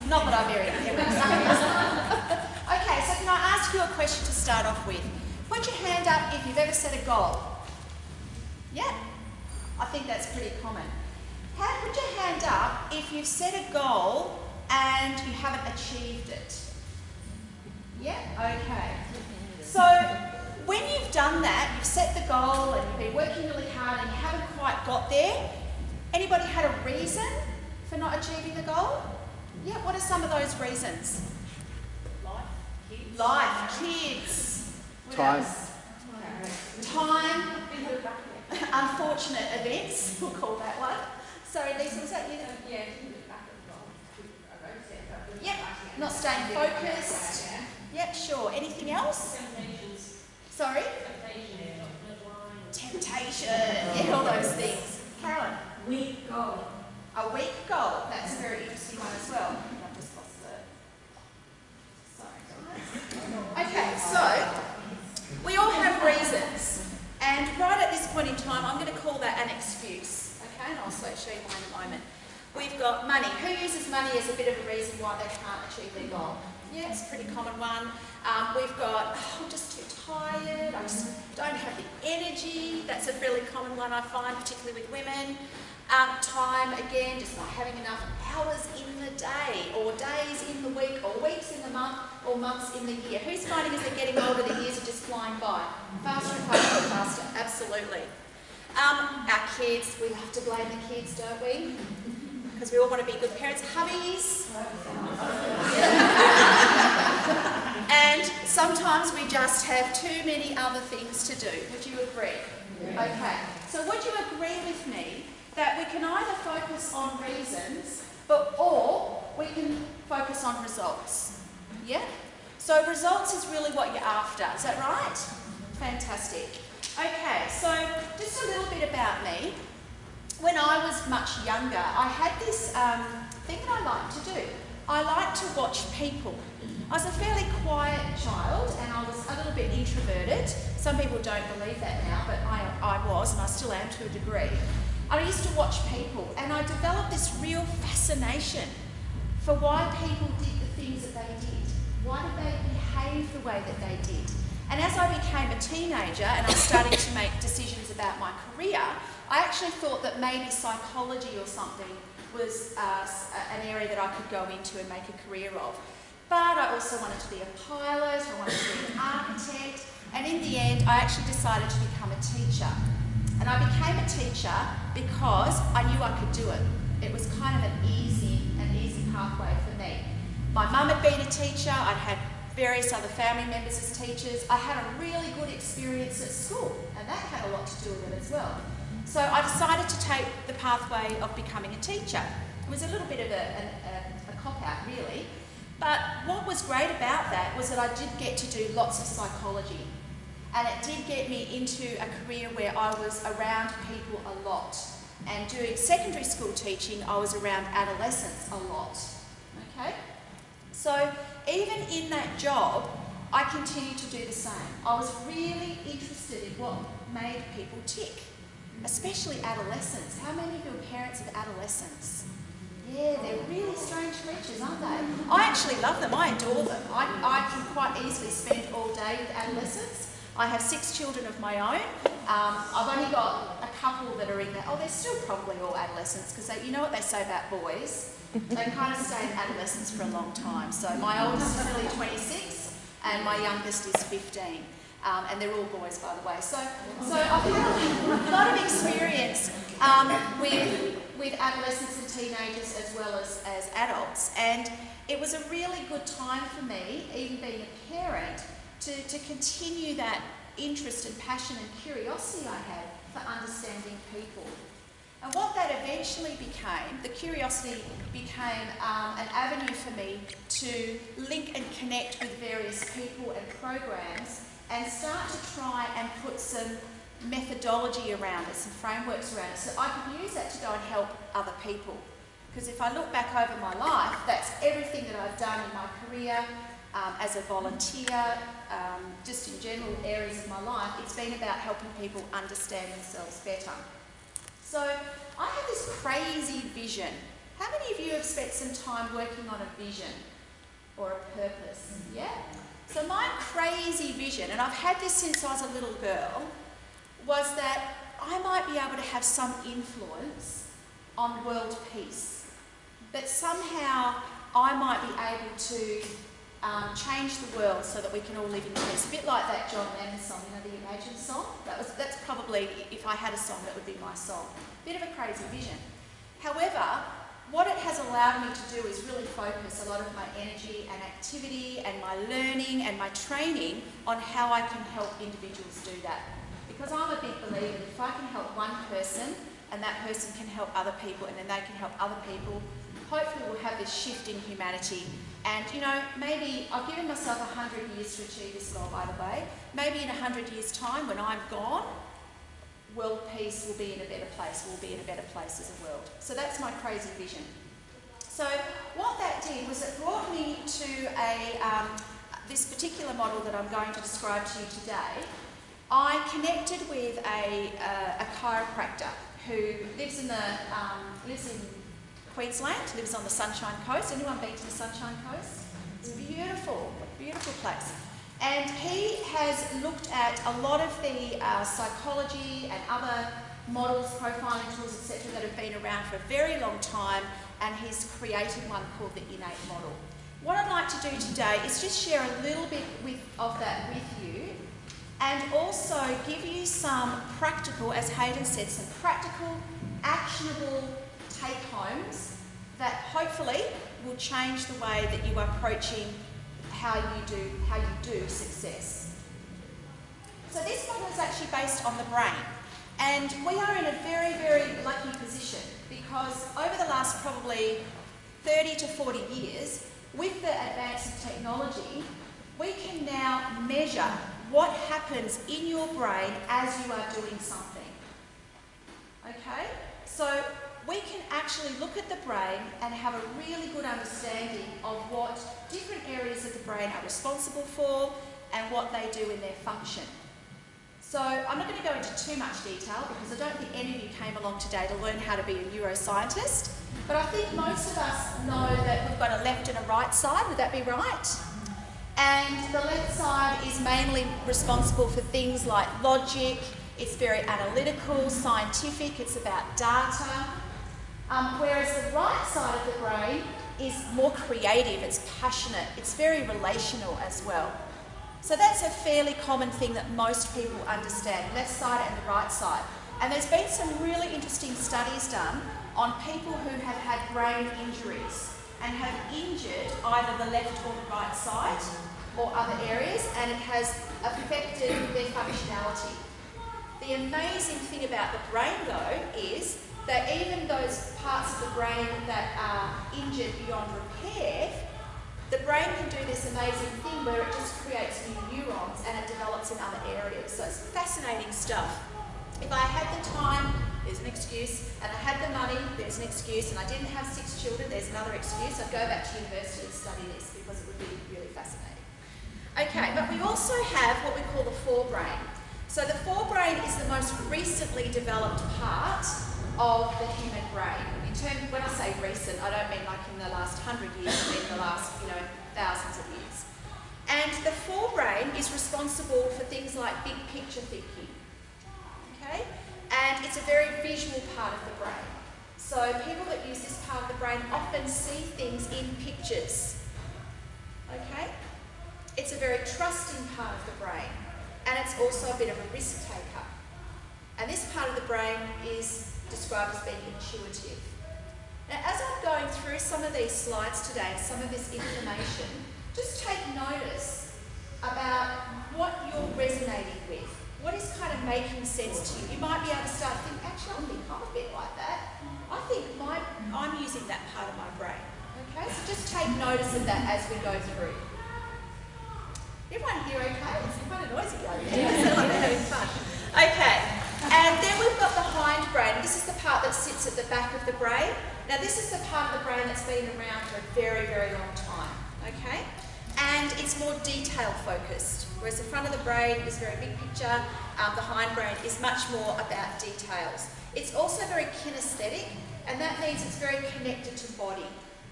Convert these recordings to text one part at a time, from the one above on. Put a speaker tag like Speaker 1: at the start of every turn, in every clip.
Speaker 1: Not that I'm very clever. Okay, so can I ask you a question to start off with? Put your hand up if you've ever set a goal. Yeah? I think that's pretty common. Put your hand up if you've set a goal and you haven't achieved it. Yeah? Okay. So, when you've done that, you've set the goal and you've been working really hard and you haven't quite got there, anybody had a reason for not achieving the goal? Yeah, what are some of those reasons? Life, kids.
Speaker 2: Time.
Speaker 1: Time. Unfortunate events, we'll call that one. Sorry, Lisa, was that you?
Speaker 3: Yeah.
Speaker 1: Yep, not staying focused. Yep, sure. Anything else? Sorry? Temptation. Yeah, all those things. Carolyn?
Speaker 3: Weak goal.
Speaker 1: A weak goal. That's a very interesting one as well. I've just lost the... Sorry. Okay, so we all have reasons. And right at this point in time, I'm going to call that an excuse. Okay, and I'll show you why in a moment. We've got money. Who uses money as a bit of a reason why they can't achieve their goal? Yeah, it's a pretty common one. We've got, I'm just too tired, I just don't have the energy. That's a really common one I find, particularly with women. Time, again, just not having enough hours in the day, or days in the week, or weeks in the month, or months in the year. Who's finding as they're getting older, the years are just flying by? Faster and faster and faster, absolutely. Our kids, we love to blame the kids, don't we? Because we all want to be good parents. Hubbies. And sometimes we just have too many other things to do. Would you agree? Okay. So would you agree with me that we can either focus on reasons, or we can focus on results? Yeah? So results is really what you're after. Is that right? Fantastic. Okay, so just a little bit about me. When I was much younger, I had this thing that I liked to do. I liked to watch people. I was a fairly quiet child and I was a little bit introverted. Some people don't believe that now, but I was, and I still am to a degree. I used to watch people and I developed this real fascination for why people did the things that they did. Why did they behave the way that they did? And as I became a teenager and I was starting to make decisions about my career, I actually thought that maybe psychology or something was an area that I could go into and make a career of. But I also wanted to be a pilot, I wanted to be an architect, and in the end I actually decided to become a teacher. And I became a teacher because I knew I could do it. It was kind of an easy pathway for me. My mum had been a teacher, I'd had various other family members as teachers. I had a really good experience at school, and that had a lot to do with it as well. So I decided to take the pathway of becoming a teacher. It was a little bit of a cop-out, really. But what was great about that was that I did get to do lots of psychology. And it did get me into a career where I was around people a lot. And doing secondary school teaching, I was around adolescents a lot. Okay? So even in that job, I continued to do the same. I was really interested in what made people tick, especially adolescents. How many of you are parents of adolescents? Yeah, they're really strange creatures, aren't they? I actually love them. I adore them. I can quite easily spend all day with adolescents. I have 6 children of my own. I've only got a couple that are in there. Oh, they're still probably all adolescents because you know what they say about boys? They kind of stay in adolescence for a long time. So my oldest is nearly 26 and my youngest is 15. And they're all boys, by the way. So I've had a lot of experience with adolescents and teenagers as well as adults. And it was a really good time for me, even being a parent, to continue that interest and passion and curiosity I had for understanding people. And what that eventually became, the curiosity became an avenue for me to link and connect with various people and programs and start to try and put some methodology around it, some frameworks around it, so I could use that to go and help other people. Because if I look back over my life, that's everything that I've done in my career, as a volunteer, just in general areas of my life, it's been about helping people understand themselves better. So I had this crazy vision How many of you have spent some time working on a vision or a purpose? Yeah? So my crazy vision, and I've had this since I was a little girl, was that I might be able to have some influence on world peace. That somehow I might be able to change the world so that we can all live in peace. A bit like that John Lennon song, you know, the Imagine song. That's probably, if I had a song, that would be my song. Bit of a crazy vision. However, what it has allowed me to do is really focus a lot of my energy and activity and my learning and my training on how I can help individuals do that. Because I'm a big believer that if I can help one person and that person can help other people and then they can help other people, hopefully we'll have this shift in humanity. And you know, maybe I've given myself 100 years to achieve this goal, by the way. Maybe in 100 years' time, when I'm gone, world peace will be in a better place. We'll be in a better place as a world. So that's my crazy vision. So what that did was it brought me to this particular model that I'm going to describe to you today. I connected with a chiropractor who lives in Queensland, lives on the Sunshine Coast. Anyone been to the Sunshine Coast? It's beautiful, beautiful place. And he has looked at a lot of the psychology and other models, profiling tools, etc. that have been around for a very long time, and he's created one called the Innate Model. What I'd like to do today is just share a little bit of that with you, and also give you some practical, as Hayden said, some practical, actionable take-homes that hopefully will change the way that you are approaching how you do success. So this model is actually based on the brain, and we are in a very, very lucky position because over the last probably 30 to 40 years, with the advance of technology, we can now measure what happens in your brain as you are doing something. Okay? So we can actually look at the brain and have a really good understanding of what different areas of the brain are responsible for and what they do in their function. So I'm not going to go into too much detail because I don't think any of you came along today to learn how to be a neuroscientist, but I think most of us know that we've got a left and a right side. Would that be right? And the left side is mainly responsible for things like logic. It's very analytical, scientific, it's about data. Whereas the right side of the brain is more creative, it's passionate, it's very relational as well. So that's a fairly common thing that most people understand, left side and the right side. And there's been some really interesting studies done on people who have had brain injuries and have injured either the left or the right side or other areas, and it has affected their functionality. The amazing thing about the brain though is that even those parts of the brain that are injured beyond repair, the brain can do this amazing thing where it just creates new neurons and it develops in other areas. So it's fascinating stuff. If I had the time, there's an excuse, and I had the money, there's an excuse, and I didn't have 6 children, there's another excuse. I'd go back to university and study this because it would be really fascinating. Okay, but we also have what we call the forebrain. So the forebrain is the most recently developed part of the human brain. When I say recent, I don't mean like in the last 100 years, I mean the last, thousands of years. And the forebrain is responsible for things like big picture thinking. Okay? And it's a very visual part of the brain. So people that use this part of the brain often see things in pictures. Okay? It's a very trusting part of the brain. And it's also a bit of a risk taker. And this part of the brain is described as being intuitive. Now, as I'm going through some of these slides today, some of this information, just take notice about what you're resonating with. What is kind of making sense to you? You might be able to start thinking, actually, I think I'm a bit like that. I think I'm using that part of my brain. Okay, so just take notice of that as we go through. Everyone here okay? It's kind of noisy over here. It's like having fun. Okay, and then we've got the hindbrain. This is the part that sits at the back of the brain. Now this is the part of the brain that's been around for a very, very long time, okay? And it's more detail focused, whereas the front of the brain is very big picture, the hindbrain is much more about details. It's also very kinesthetic, and that means it's very connected to body.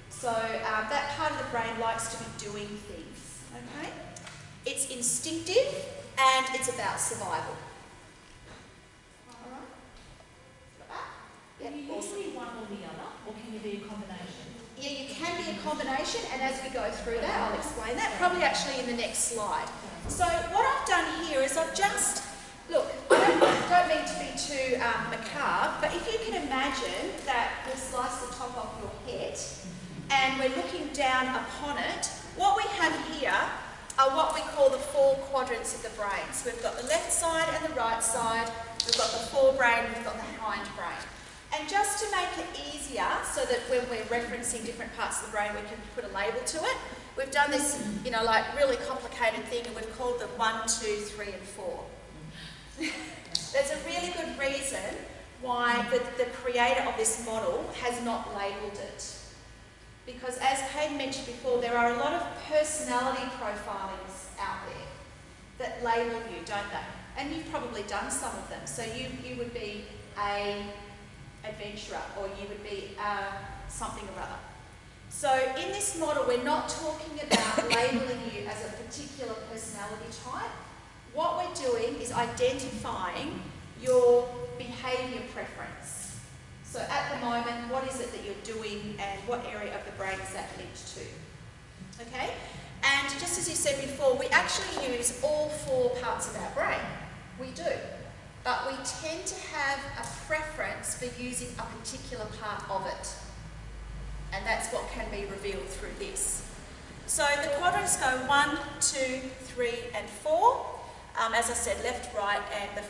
Speaker 1: So that part of the brain likes to be doing things, okay? It's instinctive and it's about survival. All right? Got that?
Speaker 2: Can you usually one or the other, or can you be a combination?
Speaker 1: Yeah, you can be a combination, and as we go through that, I'll explain that, probably actually in the next slide. So what I've done here is I've just, look, I don't mean to be too macabre, but if you can imagine that we've sliced the top off your head, and we're looking down upon it, what we have here are what we call the 4 quadrants of the brain. So we've got the left side and the right side, we've got the forebrain, we've got the hindbrain. And just to make it easier, so that when we're referencing different parts of the brain, we can put a label to it, we've done this, you know, like really complicated thing, and we've called them 1, 2, 3, and 4. There's a really good reason why the creator of this model has not labelled it. Because as Hayden mentioned before, there are a lot of personality profilings out there that label you, don't they? And you've probably done some of them. So you would be a adventurer, or you would be something or other. So in this model, we're not talking about labelling you as a particular personality type. What we're doing is identifying your behaviour preference. So at the moment, what is it that you're doing and what area of the brain is that linked to? Okay? And just as you said before, we actually use all 4 parts of our brain. We do. But we tend to have a preference for using a particular part of it. And that's what can be revealed through this. So the quadrants go 1, 2, 3, and 4. As I said, left, right, and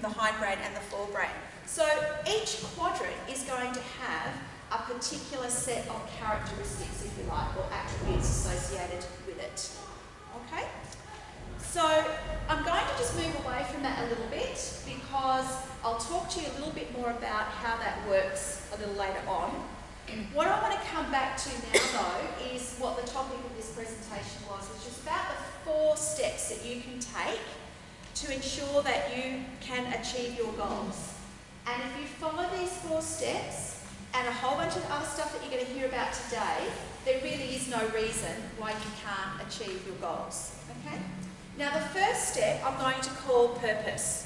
Speaker 1: the hindbrain and the forebrain. So each quadrant is going to have a particular set of characteristics, if you like, or attributes associated with it. Okay? So I'm going to just move away from that a little bit, because I'll talk to you a little bit more about how that works a little later on. What I want to come back to now, though, is what the topic of this presentation was, which is about the 4 steps that you can take to ensure that you can achieve your goals. And if you follow these 4 steps and a whole bunch of other stuff that you're going to hear about today, there really is no reason why you can't achieve your goals. Okay? Now the first step I'm going to call purpose.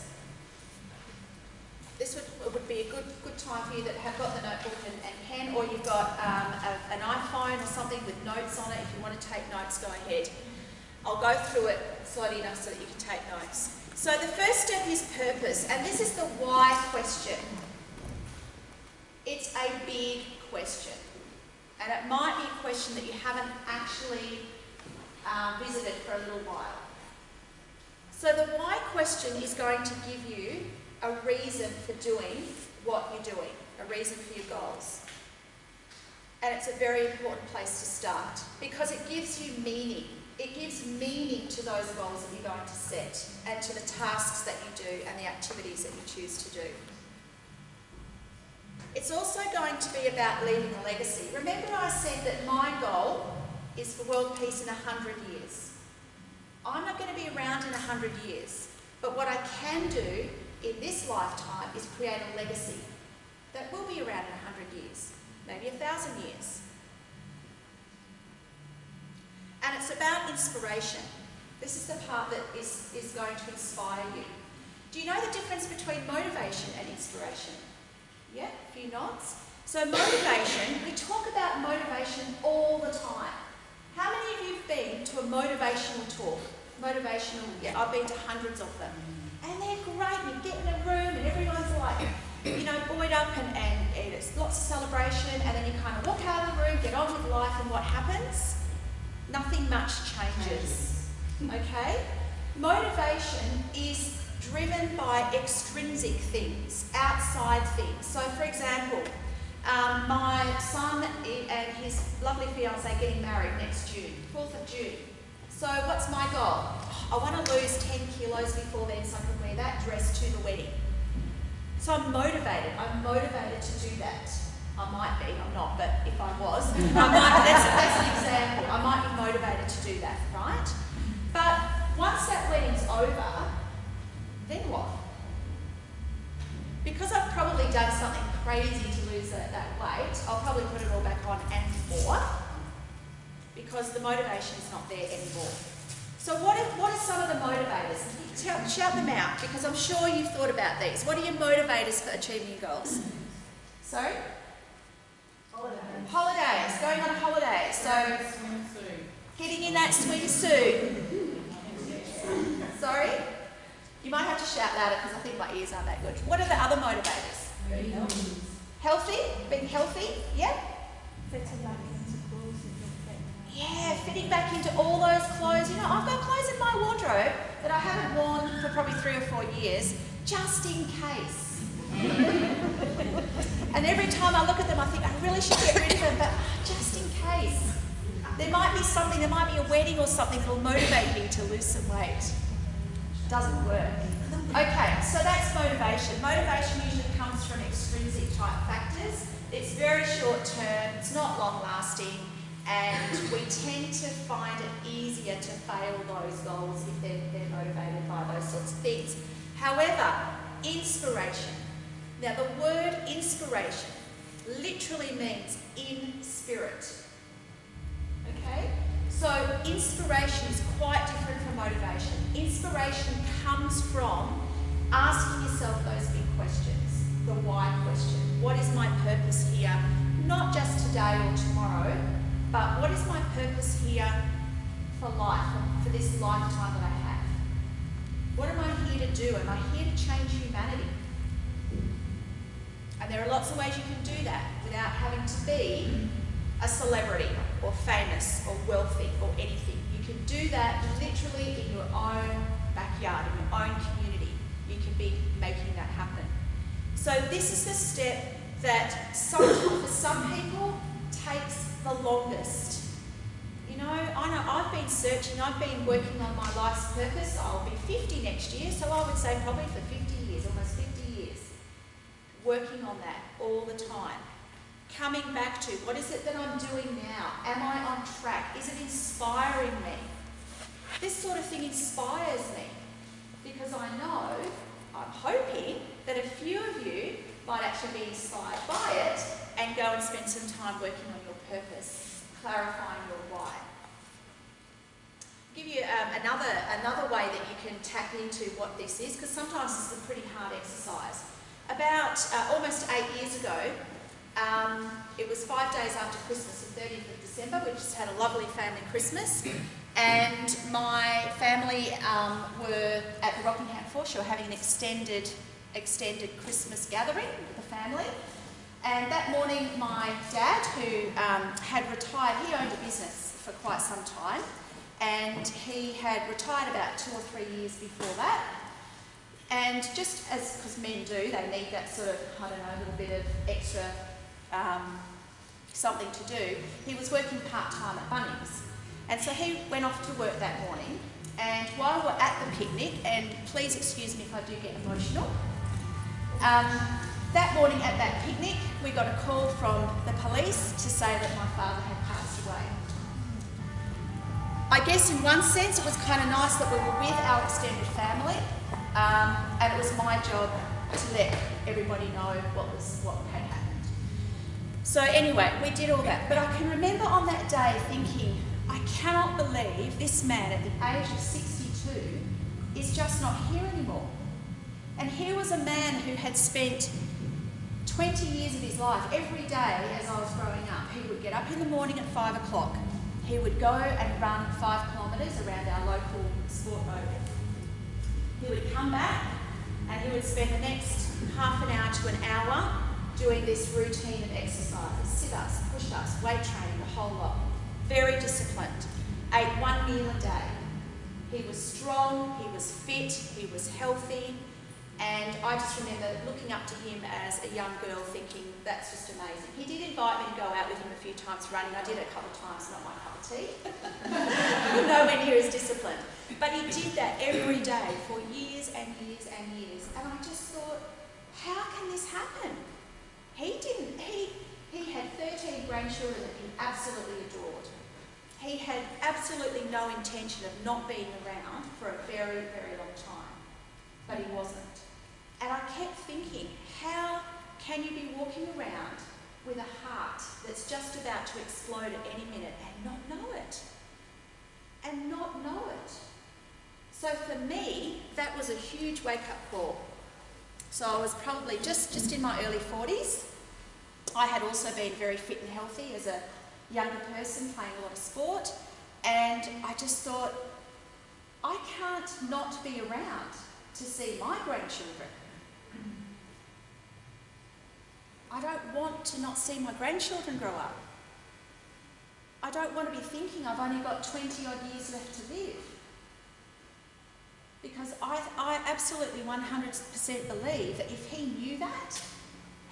Speaker 1: This would be a good time for you that have got the notebook and pen, or you've got an iPhone or something with notes on it. If you want to take notes, go ahead. I'll go through it slowly enough so that you can take notes. So the first step is purpose, and this is the why question. It's a big question, and it might be a question that you haven't actually visited for a little while. So the why question is going to give you a reason for doing what you're doing, a reason for your goals. And it's a very important place to start, because it gives you meaning. It gives meaning to those goals that you're going to set, and to the tasks that you do and the activities that you choose to do. It's also going to be about leaving a legacy. Remember I said that my goal is for world peace in 100 years. I'm not going to be around in 100 years, but what I can do in this lifetime is create a legacy that will be around in 100 years, maybe 1,000 years. And it's about inspiration. This is the part that is going to inspire you. Do you know the difference between motivation and inspiration? Yeah, a few nods. So motivation, we talk about motivation all the time. How many of you have been to a motivational talk? Yeah, I've been to hundreds of them. And they're great. You get in a room and everyone's like, you know, buoyed up and it's lots of celebration, and then you kind of walk out of the room, get on with life, and what happens? Nothing much changes. Okay? Motivation is driven by extrinsic things, outside things. So for example, my son and his lovely fiancée are getting married next June, 4th of June. So what's my goal? I want to lose 10 kilos before then so I can wear that dress to the wedding. So I'm motivated. I'm motivated to do that. I might be, I'm not, but if I was, that's an example. I might be motivated to do that, right? But once that wedding's over, then what? Because I've probably done something crazy to lose that weight, because the motivation is not there anymore. So what are some of the motivators? Shout them out, because I'm sure you've thought about these. What are your motivators for achieving your goals? Sorry? Holidays. Going on a holiday. So getting in that swimsuit. Sorry? You might have to shout louder because I think my ears aren't that good. What are the other motivators? Healthy? Being healthy? Yeah? Yeah, fitting back into all those clothes. You know, I've got clothes in my wardrobe that I haven't worn for probably 3 or 4 years, just in case. And every time I look at them, I think I really should get rid of them, but just in case. There might be something, there might be a wedding or something that will motivate me to lose some weight. Doesn't work. Okay, so that's motivation. Motivation usually comes from extrinsic type factors. It's very short term, it's not long lasting, and we tend to find it easier to fail those goals if they're motivated by those sorts of things. However, inspiration. Now the word inspiration literally means in spirit. Okay? So inspiration is quite different from motivation. Inspiration comes from asking yourself those big questions. The why question. What is my purpose here? Not just today or tomorrow, but what is my purpose here for life, for this lifetime that I have? What am I here to do? Am I here to change humanity? And there are lots of ways you can do that without having to be a celebrity or famous or wealthy or anything. You can do that literally in your own backyard, in your own community. You can be making that happen. So this is the step that sometimes for some people takes the longest. You know, I know I've been searching, I've been working on my life's purpose. I'll be 50 next year, so I would say probably for 50 years, almost 50 years, working on that all the time. Coming back to, what is it that I'm doing now? Am I on track? Is it inspiring me? This sort of thing inspires me because I know, I'm hoping, that a few of you might actually be inspired by it and go and spend some time working on your purpose, clarifying your why. I'll give you another way that you can tap into what this is, because sometimes this is a pretty hard exercise. About almost 8 years ago, it was 5 days after Christmas, the 30th of December. We just had a lovely family Christmas, and my family were at the Rockingham Foreshore having an extended Christmas gathering with the family. And that morning, my dad, who had retired, he owned a business for quite some time, and he had retired about 2 or 3 years before that. And just as, because men do, they need that sort of, I don't know, a little bit of extra something to do, he was working part-time at Bunnings. And so he went off to work that morning, and while we're at the picnic, and please excuse me if I do get emotional, that morning at that picnic we got a call from the police to say that my father had passed away. I guess in one sense it was kind of nice that we were with our extended family, and it was my job to let everybody know what had happened. So anyway, we did all that. But I can remember on that day thinking, I cannot believe this man at the age of 62 is just not here anymore. And here was a man who had spent 20 years of his life, every day as I was growing up, he would get up in the morning at 5 o'clock. He would go and run 5 kilometres around our local sport road. He would come back and he would spend the next half an hour to an hour doing this routine of exercises, sit-ups, push-ups, weight training, the whole lot. Very disciplined. Ate 1 meal a day. He was strong, he was fit, he was healthy, and I just remember looking up to him as a young girl thinking, that's just amazing. He did invite me to go out with him a few times running. I did it a couple of times, not my cup of tea. Nowhere near as disciplined. But he did that every day for years and years and years. And I just thought, how can this happen? He had 13 grandchildren that he absolutely adored. He had absolutely no intention of not being around for a very, very long time. But he wasn't. And I kept thinking, how can you be walking around with a heart that's just about to explode at any minute and not know it. And not know it. So for me, that was a huge wake-up call. So I was probably just in my early 40s. I had also been very fit and healthy as a younger person, playing a lot of sport, and I just thought, I can't not be around to see my grandchildren. I don't want to not see my grandchildren grow up. I don't want to be thinking I've only got 20 odd years left to live. Because I absolutely 100% believe that if he knew that,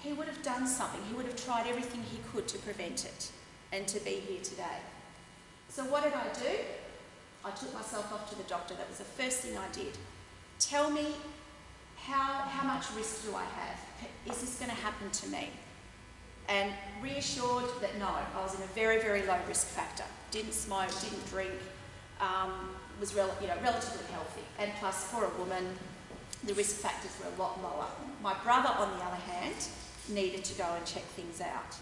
Speaker 1: he would have done something. He would have tried everything he could to prevent it and to be here today. So what did I do? I took myself off to the doctor. That was the first thing I did. Tell me, how much risk do I have? Is this going to happen to me? And reassured that no, I was in a very, very low risk factor. Didn't smoke, didn't drink, was relatively healthy. And plus, for a woman, the risk factors were a lot lower. My brother, on the other hand, needed to go and check things out.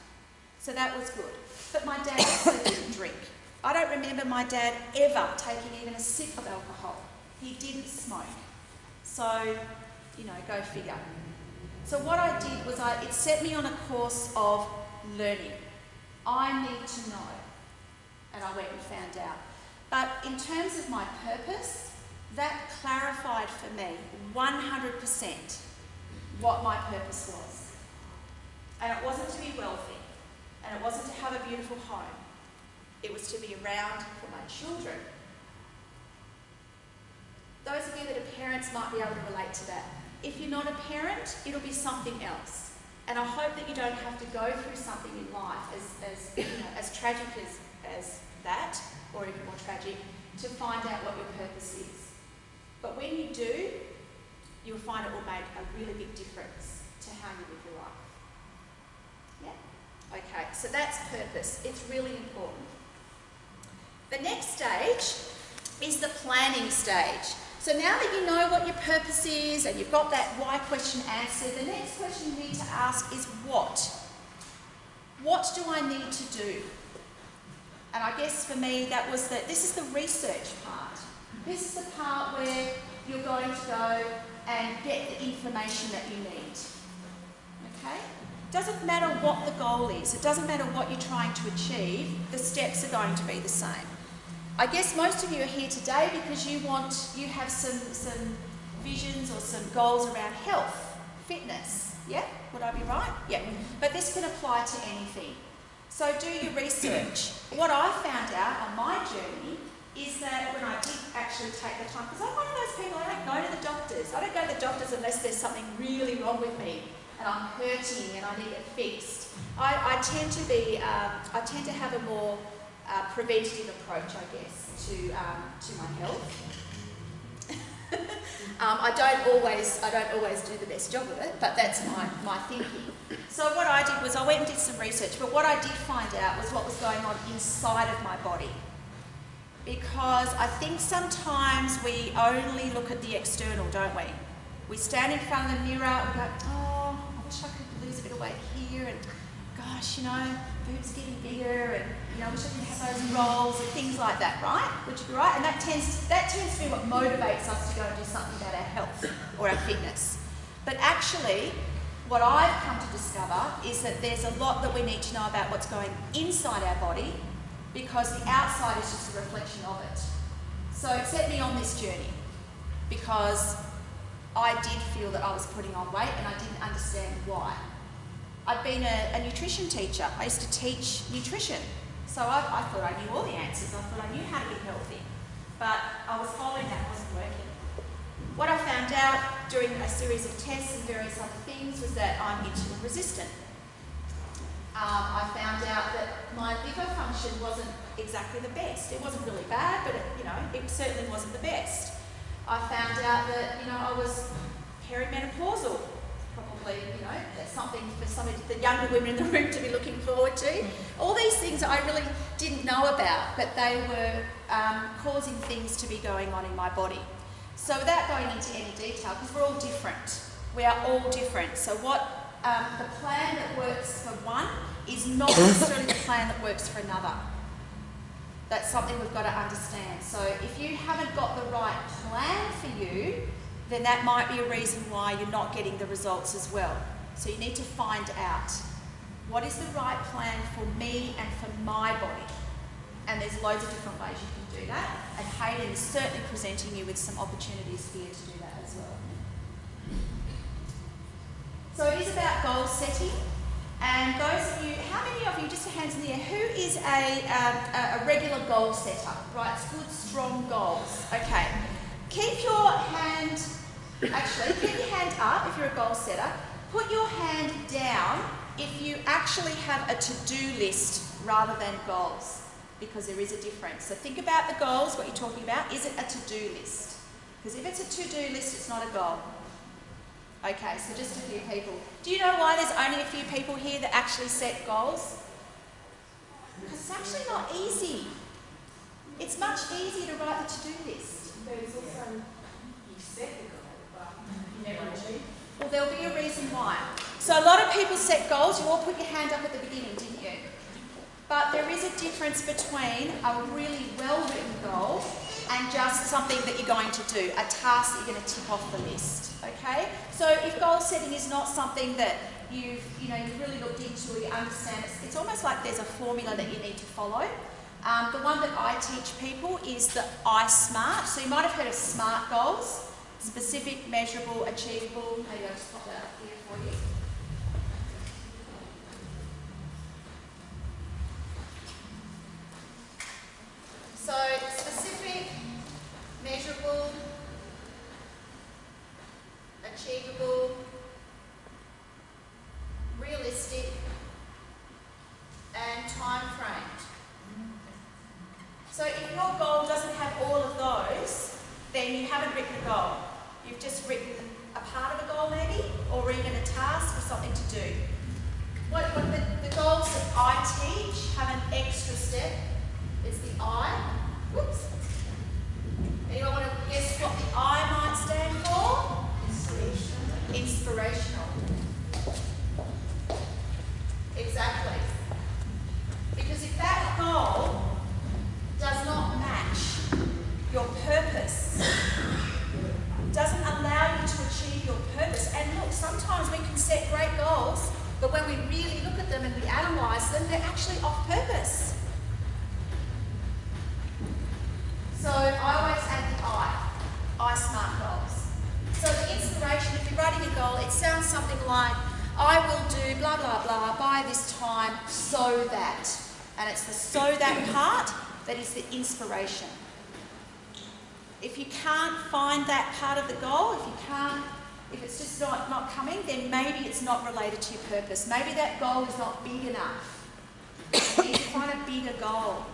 Speaker 1: So that was good. But my dad also didn't drink. I don't remember my dad ever taking even a sip of alcohol. He didn't smoke. So, go figure. So what I did was it set me on a course of learning. I need to know. And I went and found out. But in terms of my purpose, that clarified for me 100% what my purpose was. And it wasn't to be wealthy. And it wasn't to have a beautiful home. It was to be around for my children. Those of you that are parents might be able to relate to that. If you're not a parent, it'll be something else. And I hope that you don't have to go through something in life as tragic as that, or even more tragic, to find out what your purpose is. But when you do, you'll find it will make a really big difference to how you live your life. Yeah? Okay, so that's purpose. It's really important. The next stage is the planning stage. So now that you know what your purpose is and you've got that why question answered, the next question you need to ask is what? What do I need to do? And I guess for me this is the research part. This is the part where you're going to go and get the information that you need. Okay? Doesn't matter what the goal is, it doesn't matter what you're trying to achieve, the steps are going to be the same. I guess most of you are here today because you have some visions or some goals around health, fitness. Yeah? Would I be right? Yeah. But this can apply to anything. So do your research. What I found out on my journey is that when I did actually take the time, because I'm one of those people, I don't go to the doctors. I don't go to the doctors unless there's something really wrong with me and I'm hurting and I need it fixed. I tend to have a more preventative approach, I guess, to my health. I don't always do the best job of it, but that's my thinking. So what I did was I went and did some research, but what I did find out was what was going on inside of my body. Because I think sometimes we only look at the external, don't we? We stand in front of the mirror and go, oh, I wish I could lose a bit of weight here, and gosh, boobs getting bigger, and I wish I could have those rolls and things like that, right? Would you be right? And that tends to be what motivates us to go and do something about our health or our fitness. But actually, what I've come to discover is that there's a lot that we need to know about what's going inside our body, because the outside is just a reflection of it. So it set me on this journey because I did feel that I was putting on weight and I didn't understand why. I'd been a nutrition teacher. I used to teach nutrition. So I thought I knew all the answers. I thought I knew how to be healthy. But I was following that, wasn't working. What I found out during a series of tests and various other things was that I'm insulin resistant. I found out that my liver function wasn't exactly the best. It wasn't really bad, but it certainly wasn't the best. I found out that I was perimenopausal. Probably, that's something for some of the younger women in the room to be looking forward to. All these things I really didn't know about, but they were causing things to be going on in my body. So without going into any detail, because we're all different, we are all different. So what the plan that works for one is not necessarily the plan that works for another. That's something we've got to understand. So if you haven't got the right plan for you, then that might be a reason why you're not getting the results as well. So you need to find out, what is the right plan for me and for my body? And there's loads of different ways you can do that. And Hayden is certainly presenting you with some opportunities here to do that as well. So it is about goal setting. And those of you, how many of you, just a hands in the air, who is a regular goal setter? Right, good, strong goals. Okay. Keep your hand up if you're a goal setter. Put your hand down if you actually have a to-do list rather than goals, because there is a difference. So think about the goals, what you're talking about. Is it a to-do list? Because if it's a to-do list, it's not a goal. Okay, so just a few people. Do you know why there's only a few people here that actually set goals? Because it's actually not easy. It's much easier to write the to-do list.
Speaker 3: But it's also, you set the goal, but you never achieve.
Speaker 1: Well, there'll be a reason why. So a lot of people set goals. You all put your hand up at the beginning, didn't you? But there is a difference between a really well-written goal and just something that you're going to do, a task that you're going to tick off the list. Okay? So if goal setting is not something that you've really looked into or you understand, it's almost like there's a formula that you need to follow. The one that I teach people is the I-SMART. So you might have heard of SMART goals. Specific, measurable, achievable. Maybe I'll just pop that up here for you. So specific, measurable, achievable, realistic, and time framed. So if your goal doesn't have all of those, then you haven't written a goal. You've just written a part of a goal maybe, or even a task or something to do. The goals that I teach have an extra step. It's the I. Whoops. Anyone want to guess what the I might stand for? Inspirational. Exactly. Because if that goal does not match your purpose, doesn't allow you to achieve your purpose, and look, sometimes we can set great goals, but when we really look at them and we analyse them, they're actually off purpose. So I always add the I SMART goals. So the inspiration, if you're writing a goal, it sounds something like, I will do blah, blah, blah by this time so that. And it's the so that part that is the inspiration. If you can't find that part of the goal, if it's just not coming, then maybe it's not related to your purpose. Maybe that goal is not big enough. You need to find a bigger goal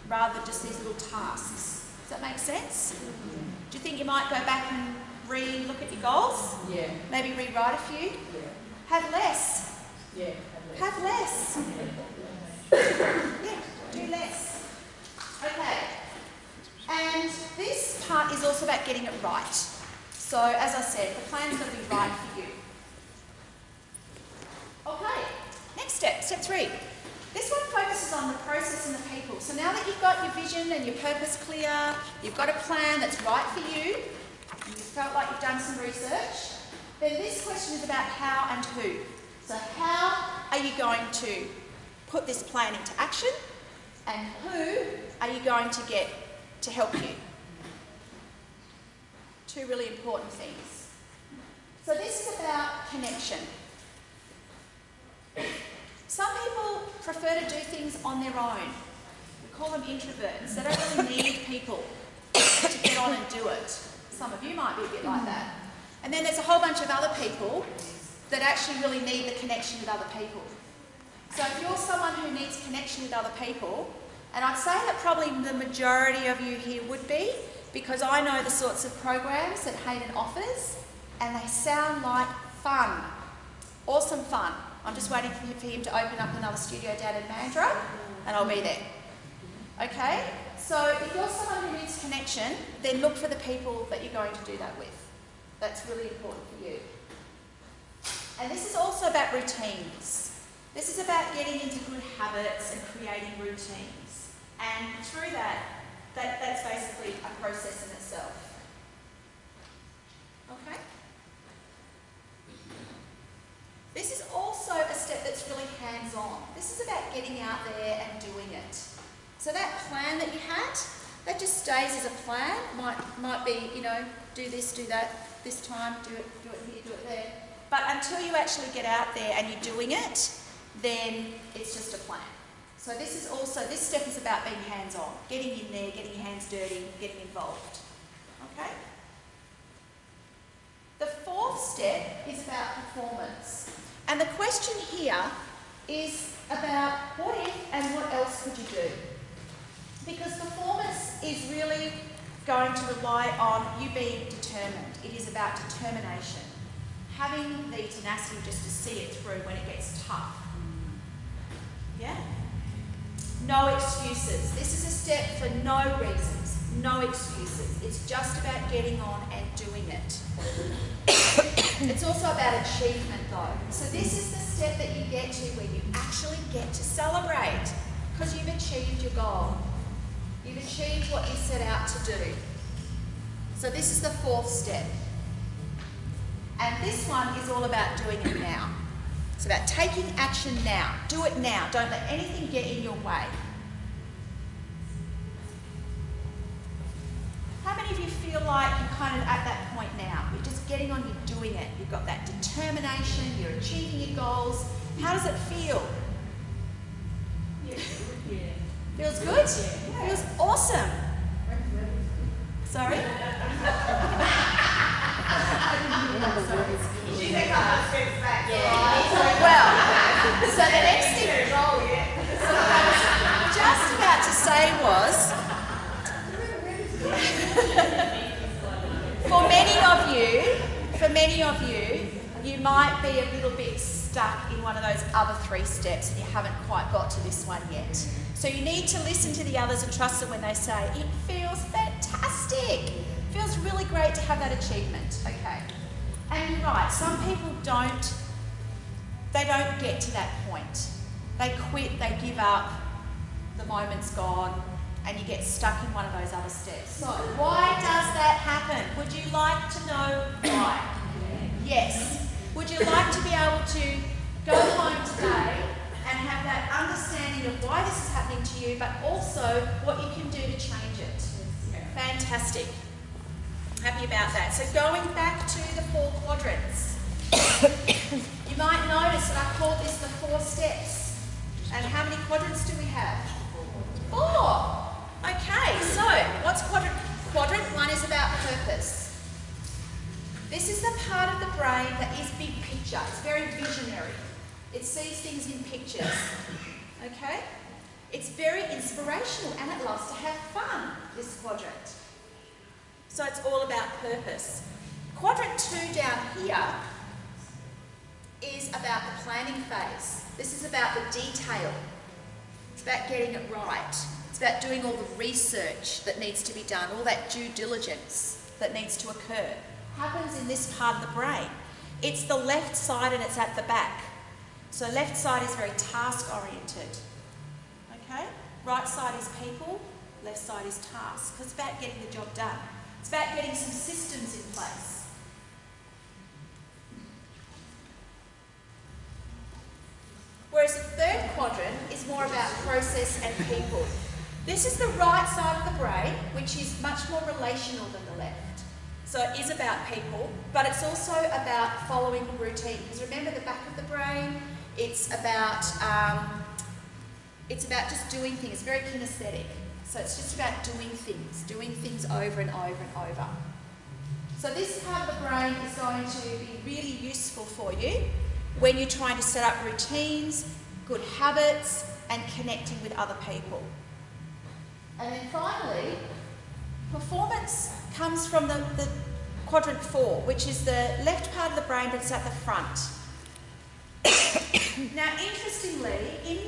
Speaker 1: rather than just these little tasks. Does that make sense? Do you think you might go back and re-look at your goals?
Speaker 3: Yeah.
Speaker 1: Maybe rewrite a few?
Speaker 3: Yeah.
Speaker 1: Have less.
Speaker 3: Yeah.
Speaker 1: Have less. Yeah, do less. Okay. And this part is also about getting it right. So, as I said, the plan's got to be right for you. Okay, next step, step 3. This one focuses on the process and the people. So now that you've got your vision and your purpose clear, you've got a plan that's right for you, and you felt like you've done some research, then this question is about how and who. So how are you going to put this plan into action, and who are you going to get to help you? Two really important things. So this is about connection. Some people prefer to do things on their own. We call them introverts. They don't really need people to get on and do it. Some of you might be a bit like that. And then there's a whole bunch of other people that actually really need the connection with other people. So if you're someone who needs connection with other people, and I'd say that probably the majority of you here would be, because I know the sorts of programs that Hayden offers, and they sound like fun. Awesome fun. I'm just waiting for him to open up another studio down in Mandurah, and I'll be there. Okay? So if you're someone who needs connection, then look for the people that you're going to do that with. That's really important for you. And this is also about routines. This is about getting into good habits and creating routines. And through that's basically a process in itself. Okay? This is also a step that's really hands-on. This is about getting out there and doing it. So that plan that you had, that just stays as a plan. Might be, do this, do that, this time, do it here, do it there. But until you actually get out there and you're doing it, then it's just a plan. So this step is about being hands-on, getting in there, getting your hands dirty, getting involved. Okay? The fourth step is about performance. And the question here is about what if and what else could you do? Because performance is really going to rely on you being determined. It is about determination. Having the tenacity just to see it through when it gets tough. Yeah? No excuses. This is a step for no reasons, no excuses. It's just about getting on and doing it. It's also about achievement though. So this is the step that you get to where you actually get to celebrate because you've achieved your goal. You've achieved what you set out to do. So this is the fourth step. And this one is all about doing it now. It's about taking action now. Do it now. Don't let anything get in your way. How many of you feel like you're kind of at that point now? You're just getting on, you're doing it. You've got that determination, you're achieving your goals. How does it feel?
Speaker 3: Yeah.
Speaker 1: Feels good? Yeah. Feels awesome. Sorry?
Speaker 3: Do you think I'll spend back?
Speaker 1: Well, so the next thing I was just about to say was, for many of you, you might be a little bit stuck in one of those other three steps and you haven't quite got to this one yet. So you need to listen to the others and trust them when they say, it feels fantastic. It feels really great to have that achievement. Okay. And you're right, some people don't get to that point. They quit, they give up, the moment's gone, and you get stuck in one of those other steps. So, why does that happen? Would you like to know why? Yes. Would you like to be able to go home today and have that understanding of why this is happening to you, but also what you can do to change it? Fantastic. Happy about that. So going back to the 4 quadrants, you might notice that I called this the 4 steps. And how many quadrants do we have? 4. Okay, so what's quadrant? Quadrant 1 is about purpose. This is the part of the brain that is big picture. It's very visionary. It sees things in pictures. Okay? It's very inspirational and it loves to have fun, this quadrant. So it's all about purpose. Quadrant 2 down here is about the planning phase. This is about the detail. It's about getting it right. It's about doing all the research that needs to be done, all that due diligence that needs to occur. Happens in this part of the brain. It's the left side and it's at the back. So left side is very task oriented. Okay? Right side is people, left side is task. It's about getting the job done. It's about getting some systems in place. Whereas the third quadrant is more about process and people. This is the right side of the brain, which is much more relational than the left. So it is about people, but it's also about following routine. Because remember, the back of the brain, it's about just doing things. It's very kinesthetic. So it's just about doing things over and over and over. So this part of the brain is going to be really useful for you when you're trying to set up routines, good habits, and connecting with other people. And then finally, performance comes from the quadrant 4, which is the left part of the brain, but it's at the front. Now, interestingly, in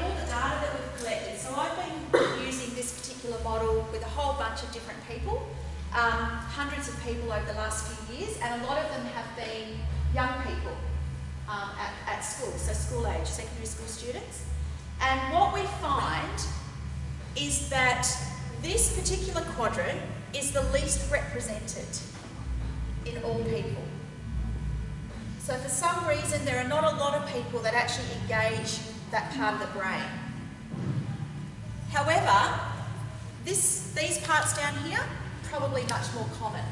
Speaker 1: all the data that we've collected, so I've been using this particular model with a whole bunch of different people, hundreds of people over the last few years, and a lot of them have been young people. at school, so school age, secondary school students. And what we find is that this particular quadrant is the least represented in all people. So for some reason, there are not a lot of people that actually engage that part of the brain. However, these parts down here, probably much more common.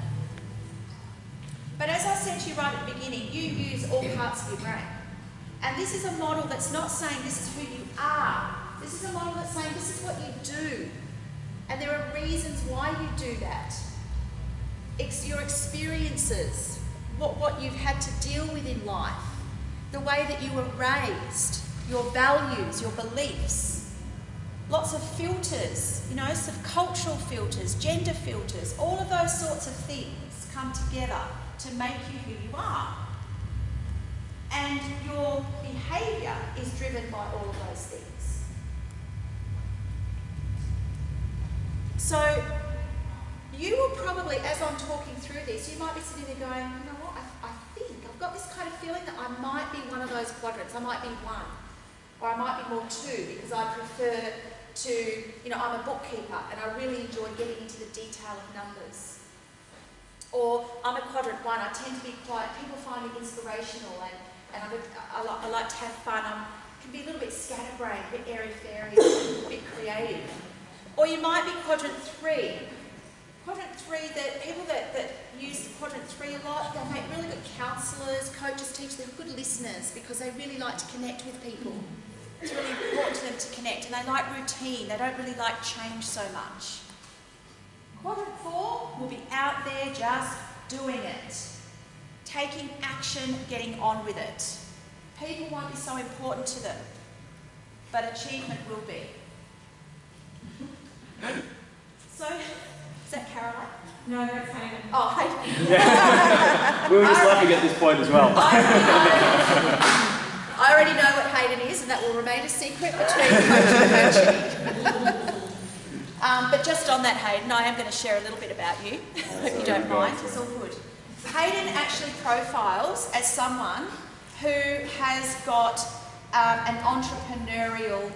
Speaker 1: But as I said to you right at the beginning, you use all parts of your brain. And this is a model that's not saying this is who you are. This is a model that's saying this is what you do. And there are reasons why you do that. It's your experiences, what you've had to deal with in life, the way that you were raised, your values, your beliefs. Lots of filters, you know, some cultural filters, gender filters, all of those sorts of things come together to make you who you are. And your behaviour is driven by all of those things. So you will probably, as I'm talking through this, you might be sitting there going, you know what, I think I've got this kind of feeling that I might be one of those quadrants. I might be one, or I might be more two, because I prefer to, you know, I'm a bookkeeper and I really enjoy getting into the detail of numbers. Or I'm a quadrant one, I tend to be quiet, people find me inspirational and I like to have fun. I can be a little bit scatterbrained, a bit airy-fairy, a bit creative. Or you might be quadrant three. Quadrant three, that people that use quadrant three a lot, they make really good counsellors, coaches, teachers, they're good listeners because they really like to connect with people. It's really important to them to connect, and they like routine. They don't really like change so much. Quadrant four will be out there just doing it. Taking action, getting on with it. People won't be so important to them, but achievement will be. So, is that Caroline?
Speaker 3: No, that's Hayden.
Speaker 1: Oh, Hayden.
Speaker 4: Yeah. We were just laughing at this point as well.
Speaker 1: I already know what Hayden is, and that will remain a secret between coach and coachee. But just on that, Hayden, I am going to share a little bit about you, if you don't mind. It's all good. Hayden actually profiles as someone who has got an entrepreneurial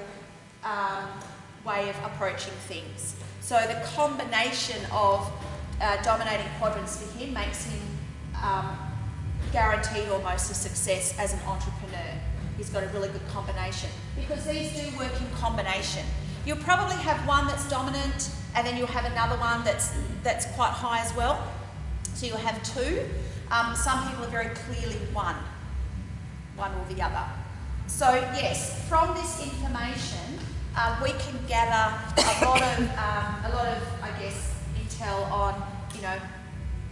Speaker 1: way of approaching things. So the combination of dominating quadrants for him makes him guaranteed almost a success as an entrepreneur. He's got a really good combination because these do work in combination. You'll probably have one that's dominant and then you'll have another one that's quite high as well. So you'll have two. Some people are very clearly one or the other. So yes, from this information, we can gather a lot of, I guess, intel on, you know,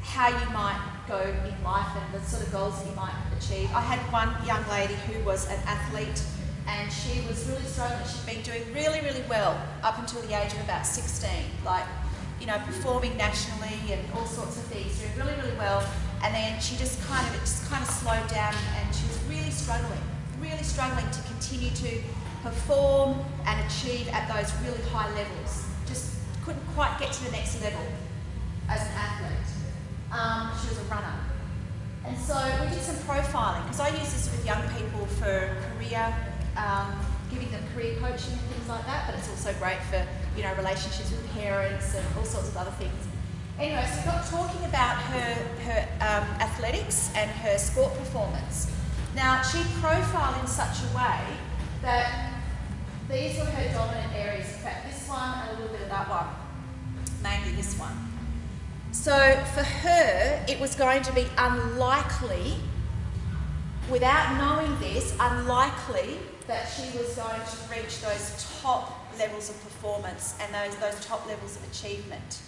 Speaker 1: how you might go in life and the sort of goals that you might achieve. I had one young lady who was an athlete and she was really struggling. She'd been doing really, really well up until the age of about 16, like, you know, performing nationally and all sorts of things, doing really, really well. And then she just kind of slowed down and she was really struggling to continue to perform and achieve at those really high levels. Just couldn't quite get to the next level as an athlete. She was a runner. And so we did some profiling, because I use this with young people for career, giving them career coaching and things like that, but it's also great for, you know, relationships with parents and all sorts of other things. Anyway, so we got talking about her athletics and her sport performance. Now, she profiled in such a way that these were her dominant areas. In fact, this one and a little bit of that one, mainly this one. So for her, it was going to be unlikely, without knowing this, unlikely that she was going to reach those top levels of performance and those top levels of achievement.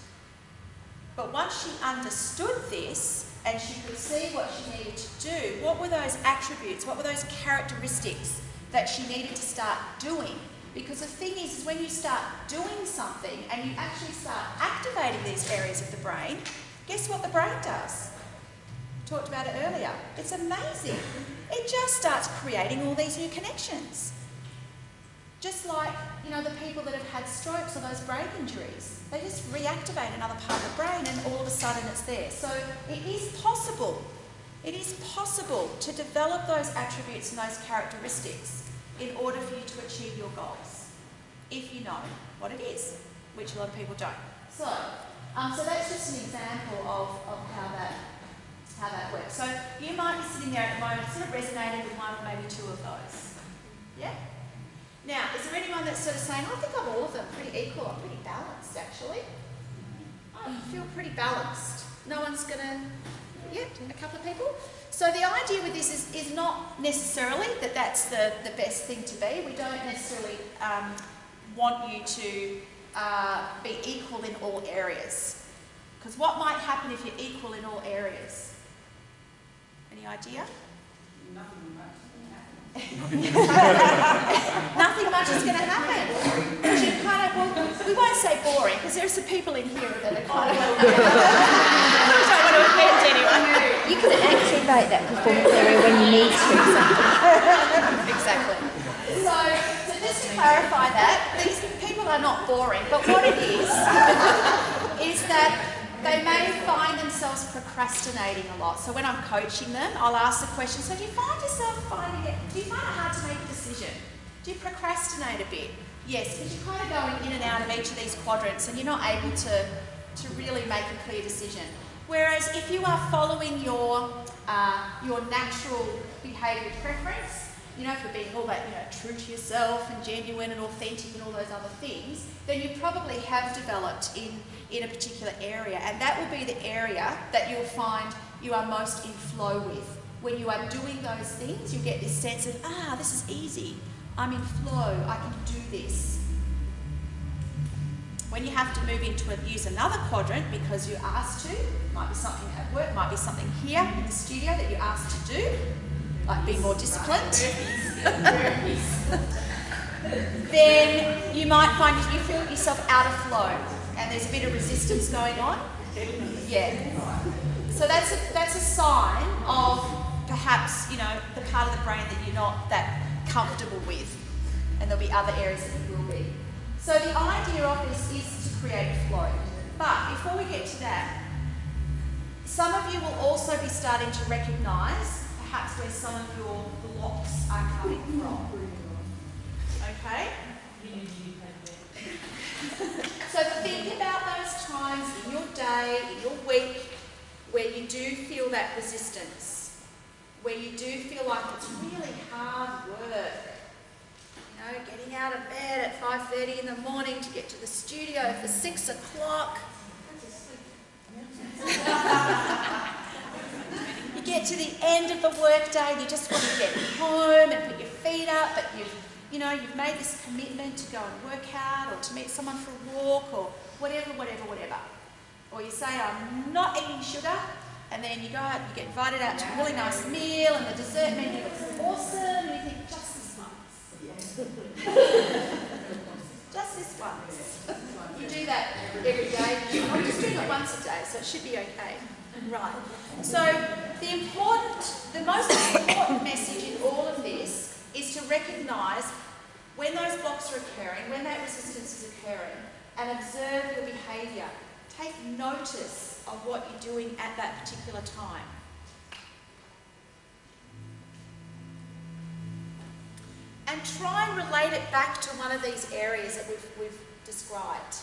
Speaker 1: But once she understood this and she could see what she needed to do, what were those attributes, what were those characteristics that she needed to start doing? Because the thing is when you start doing something and you actually start activating these areas of the brain, guess what the brain does? Talked about it earlier. It's amazing. It just starts creating all these new connections. Just like, you know, the people that have had strokes or those brain injuries. They just reactivate another part of the brain and all of a sudden it's there. So it is possible It is possible to develop those attributes and those characteristics in order for you to achieve your goals, if you know what it is, which a lot of people don't. So that's just an example of how that works. So you might be sitting there at the moment sort of resonating with one or maybe two of those. Yeah? Now, is there anyone that's sort of saying, I think I'm all of them pretty equal, I'm pretty balanced actually. I feel pretty balanced. No one's going to, yeah, a couple of people. So the idea with this is not necessarily that that's the best thing to be. We don't necessarily want you to be equal in all areas. Because what might happen if you're equal in all areas? Any idea?
Speaker 3: Nothing much can happen.
Speaker 1: Nothing much is going to happen. Because you kind of, well, we won't say boring, because there are some people in here that are kind of, I don't want to offend anyone.
Speaker 5: You can activate that performance area when you need to.
Speaker 1: Exactly. So just to clarify that, these people are not boring, but what it is that they may find themselves procrastinating a lot. So when I'm coaching them, I'll ask the question, so do you find it hard to make a decision? Do you procrastinate a bit? Yes, because you're kind of going in and out of each of these quadrants and you're not able to really make a clear decision. Whereas if you are following your natural behaviour preference, you know, for being all that, you know, true to yourself and genuine and authentic and all those other things, then you probably have developed in a particular area, and that will be the area that you'll find you are most in flow with. When you are doing those things, you get this sense of, this is easy, I'm in flow, I can do this. When you have to move into use another quadrant because you're asked to, might be something at work, might be something here in the studio that you're asked to do, like be more disciplined, then you might find you feel yourself out of flow and there's a bit of resistance going on. Yeah. So that's a sign of perhaps, you know, the part of the brain that you're not that comfortable with, and there'll be other areas that you will be. So the idea of this is to create flow. But before we get to that, some of you will also be starting to recognise perhaps where some of your blocks are coming from. Okay? So think about those times in your day, in your week, where you do feel that resistance, where you do feel like it's really hard work. You know, getting out of bed at 5:30 in the morning to get to the studio for 6 o'clock. You get to the end of the workday and you just want to get home and put your feet up, but you've made this commitment to go and work out or to meet someone for a walk or whatever. Or you say, I'm not eating sugar, and then you go out and you get invited out to a really nice meal and the dessert menu looks awesome and you think, just this once. Just this once. You do that every day. I'm just doing it once a day, so it should be okay. Right. So the most important message in all of this is to recognise when those blocks are occurring, when that resistance is occurring, and observe your behaviour. Take notice of what you're doing at that particular time. And try and relate it back to one of these areas that we've described.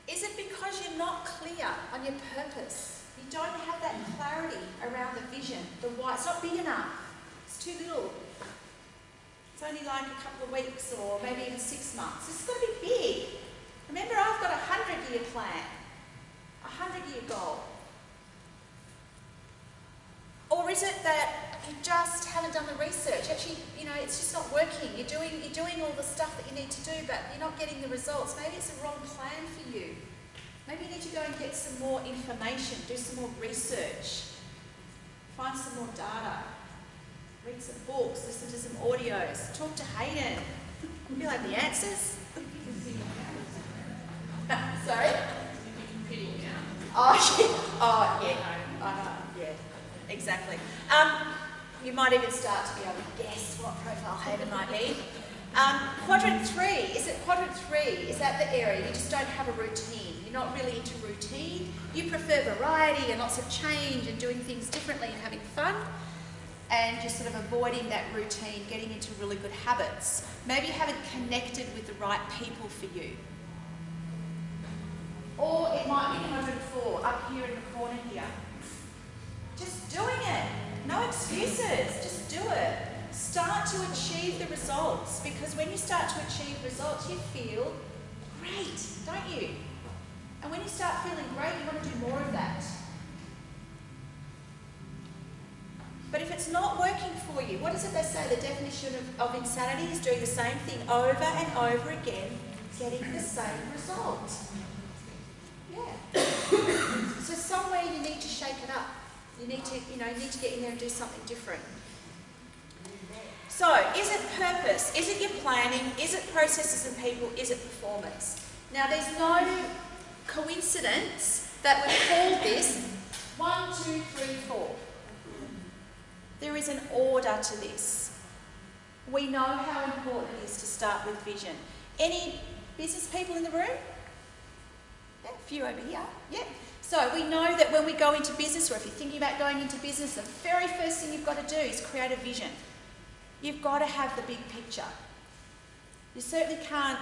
Speaker 1: Is it because you're not clear on your purpose? You don't have that clarity around the vision, the why. It's not big enough. It's too little. It's only like a couple of weeks or maybe even 6 months. It's got to be big. Remember, I've got a 100-year plan, a 100-year goal. Or is it that you just haven't done the research? Actually, you know, it's just not working. You're doing all the stuff that you need to do, but you're not getting the results. Maybe it's the wrong plan for you. Maybe you need to go and get some more information, do some more research, find some more data, read some books, listen to some audios, talk to Hayden. You have the answers. Sorry? Yeah, exactly. You might even start to be able to guess what profile Hayden might be. Quadrant 3, is that the area you just don't have a routine? You're not really into routine. You prefer variety and lots of change and doing things differently and having fun. And you're sort of avoiding that routine, getting into really good habits. Maybe you haven't connected with the right people for you. Or it might be quadrant 4, up here in the corner here. Just doing it. No excuses, just do it. Start to achieve the results, because when you start to achieve results, you feel great, don't you? And when you start feeling great, you want to do more of that. But if it's not working for you, what is it they say? The definition of insanity is doing the same thing over and over again, getting the same result. Yeah. So somewhere you need to shake it up. You need to get in there and do something different. So, is it purpose? Is it your planning? Is it processes and people? Is it performance? Now, there's no coincidence that we've called this 1, 2, 3, 4. There is an order to this. We know how important it is to start with vision. Any business people in the room? Yeah, a few over here. Yeah. So we know that when we go into business, or if you're thinking about going into business, the very first thing you've got to do is create a vision. You've got to have the big picture. You certainly can't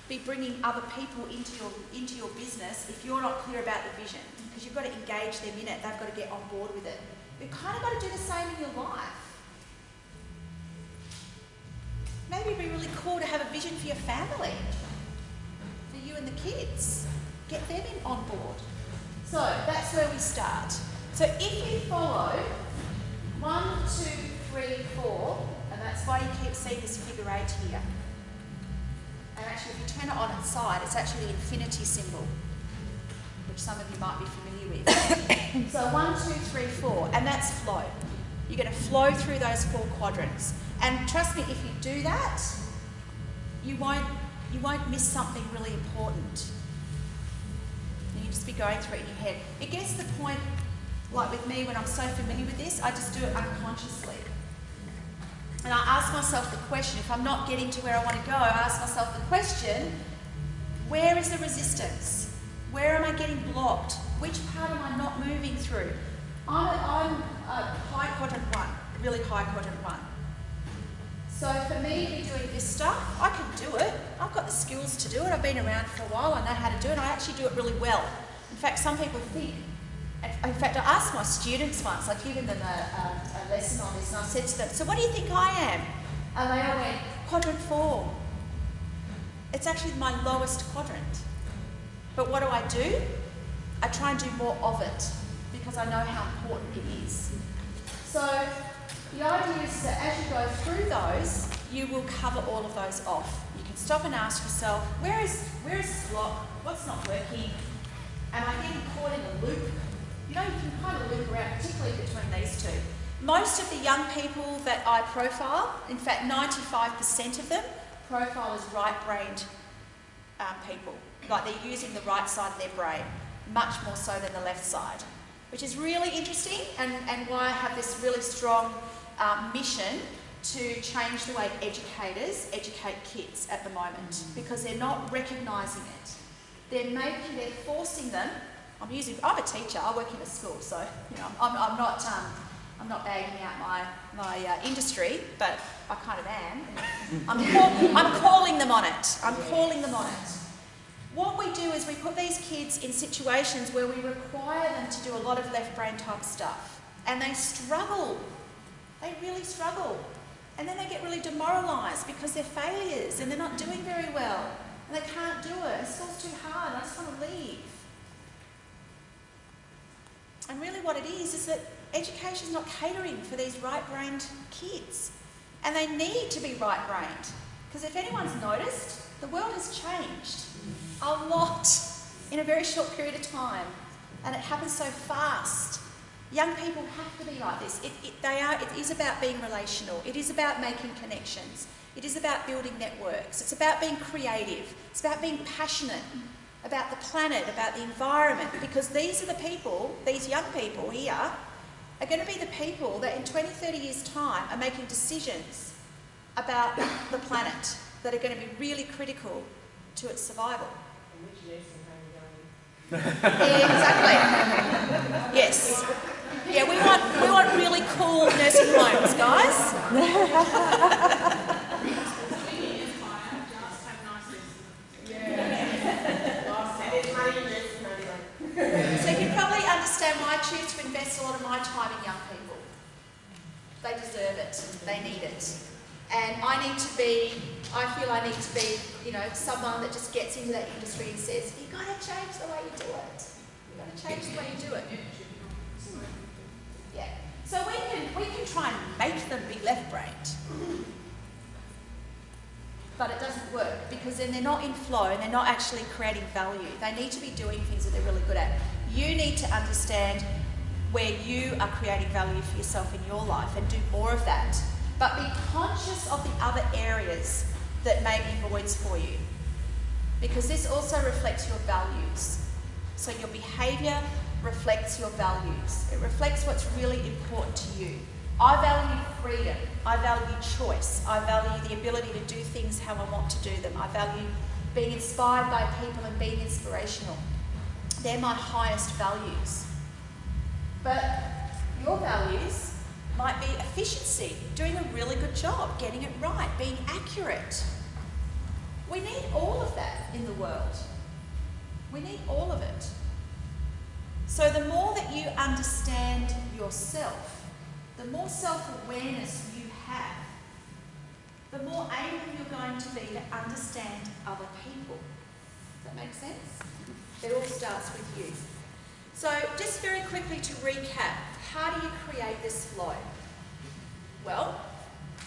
Speaker 1: be bringing other people into your business if you're not clear about the vision, because you've got to engage them in it. They've got to get on board with it. You've kind of got to do the same in your life. Maybe it'd be really cool to have a vision for your family, for you and the kids. Get them on board. So that's where we start. So if you follow 1, 2, 3, 4, and that's why you keep seeing this figure 8 here. And actually, if you turn it on its side, it's actually the infinity symbol, which some of you might be familiar with. So 1, 2, 3, 4, and that's flow. You're going to flow through those 4 quadrants. And trust me, if you do that, you won't miss something really important. You just be going through it in your head. It gets to the point, like with me, when I'm so familiar with this, I just do it unconsciously. And I ask myself the question, if I'm not getting to where I want to go, I ask myself the question, where is the resistance? Where am I getting blocked? Which part am I not moving through? I'm a high quadrant 1, really high quadrant 1. So for me to be doing this stuff, I can do it. I've got the skills to do it. I've been around for a while. I know how to do it. I actually do it really well. In fact, some people think, in fact, I asked my students once, I'd given them a lesson on this, and I said to them, so what do you think I am? And they all went, quadrant 4. It's actually my lowest quadrant. But what do? I try and do more of it, because I know how important it is. So the idea is that as you go through those, you will cover all of those off. You can stop and ask yourself, where is this block? What's not working? Am I getting caught in a loop? You know, you can kind of loop around, particularly between these two. Most of the young people that I profile, in fact 95% of them, profile as right-brained people. Like they're using the right side of their brain, much more so than the left side, which is really interesting, and why I have this really strong mission to change the way educators educate kids at the moment, because they're not recognising it. They're forcing them. I'm a teacher. I work in a school, so you know I'm not bagging out my industry, but I kind of am. I'm calling them on it. I'm calling them on it. What we do is we put these kids in situations where we require them to do a lot of left brain type stuff, and they struggle. They really struggle, and then they get really demoralised because they're failures and they're not doing very well, and they can't do it. School's too hard. I just want to leave. And really, what it is that education's not catering for these right-brained kids, and they need to be right-brained, because if anyone's noticed, the world has changed a lot in a very short period of time, and it happens so fast. Young people have to be like this. It is about being relational. It is about making connections. It is about building networks. It's about being creative. It's about being passionate about the planet, about the environment, because these are the people, these young people here, are going to be the people that in 20, 30 years' time are making decisions about the planet. that are going to be really critical to its survival.
Speaker 3: And which nursing home are going?
Speaker 1: Yeah, exactly. Yes. Yeah, we want really cool nursing homes, guys. So you can probably understand why I choose to invest a lot of my time in young people. They deserve it. They need it. And I feel I need to be, someone that just gets into that industry and says, you've got to change the way you do it. You've got to change the way you do it. Yeah. So we can try and make them be left-brained. But it doesn't work because then they're not in flow and they're not actually creating value. They need to be doing things that they're really good at. You need to understand where you are creating value for yourself in your life and do more of that. But be conscious of the other areas that may be voids for you. Because this also reflects your values. So your behaviour reflects your values. It reflects what's really important to you. I value freedom. I value choice. I value the ability to do things how I want to do them. I value being inspired by people and being inspirational. They're my highest values. But your values might be efficiency, doing a really good job, getting it right, being accurate. We need all of that in the world. We need all of it. So the more that you understand yourself, the more self-awareness you have, the more able you're going to be to understand other people. Does that make sense? It all starts with you. So just very quickly to recap, how do you create this flow? Well,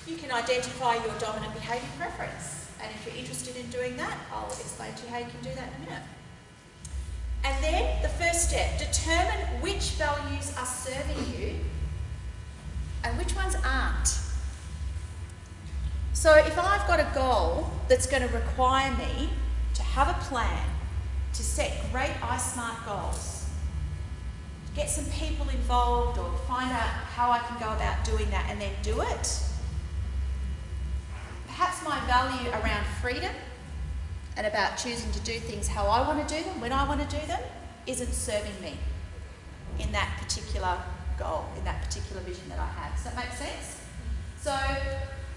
Speaker 1: you can identify your dominant behaviour preference. And if you're interested in doing that, I'll explain to you how you can do that in a minute. And then the first step, determine which values are serving you and which ones aren't. So if I've got a goal that's going to require me to have a plan, to set great iSmart goals, get some people involved or find out how I can go about doing that and then do it, perhaps my value around freedom and about choosing to do things how I want to do them, when I want to do them, isn't serving me in that particular goal, in that particular vision that I have. Does that make sense? So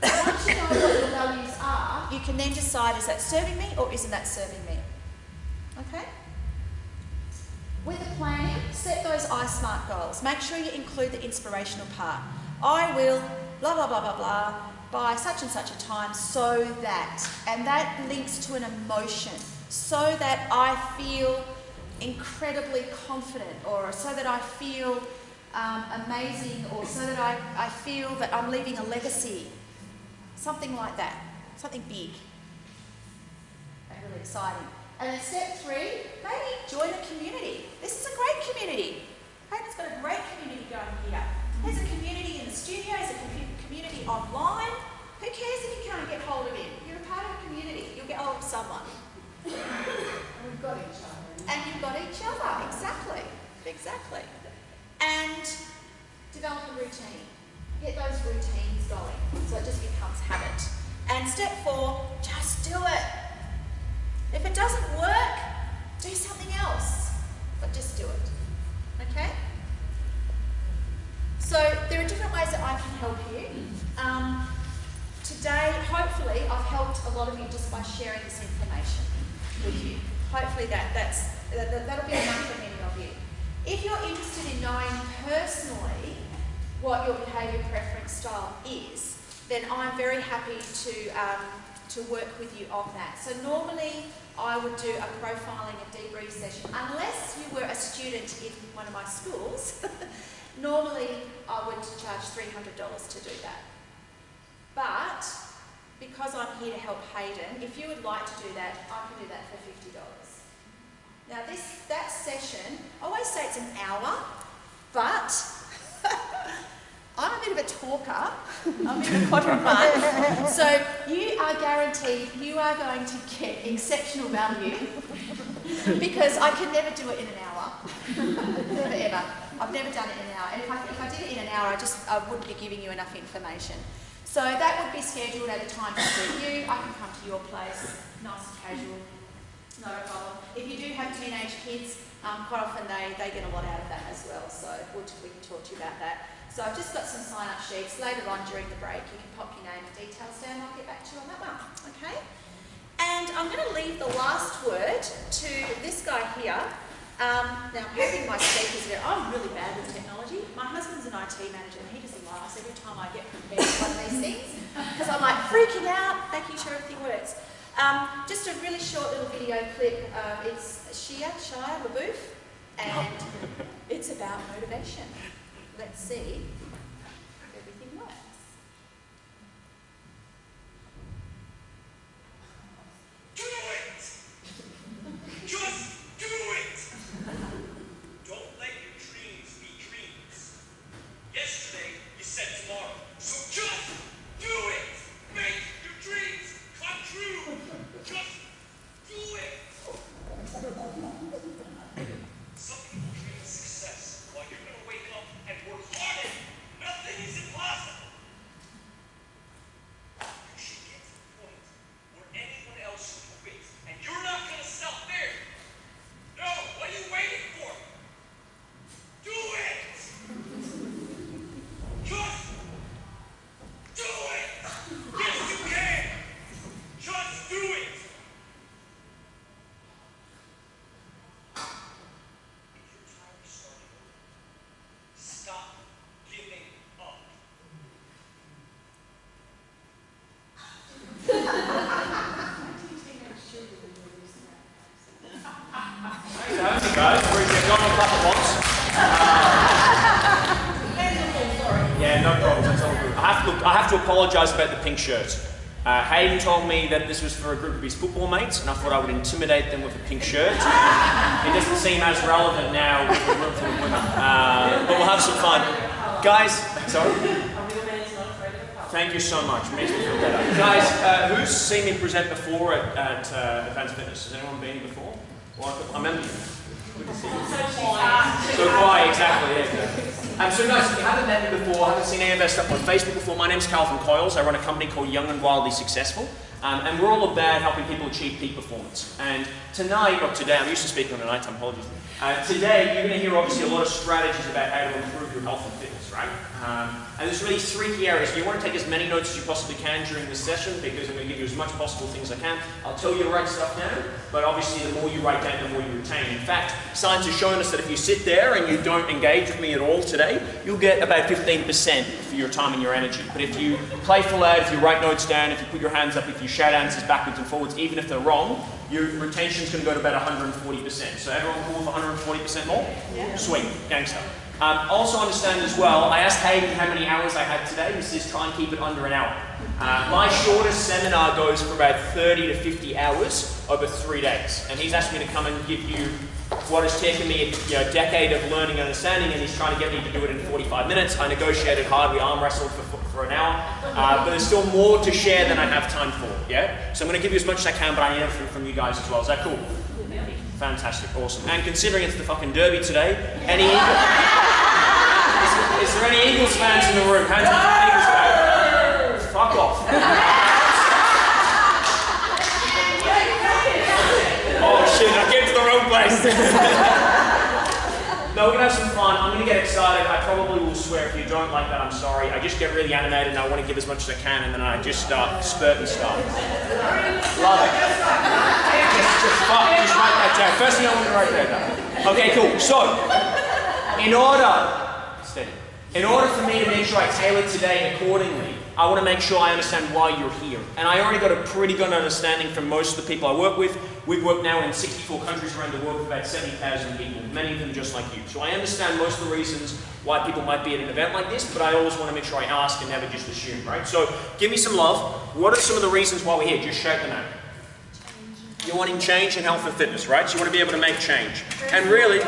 Speaker 1: once you know what your values are, you can then decide, is that serving me or isn't that serving me? Okay? With the planning, set those iSmart goals. Make sure you include the inspirational part. I will blah, blah, blah, blah, blah, by such and such a time so that, and that links to an emotion, so that I feel incredibly confident, or so that I feel amazing, or so that I feel that I'm leaving a legacy. Something like that. Something big. And really exciting. And then step 3, maybe join a community. This is a great community. Hayden's got a great community going here. There's a community in the studio, there's a community online. Who cares if you can't get hold of him? You're a part of a community. You'll get hold of someone.
Speaker 3: And we've got each other.
Speaker 1: And you've got each other. Exactly. Exactly. And develop a routine. Get those routines going so it just becomes habit. And step 4, just do it. If it doesn't work, do something else. But just do it. Okay? So there are different ways that I can help you. Today, hopefully, I've helped a lot of you just by sharing this information with you. Hopefully that'll be enough for many of you. If you're interested in knowing personally what your behaviour preference style is, then I'm very happy to work with you on that. So normally I would do a profiling and debrief session, unless you were a student in one of my schools. Normally I would charge $300 to do that. But because I'm here to help Hayden, if you would like to do that, I can do that for $50. Now that session, I always say it's an hour, but I'm a bit of a talker. I'm a bit of a quadrupart. So you are guaranteed you are going to get exceptional value because I can never do it in an hour. Never ever. I've never done it in an hour. And if I did it in an hour, I wouldn't be giving you enough information. So that would be scheduled at a time to suit you. I can come to your place, nice and casual, not a problem. If you do have teenage kids, quite often they get a lot out of that as well, so we can talk to you about that. So I've just got some sign-up sheets. Later on during the break, you can pop your name and details down. I'll get back to you on that one, okay? And I'm going to leave the last word to this guy here. Now, I'm hoping my speakers are... I'm really bad with technology. My husband's an IT manager and he just laughs every time I get prepared for one of these things because I'm like freaking out, making sure everything works. Just a really short little video clip. It's Shia LaBeouf and it's about motivation. Let's see if everything works.
Speaker 6: Do it! Just do it! Don't let your dreams be dreams. Yesterday, you said tomorrow. So just do it! Make your dreams come true! Just do it! Some people dream of success while you're going to wake up and work hard at it. Nothing is impossible. You should get to the point where anyone else should quit, and you're not going to stop there. No, what are you waiting for? Do it! Just do it! Yes, you can! Just do it! If you're tired of starting over, stop giving up.
Speaker 4: Thanks for having me, guys. We're going to clap at once. Yeah, no problem. That's all good. I have to apologise about the pink shirt. Hayden told me that this was for a group of his football mates, and I thought I would intimidate them with a pink shirt. It doesn't seem as relevant now with the room full of women. But we'll have some fun. Guys, sorry? Thank you so much. It makes me feel better. Guys, who's seen me present before at Advanced Fitness? Has anyone been here before? Well, I remember you. Good to see you. So quiet, exactly. Yeah. So guys, if you haven't met me before, haven't seen any of our stuff on Facebook before, my name's Calvin Coyles. I run a company called Young and Wildly Successful. And we're all about helping people achieve peak performance. And tonight, or today, I'm used to speaking on a nighttime, apologies. Today, you're going to hear obviously a lot of strategies about how to improve your health and fitness, right? And there's really 3 key areas. You want to take as many notes as you possibly can during this session because I'm going to give you as much possible things as I can. I'll tell you to write stuff down, but obviously the more you write down, the more you retain. In fact, science has shown us that if you sit there and you don't engage with me at all today, you'll get about 15% for your time and your energy. But if you play full out, if you write notes down, if you put your hands up, if you shout answers backwards and forwards, even if they're wrong, your retention is going to go to about 140%. So everyone cool with 140% more? Yeah. Sweet, gangster. Also understand as well, I asked Hayden how many hours I had today. He says try and keep it under an hour. My shortest seminar goes for about 30 to 50 hours over 3 days. And he's asked me to come and give you what has taken me a decade of learning and understanding, and he's trying to get me to do it in 45 minutes. I negotiated hard, we arm wrestled for an hour. But there's still more to share than I have time for, yeah? So I'm going to give you as much as I can, but I need everything from you guys as well. Is that cool? Fantastic, awesome. And considering it's the fucking derby today, any Eagles? Is there any Eagles fans in the room? Hands up, Eagles fans. Fuck off. Oh shit, I came to the wrong place. No, we're going to have some fun. I'm going to get excited. I probably will swear. If you don't like that, I'm sorry. I just get really animated and I want to give as much as I can, and then I just start spurting stuff. Love it. Just write that down. First thing I want to write that down. Okay, cool. So, in order for me to make sure I tailor today accordingly, I want to make sure I understand why you're here. And I already got a pretty good understanding from most of the people I work with. We've worked now in 64 countries around the world with about 70,000 people, many of them just like you. So I understand most of the reasons why people might be at an event like this, but I always want to make sure I ask and never just assume, right? So give me some love. What are some of the reasons why we're here? Just shout them out. You're wanting change in health and fitness, right? So you want to be able to make change. And really,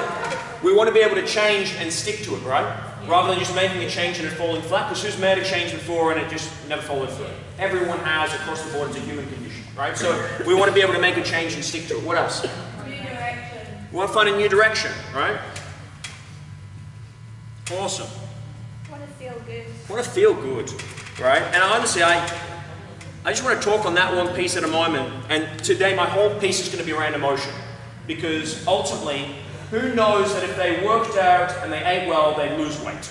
Speaker 4: we want to be able to change and stick to it, right? Rather than just making a change and it falling flat, because who's made a change before and it just never followed through? Everyone has across the board. It's a human condition, right? So we want to be able to make a change and stick to it. What else?
Speaker 3: New direction.
Speaker 4: We want to find a new direction, right? Awesome.
Speaker 5: Want to feel good.
Speaker 4: Want to feel good. right? And honestly, I just want to talk on that one piece at a moment. And today, my whole piece is going to be around emotion. Because ultimately, who knows that if they worked out and they ate well, they'd lose weight?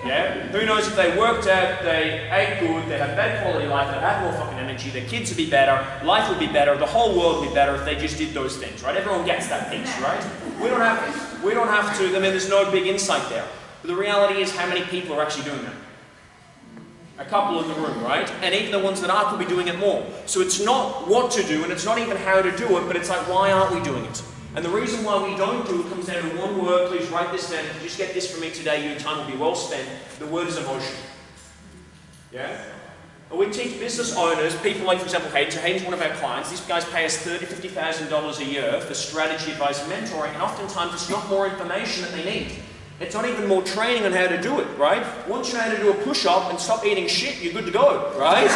Speaker 4: Yeah? Who knows if they worked out, they ate good, they had better quality life, they'd have more fucking energy, their kids would be better, life would be better, the whole world would be better if they just did those things, right? Everyone gets that piece, right? We don't have to, I mean, there's no big insight there. But the reality is, how many people are actually doing that? A couple in the room, right? And even the ones that are could be doing it more. So it's not what to do, and it's not even how to do it, but it's like, why aren't we doing it? And the reason why we don't do it comes down to one word. Please write this down. If you just get this from me today, your time will be well spent. The word is emotion. Yeah? And we teach business owners, people like, for example, Hayden. So Hayden's one of our clients. These guys pay us $30,000 to $50,000 a year for strategy advice and mentoring, and oftentimes it's not more information that they need. It's not even more training on how to do it, right? Once you know how to do a push-up and stop eating shit, you're good to go, right?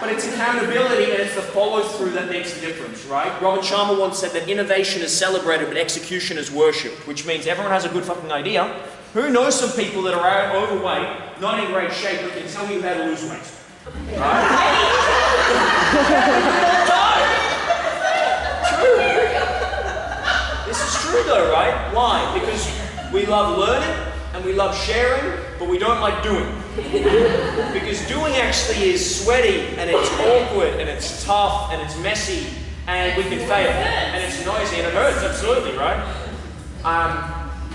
Speaker 4: But it's accountability and it's the follow-through that makes the difference, right? Robin Sharma once said that innovation is celebrated, but execution is worshipped, which means everyone has a good fucking idea. Who knows some people that are overweight, not in great shape, but can tell you how to lose weight? Right? True. This is true though, right? Why? Because we love learning and we love sharing, but we don't like doing. Because doing actually is sweaty, and it's awkward, and it's tough, and it's messy, and we can fail, and it's noisy, and it hurts, absolutely, right?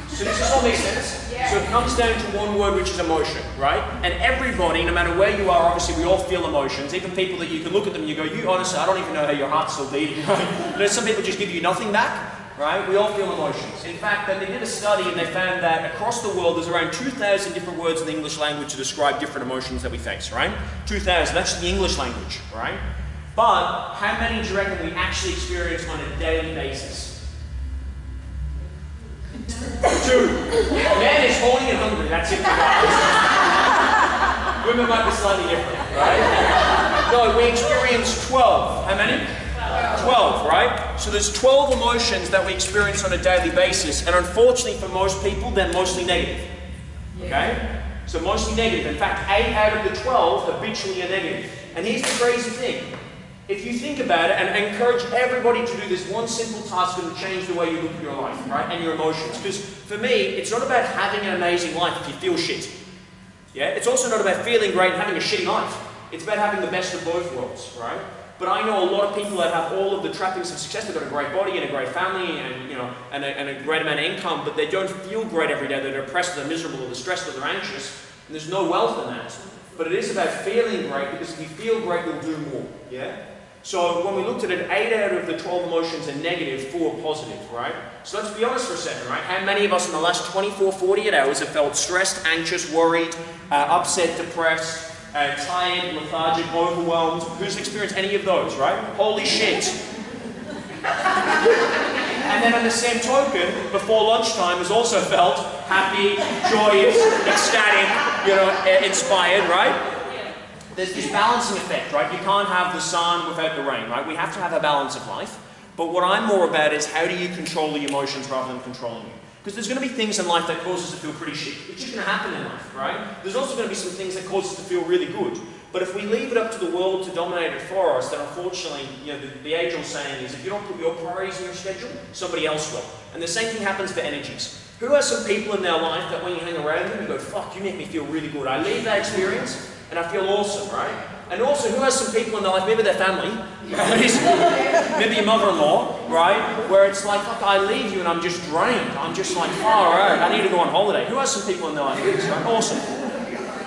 Speaker 4: So does this all make sense? Yeah. So it comes down to one word, which is emotion, right? And everybody, no matter where you are, obviously we all feel emotions. Even people that you can look at them and you go, you honestly, I don't even know how your heart's still beating, right? There's some people just give you nothing back. Right? We all feel emotions. In fact, they did a study and they found that across the world there's around 2,000 different words in the English language to describe different emotions that we face, right? 2,000, that's the English language, right? But how many do you reckon we actually experience on a daily basis? 2. Man is horny and hungry, that's it for guys. Women might be slightly different, right? No, we experience 12. How many? 12, right? So there's 12 emotions that we experience on a daily basis, and unfortunately for most people, they're mostly negative. Okay? So mostly negative. In fact, 8 out of the 12 habitually are negative. And here's the crazy thing. If you think about it, and I encourage everybody to do this one simple task that will change the way you look at your life, right? And your emotions. Because for me, it's not about having an amazing life if you feel shit. Yeah? It's also not about feeling great and having a shitty life. It's about having the best of both worlds, right? But I know a lot of people that have all of the trappings of success. They've got a great body and a great family and, you know, and a great amount of income, but they don't feel great every day. They're depressed, they're miserable, or they're stressed, or they're anxious. And there's no wealth in that. But it is about feeling great, because if you feel great, you'll do more. Yeah? So when we looked at it, 8 out of the 12 emotions are negative, 4 are positive, right? So let's be honest for a second, right? How many of us in the last 24, 48 hours have felt stressed, anxious, worried, upset, depressed, tired, lethargic, overwhelmed? Who's experienced any of those, right? Holy shit. And then on the same token, before lunchtime has also felt happy, joyous, ecstatic, you know, inspired, right? There's this balancing effect, right? You can't have the sun without the rain, right? We have to have a balance of life. But what I'm more about is how do you control the emotions rather than controlling you? Because there's going to be things in life that cause us to feel pretty shit. It's just going to happen in life, right? There's also going to be some things that cause us to feel really good. But if we leave it up to the world to dominate it for us, then unfortunately, you know, the age-old saying is, if you don't put your priorities in your schedule, somebody else will. And the same thing happens for energies. Who has some people in their life that when you hang around them, you go, fuck, you make me feel really good. I leave that experience and I feel awesome, right? And also, who has some people in their life, maybe their family, maybe your mother-in-law, right? Where it's like, fuck, I leave you and I'm just drained. I'm just like, far out. I need to go on holiday. Who has some people in their life? Right? Awesome.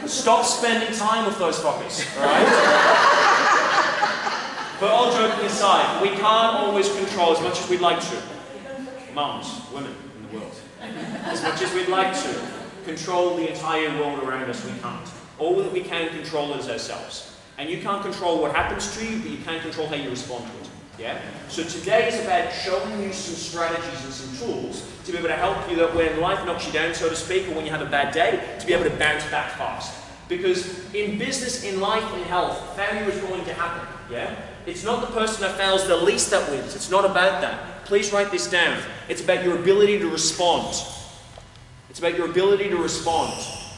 Speaker 4: Stop spending time with those fuckers, alright? But all joking aside, we can't always control as much as we'd like to. Mums, women in the world. As much as we'd like to control the entire world around us, we can't. All that we can control is ourselves. And you can't control what happens to you, but you can control how you respond to it. Yeah? So today is about showing you some strategies and some tools to be able to help you that when life knocks you down, so to speak, or when you have a bad day, to be able to bounce back fast. Because in business, in life, in health, failure is going to happen. Yeah? It's not the person that fails the least that wins. It's not about that. Please write this down. It's about your ability to respond. It's about your ability to respond.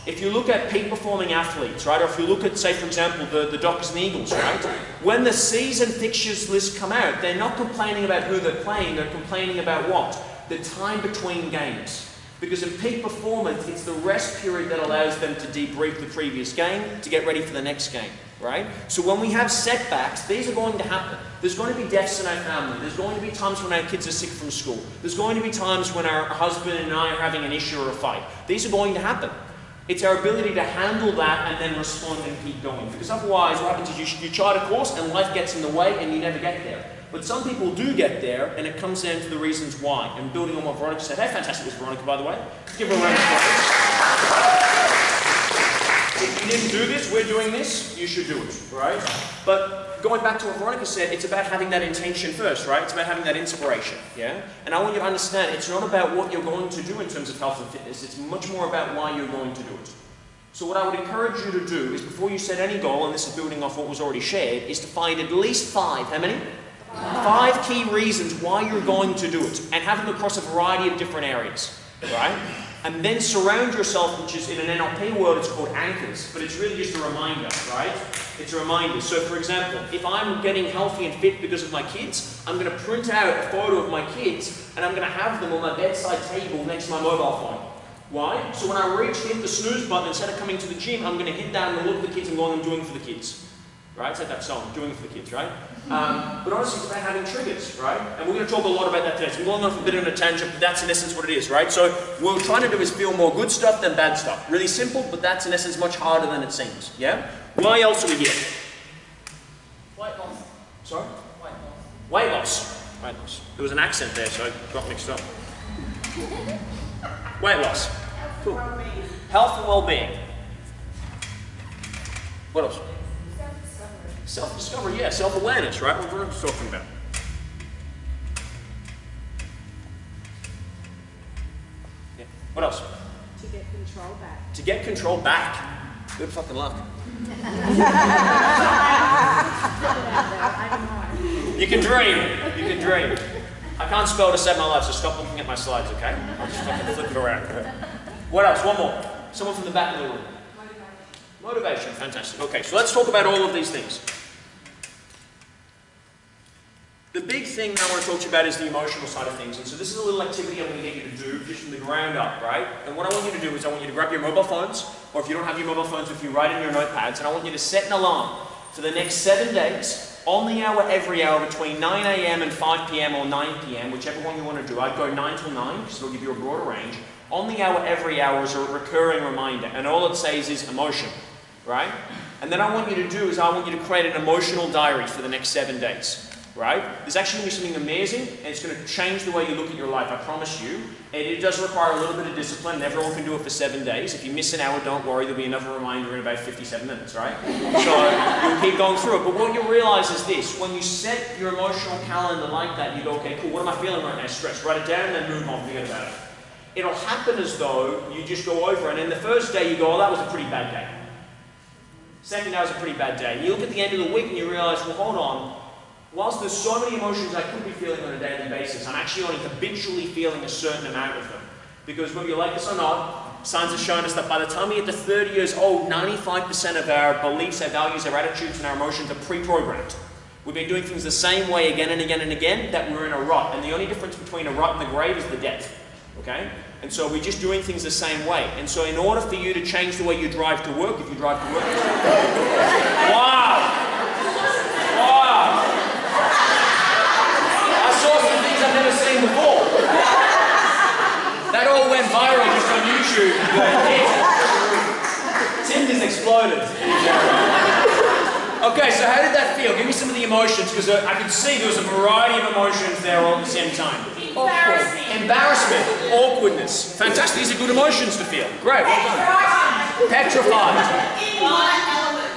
Speaker 4: if you look at peak performing athletes, right, or if you look at, say, for example, the Dockers and Eagles, right, when the season fixtures list come out, they're not complaining about who they're playing, they're complaining about what? The time between games. Because in peak performance, it's the rest period that allows them to debrief the previous game to get ready for the next game, right? So when we have setbacks, these are going to happen. There's going to be deaths in our family. There's going to be times when our kids are sick from school. There's going to be times when our husband and I are having an issue or a fight. These are going to happen. It's our ability to handle that and then respond and keep going. Because otherwise, what happens is you chart a course and life gets in the way and you never get there. But some people do get there, and it comes down to the reasons why. And building on what Veronica said, how fantastic was Veronica, by the way? Give her a round of applause. If you didn't do this, we're doing this, you should do it, right? But going back to what Veronica said, it's about having that intention first, right? It's about having that inspiration, yeah? And I want you to understand, it's not about what you're going to do in terms of health and fitness, it's much more about why you're going to do it. So what I would encourage you to do is, before you set any goal, and this is building off what was already shared, is to find at least 5, how many? 5 key reasons why you're going to do it, and have them across a variety of different areas, right? And then surround yourself, which is in an NLP world, it's called anchors, but it's really just a reminder, right? It's a reminder. So for example, if I'm getting healthy and fit because of my kids, I'm going to print out a photo of my kids, and I'm going to have them on my bedside table next to my mobile phone. Why? So when I reach to hit the snooze button, instead of coming to the gym, I'm going to hit down and look at the kids and go, I'm doing it for the kids. Right? It's like that song, doing it for the kids, right? But honestly, it's about having triggers, right? And we're going to talk a lot about that today. So we're going off a bit on a tangent, but that's in essence what it is, right? So what we're trying to do is feel more good stuff than bad stuff. Really simple, but that's in essence much harder than it seems, yeah? Why else are we here?
Speaker 3: Weight loss.
Speaker 4: Sorry?
Speaker 3: Weight loss.
Speaker 4: Weight loss. Weight loss. There was an accent there, so I got mixed up. Weight loss. Cool. Health and well-being. What else? Self-discovery, yeah, self-awareness, right? What we're talking about. Yeah. What else?
Speaker 3: To get control back.
Speaker 4: To get control back. Good fucking luck. You can dream. You can dream. I can't spell to save my life, so stop looking at my slides, okay? I'll just fucking flip it around. What else? One more. Someone from the back of the room. Motivation, fantastic. Okay, so let's talk about all of these things. The big thing that I want to talk to you about is the emotional side of things. And so this is a little activity I'm going to get you to do just from the ground up, right? And what I want you to do is I want you to grab your mobile phones, or if you don't have your mobile phones with you, write in your notepads, and I want you to set an alarm for the next 7 days, on the hour, every hour, between 9 a.m. and 5 p.m. or 9 p.m., whichever one you want to do. I'd go 9 till 9, because it'll give you a broader range. On the hour, every hour is a recurring reminder, and all it says is emotion, right? And then I want you to do is I want you to create an emotional diary for the next 7 days. Right? There's actually going to be something amazing, and it's going to change the way you look at your life, I promise you. And it does require a little bit of discipline, and everyone can do it for 7 days. If you miss an hour, don't worry, there'll be another reminder in about 57 minutes, right? So you'll keep going through it. But what you'll realize is this: when you set your emotional calendar like that, you go, okay, cool, what am I feeling right now? Stress. Write it down, and then move on, forget about it. It'll happen as though you just go over, and then the first day you go, oh, that was a pretty bad day. Second day was a pretty bad day. And you look at the end of the week, and you realize, well, hold on. Whilst there's so many emotions I could be feeling on a daily basis, I'm actually only habitually feeling a certain amount of them. Because whether you like this or not, science has shown us that by the time we get to 30 years old, 95% of our beliefs, our values, our attitudes, and our emotions are pre-programmed. We've been doing things the same way again and again and again, that we're in a rut. And the only difference between a rut and the grave is the death. Okay? And so we're just doing things the same way. And so in order for you to change the way you drive to work, if you drive to work... Wow! Wow! I've never seen before. That all went viral just on YouTube. Tinder's exploded. Okay, so how did that feel? Give me some of the emotions, because I could see there was a variety of emotions there all at the same time. Embarrassment, awkwardness. Fantastic, these are good emotions to feel. Great, well done. Petrified.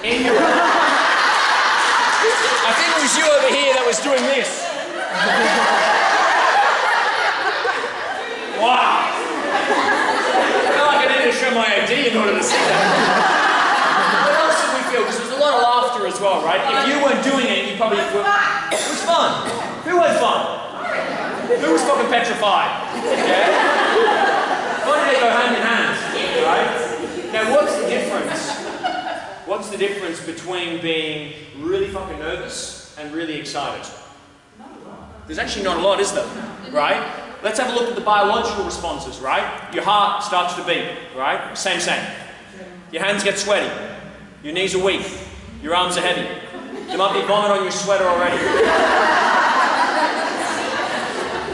Speaker 4: In your I think it was you over here that was doing this. Wow! I feel like I need to show my ID in order to see that. What else did we feel? Because there's a lot of laughter as well, right? If you weren't doing it, you probably would. It was fun. Who had fun? Who was fucking petrified? Yeah? Why did they go hand in hand? Right? Now, what's the difference? What's the difference between being really fucking nervous and really excited? There's actually not a lot, is there? Right? Let's have a look at the biological responses, right? Your heart starts to beat, right? Same. Your hands get sweaty. Your knees are weak. Your arms are heavy. You might be vomit on your sweater already.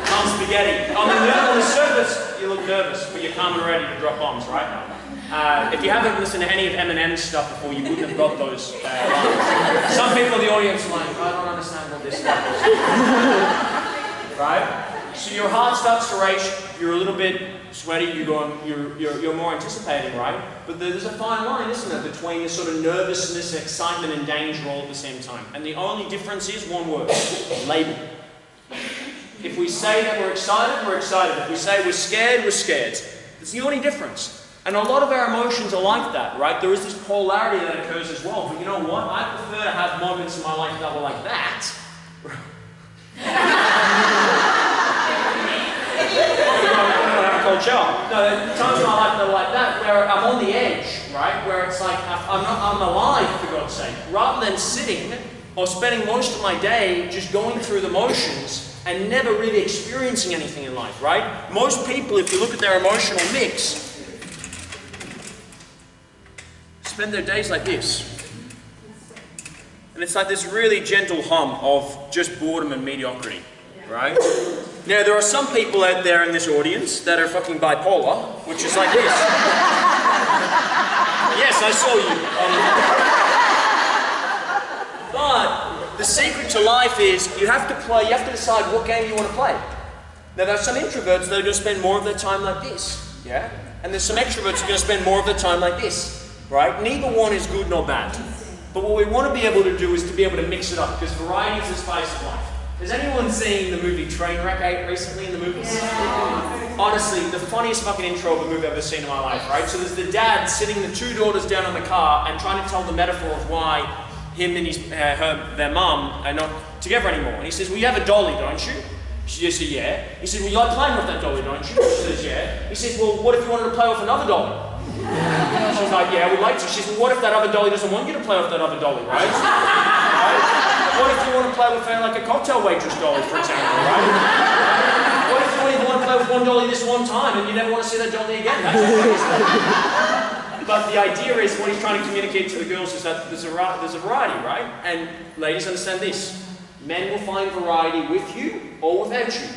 Speaker 4: Mum spaghetti. On the surface, you look nervous, but you're calm and ready to drop bombs, right? If you haven't listened to any of Eminem's stuff before, you wouldn't have got those lines. Some people in the audience are like, I don't understand what this stuff is. Right? So your heart starts to race, you're a little bit sweaty, you're more anticipating, right? But there's a fine line, isn't there, between this sort of nervousness, excitement, and danger all at the same time. And the only difference is one word: label. If we say that we're excited, we're excited. If we say we're scared, we're scared. It's the only difference. And a lot of our emotions are like that, right? There is this polarity that occurs as well. But you know what? I prefer to have moments in my life that were like that. No, times in my life that are like that, where I'm on the edge, right? Where it's like, I'm alive, for God's sake. Rather than sitting or spending most of my day just going through the motions and never really experiencing anything in life, right? Most people, if you look at their emotional mix, spend their days like this. And it's like this really gentle hum of just boredom and mediocrity, right? Now, there are some people out there in this audience that are fucking bipolar, which is like this. Yes, I saw you. But the secret to life is you have to decide what game you want to play. Now, there are some introverts that are going to spend more of their time like this, yeah? And there's some extroverts who are going to spend more of their time like this. Right? Neither one is good nor bad. But what we want to be able to do is to be able to mix it up, because variety is the spice of life. Has anyone seen the movie Trainwreck recently in the movies? Honestly, the funniest fucking intro of a movie I've ever seen in my life, right? So there's the dad sitting the two daughters down on the car and trying to tell the metaphor of why him and their mum are not together anymore. And he says, well, you have a dolly, don't you? She says, yeah. He says, well, you like playing with that dolly, don't you? She says, yeah. He says, well, what if you wanted to play with another dolly? She's like, yeah, I would like to. She says, well, what if that other dolly doesn't want you to play with that other dolly, right? What if you want to play with like a cocktail waitress dolly, for example, right? What if you only want to play with one dolly this one time and you never want to see that dolly again? That's but the idea is, what he's trying to communicate to the girls is that there's a variety, right? And ladies, understand this. Men will find variety with you or without you.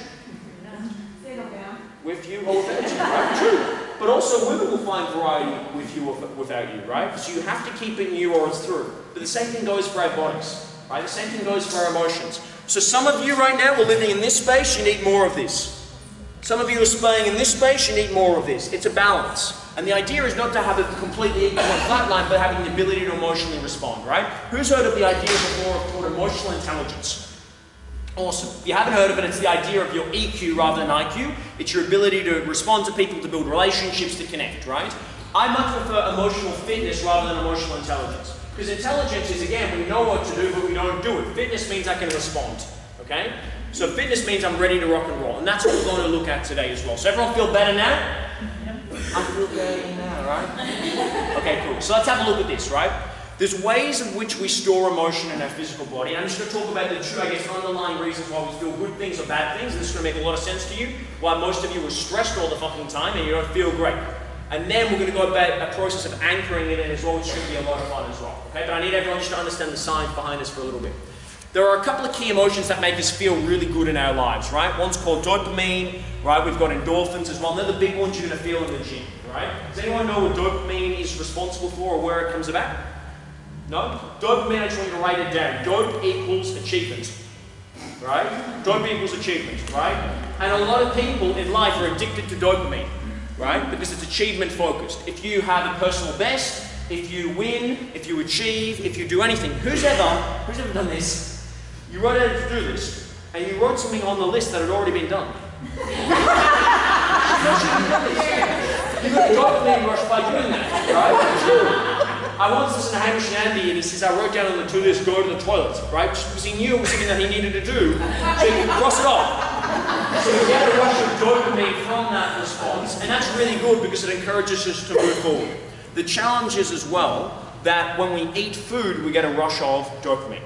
Speaker 4: With you or without you, right? True. But also women will find variety with you or without you, right? So you have to keep it in you or it's through. But the same thing goes for our bodies, right? The same thing goes for our emotions. So some of you right now are living in this space, you need more of this. Some of you are staying in this space, you need more of this. It's a balance. And the idea is not to have it completely equal and flat line, but having the ability to emotionally respond, right? Who's heard of the idea before called emotional intelligence? Awesome. If you haven't heard of it, it's the idea of your EQ rather than IQ. It's your ability to respond to people, to build relationships, to connect, right? I much prefer emotional fitness rather than emotional intelligence. Because intelligence is, again, we know what to do, but we don't do it. Fitness means I can respond, okay? So fitness means I'm ready to rock and roll. And that's what we're going to look at today as well. So everyone feel better now? I feel better now, right? Okay, cool. So let's have a look at this, right? There's ways in which we store emotion in our physical body. And I'm just going to talk about the two, I guess, underlying reasons why we feel good things or bad things. And this is going to make a lot of sense to you. Why most of you are stressed all the fucking time and you don't feel great. And then we're going to go about a process of anchoring it in as well, which should be a lot of fun as well. Okay, but I need everyone just to understand the science behind this for a little bit. There are a couple of key emotions that make us feel really good in our lives, right? One's called dopamine, right? We've got endorphins as well. And they're the big ones you're going to feel in the gym, right? Does anyone know what dopamine is responsible for or where it comes about? No? Dopamine, I just want you to write it down. Dope equals achievement. Right? Dope equals achievement, right? And a lot of people in life are addicted to dopamine, right? Because it's achievement focused. If you have a personal best, if you win, if you achieve, if you do anything, who's ever done this? You wrote out a to-do list, and you wrote something on the list that had already been done. You got a dopamine rush by doing that, right? I once listened to Hamish and Andy, and he says, I wrote down on the to-do list, go to the toilet, right? Because he knew it was something that he needed to do, so he could cross it off. So you get a rush of dopamine from that response, and that's really good because it encourages us to move forward. The challenge is as well that when we eat food, we get a rush of dopamine.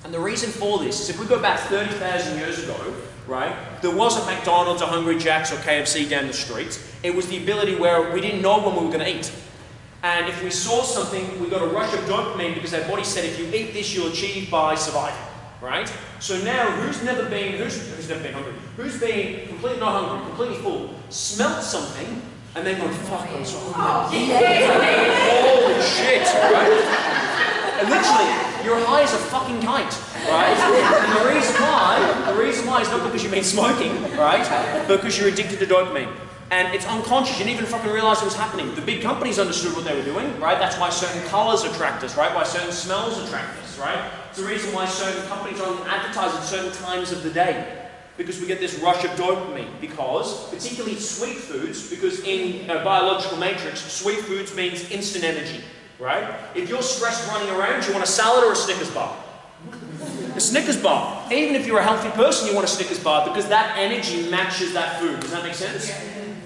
Speaker 4: And the reason for this is if we go back 30,000 years ago, right, there wasn't McDonald's or Hungry Jack's or KFC down the street. It was the ability where we didn't know when we were going to eat. And if we saw something, we got a rush of dopamine because our body said, if you eat this, you'll achieve by surviving, right? So now, who's never been hungry? Who's been completely not hungry, completely full, smelt something, and then gone, fuck, I'm so hungry. Holy shit, right? And literally, your high is a fucking kite, right? And the reason why is not because you've been smoking, right? Because you're addicted to dopamine. And it's unconscious, you didn't even fucking realize it was happening. The big companies understood what they were doing, right? That's why certain colors attract us, right? Why certain smells attract us, right? It's the reason why certain companies don't advertise at certain times of the day. Because we get this rush of dopamine. Because, particularly sweet foods, because in a biological matrix, sweet foods means instant energy, right? If you're stressed running around, do you want a salad or a Snickers bar? A Snickers bar. Even if you're a healthy person, you want a Snickers bar because that energy matches that food. Does that make sense?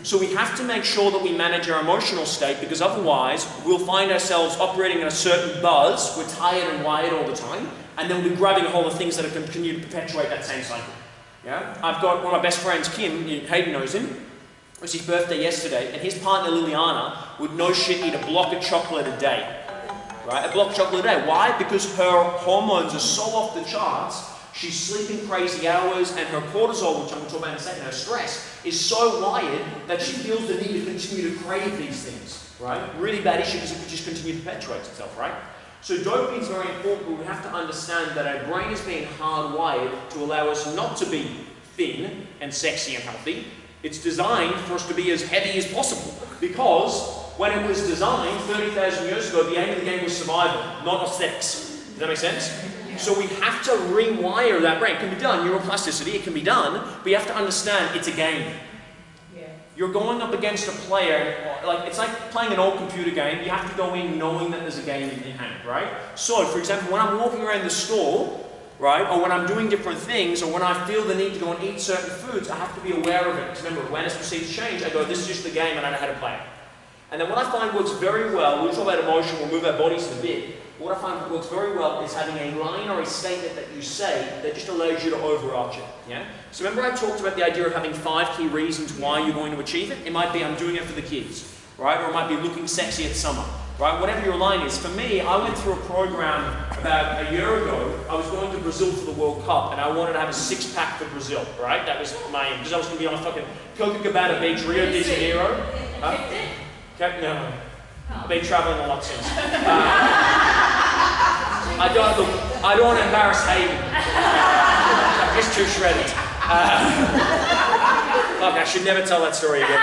Speaker 4: So we have to make sure that we manage our emotional state because otherwise we'll find ourselves operating in a certain buzz, we're tired and wired all the time, and then we'll be grabbing a hold of things that are continue to perpetuate that same cycle. Yeah? I've got one of my best friends, Kim, Hayden knows him. It was his birthday yesterday, and his partner Liliana would no shit eat a block of chocolate a day. Right? A block of chocolate a day. Why? Because her hormones are so off the charts, she's sleeping crazy hours, and her cortisol, which I'm going to talk about in a second, her stress, is so wired that she feels the need to continue to crave these things. Right? Really bad issue because it could just continue to perpetuate itself, right? So dopamine is very important, but we have to understand that our brain is being hardwired to allow us not to be thin and sexy and healthy. It's designed for us to be as heavy as possible because when it was designed 30,000 years ago, the aim of the game was survival, not aesthetics. Does that make sense? So we have to rewire that brain. It can be done, neuroplasticity, it can be done, but you have to understand it's a game. You're going up against a player, like it's like playing an old computer game. You have to go in knowing that there's a game in hand, right? So, for example, when I'm walking around the store, right, or when I'm doing different things, or when I feel the need to go and eat certain foods, I have to be aware of it. Because remember, awareness precedes change. I go, this is just the game and I know how to play it. And then what I find works very well, we'll talk about emotion, we'll move our bodies in a bit. What I find works very well is having a line or a statement that you say that just allows you to overarch it. Yeah? So remember I talked about the idea of having 5 key reasons why you're going to achieve it? It might be I'm doing it for the kids, right? Or it might be looking sexy at summer, right? Whatever your line is. For me, I went through a program about a year ago. I was going to Brazil for the World Cup and I wanted to have a 6-pack for Brazil, right? That was my aim, because I was going to be on a fucking Copacabana beach, Rio de Janeiro. No. I've been traveling a lot since. I don't want to embarrass Hayden. I'm just too shredded. Fuck, I should never tell that story again.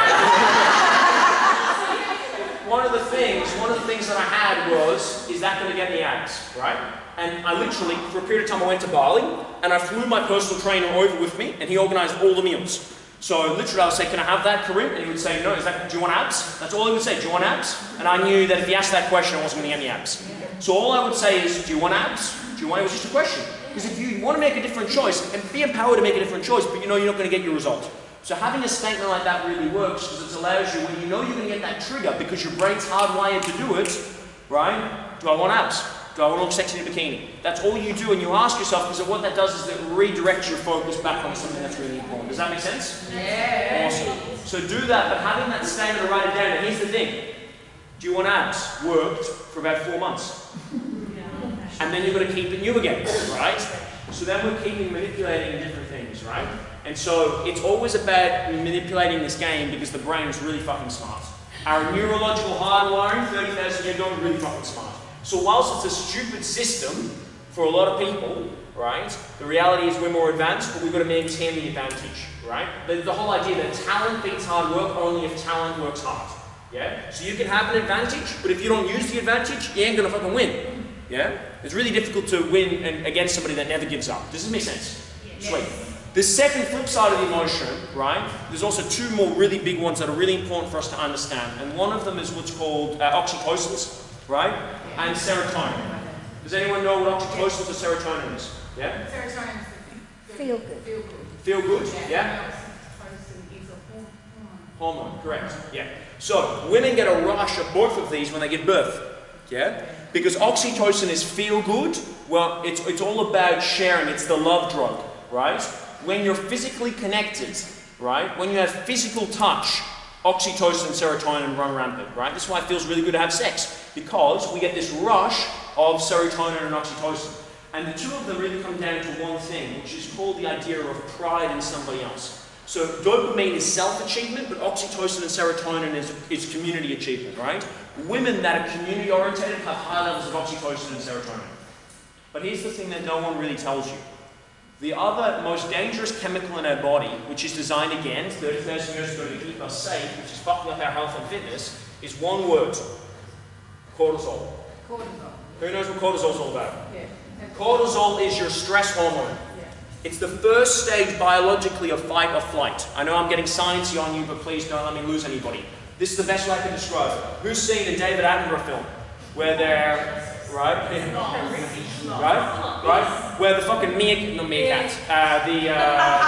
Speaker 4: One of the things that I had was, is that going to get me abs, right? And I literally, for a period of time, I went to Bali, and I flew my personal trainer over with me, and he organised all the meals. So literally I would say, can I have that, Karim? And he would say, no, do you want abs? That's all he would say, do you want abs? And I knew that if he asked that question, I wasn't going to get any abs. So all I would say is, do you want abs? It was just a question. Because if you want to make a different choice, and be empowered to make a different choice, but you know you're not going to get your result. So having a statement like that really works because it allows you, when you know you're going to get that trigger, because your brain's hardwired to do it, right? Do I want abs? Do I want to look sexy in a bikini? That's all you do, and you ask yourself, because what that does is it redirects your focus back on something that's really important. Does that make sense? Yeah. Awesome. So do that, but having that statement and write it down, and here's the thing. Do you want abs? Worked for about 4 months. And then you're going to keep it new again, right? So then we're keeping manipulating different things, right? And so it's always about manipulating this game because the brain is really fucking smart. Our neurological hardwiring, 30,000 years ago, is really fucking smart. So whilst it's a stupid system for a lot of people, right, the reality is we're more advanced, but we've got to maintain the advantage, right? The whole idea that talent beats hard work only if talent works hard, yeah? So you can have an advantage, but if you don't use the advantage, you ain't going to fucking win, yeah? It's really difficult to win against somebody that never gives up. Does this make sense? Yes. Sweet. The second flip side of the emotion, right, there's also 2 more really big ones that are really important for us to understand. And one of them is what's called oxytocins, right, and serotonin. Does anyone know what oxytocins or serotonin is? Yeah?
Speaker 5: Feel good.
Speaker 3: Feel good.
Speaker 4: Feel good, yeah?
Speaker 3: Oxytocin is a hormone
Speaker 4: Hormone, correct. Yeah. So women get a rush of both of these when they give birth. Yeah? Because oxytocin is feel good. Well, it's all about sharing. It's the love drug, right? When you're physically connected, right? When you have physical touch, oxytocin and serotonin run rampant, right? This is why it feels really good to have sex, because we get this rush of serotonin and oxytocin. And the two of them really come down to one thing, which is called the idea of pride in somebody else. So dopamine is self-achievement, but oxytocin and serotonin is community achievement, right? Women that are community-oriented have high levels of oxytocin and serotonin. But here's the thing that no one really tells you. The other most dangerous chemical in our body, which is designed again 30,000 years ago to keep us safe, which is fucking up our health and fitness, is one word: cortisol.
Speaker 3: Cortisol.
Speaker 4: Who knows what cortisol is all about?
Speaker 3: Yeah.
Speaker 4: Cortisol is your stress hormone. It's the first stage biologically of fight or flight. I know I'm getting sciencey on you, but please don't let me lose anybody. This is the best way I can describe it. Who's seen a David Attenborough film where they're right, where the fucking the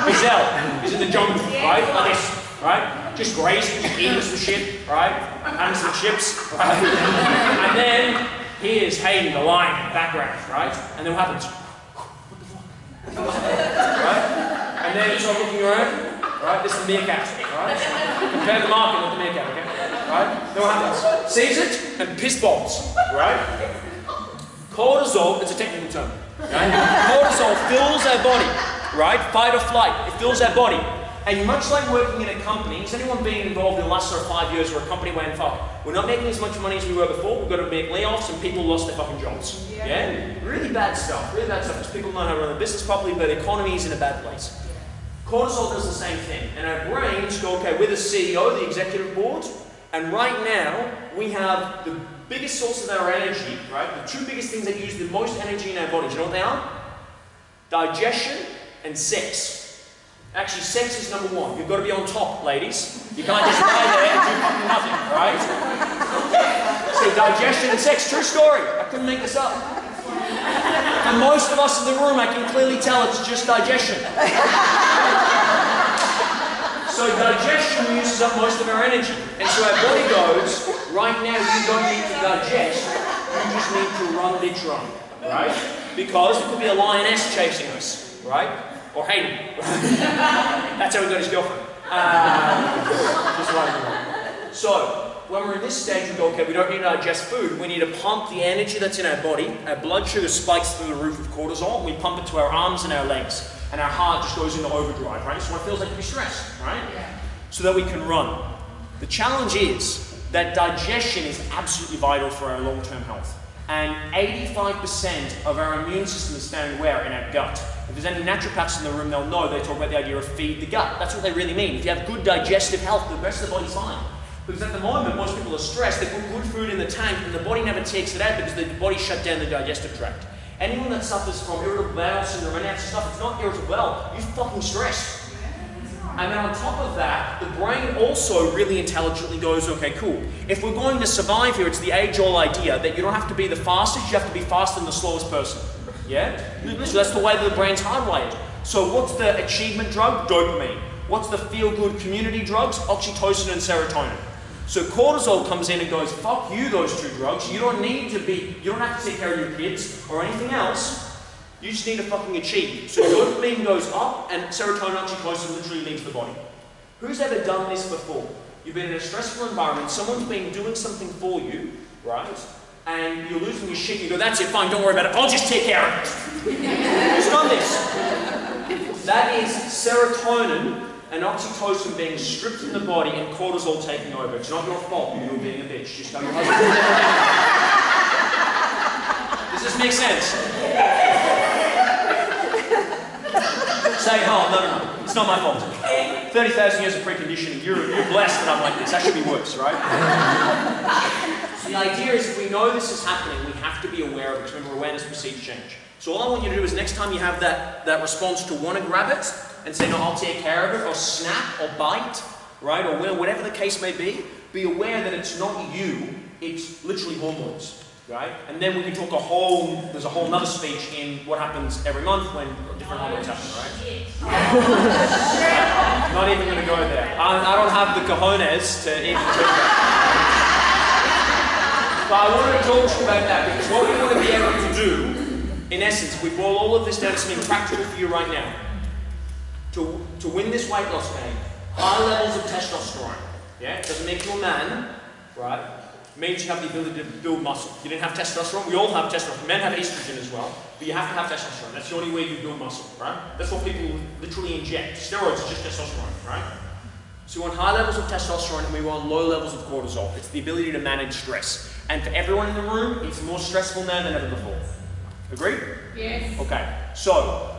Speaker 4: gazelle is in the jungle, right, like this, right, just grazing, just eating some shit, right, having some chips, right, and then here's Hayden, the lion, in the background, right, and then what happens? Right? And then you start looking around, right? This is the meerkat, right? Compare the market with the meerkat, okay? Right? Then what happens? Sees it and piss bombs, right? Cortisol, it's a technical term, right? Cortisol fills our body, right? Fight or flight, it fills our body. And much like working in a company, has anyone been involved in the last sort of 5 years where a company went, fuck, we're not making as much money as we were before, we've got to make layoffs and people lost their fucking jobs. Yeah? Really bad stuff, because people don't know how to run a business properly, but the economy is in a bad place. Cortisol does the same thing. And our brains go, okay, we're the CEO, the executive board, and right now we have the biggest source of our energy, right? The two biggest things that use the most energy in our body, do you know what they are? Digestion and sex. Actually, sex is number one. You've got to be on top, ladies. You can't just lie there and do fucking nothing, right? So digestion and sex, true story. I couldn't make this up. And most of us in the room, I can clearly tell it's just digestion. So digestion uses up most of our energy. And so our body goes, right now you don't need to digest, you just need to run, bitch, run, right? Because it could be a lioness chasing us, right? Or Hayden. That's how he got his girlfriend. Just like so, when we're in this stage, we go, okay, we don't need to digest food. We need to pump the energy that's in our body. Our blood sugar spikes through the roof of cortisol. We pump it to our arms and our legs. And our heart just goes into overdrive, right? So it feels like to be stressed, right? Yeah. So that we can run. The challenge is that digestion is absolutely vital for our long-term health. And 85% of our immune system is found where? In our gut. If there's any naturopaths in the room, they'll know they talk about the idea of feed the gut. That's what they really mean. If you have good digestive health, the rest of the body's fine. Because at the moment, most people are stressed. They put good food in the tank and the body never takes it out because the body shut down the digestive tract. Anyone that suffers from irritable bowel syndrome and that stuff, it's not irritable bowel, you're fucking stressed. And then on top of that, the brain also really intelligently goes, okay, cool. If we're going to survive here, it's the age-old idea that you don't have to be the fastest, you have to be faster than the slowest person. Yeah? That's the way that the brain's hardwired. So what's the achievement drug? Dopamine. What's the feel-good community drugs? Oxytocin and serotonin. So cortisol comes in and goes, fuck you, those two drugs. You don't have to take care of your kids or anything else. You just need to fucking achieve. So dopamine goes up and serotonin and oxytocin literally leaves the body. Who's ever done this before? You've been in a stressful environment, someone's been doing something for you, right? And you're losing your shit, you go, that's it, fine, don't worry about it, I'll just take care of it. Who's done this? That is serotonin and oxytocin being stripped from the body and cortisol taking over. It's not your fault you were being a bitch. Just tell your husband. Does this make sense? Say, oh, no. It's not my fault. 30,000 years of preconditioning. You're blessed that I'm like this. That should be worse, right? So the idea is if we know this is happening, we have to be aware of it. Remember, awareness precedes change. So all I want you to do is next time you have that response to want to grab it and say, no, I'll take care of it, or snap, or bite, right, or whatever the case may be aware that it's not you, it's literally hormones. right? And then we can talk there's a whole nother speech in what happens every month when different holidays happen, right? Not even going to go there. I don't have the cojones to even talk about it. But I wanted to talk to you about that because what we want to be able to do, in essence, we boil all of this down to something practical for you right now. To win this weight loss game, high levels of testosterone, yeah? It doesn't make you a man, right? It means you have the ability to build muscle. You didn't have testosterone, we all have testosterone. Men have estrogen as well, but you have to have testosterone. That's the only way you build muscle, right? That's what people literally inject. Steroids are just testosterone, right? So we want high levels of testosterone and we want low levels of cortisol. It's the ability to manage stress. And for everyone in the room, it's more stressful now than ever before. Agreed?
Speaker 3: Yes.
Speaker 4: Okay, so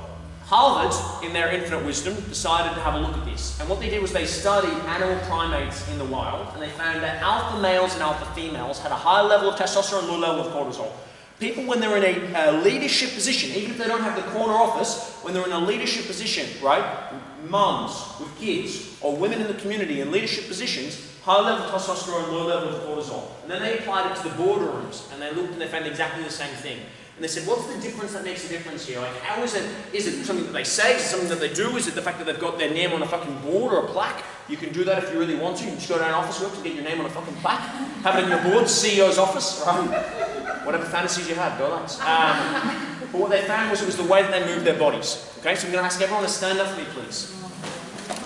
Speaker 4: Harvard, in their infinite wisdom, decided to have a look at this. And what they did was they studied animal primates in the wild, and they found that alpha males and alpha females had a high level of testosterone and low level of cortisol. People, when they're in a leadership position, even if they don't have the corner office, when they're in a leadership position, right? Mums with kids, or women in the community in leadership positions, high level of testosterone, low level of cortisol. And then they applied it to the boardrooms, and they looked and they found exactly the same thing. And they said, what's the difference that makes a difference here? Like, how is it something that they say? Is it something that they do? Is it the fact that they've got their name on a fucking board or a plaque? You can do that if you really want to. You can just go down office work to get your name on a fucking plaque. Have it in your board, CEO's office, right? Whatever fantasies you had, go lads. But what they found was it was the way that they moved their bodies. Okay, so I'm going to ask everyone to stand up for me, please.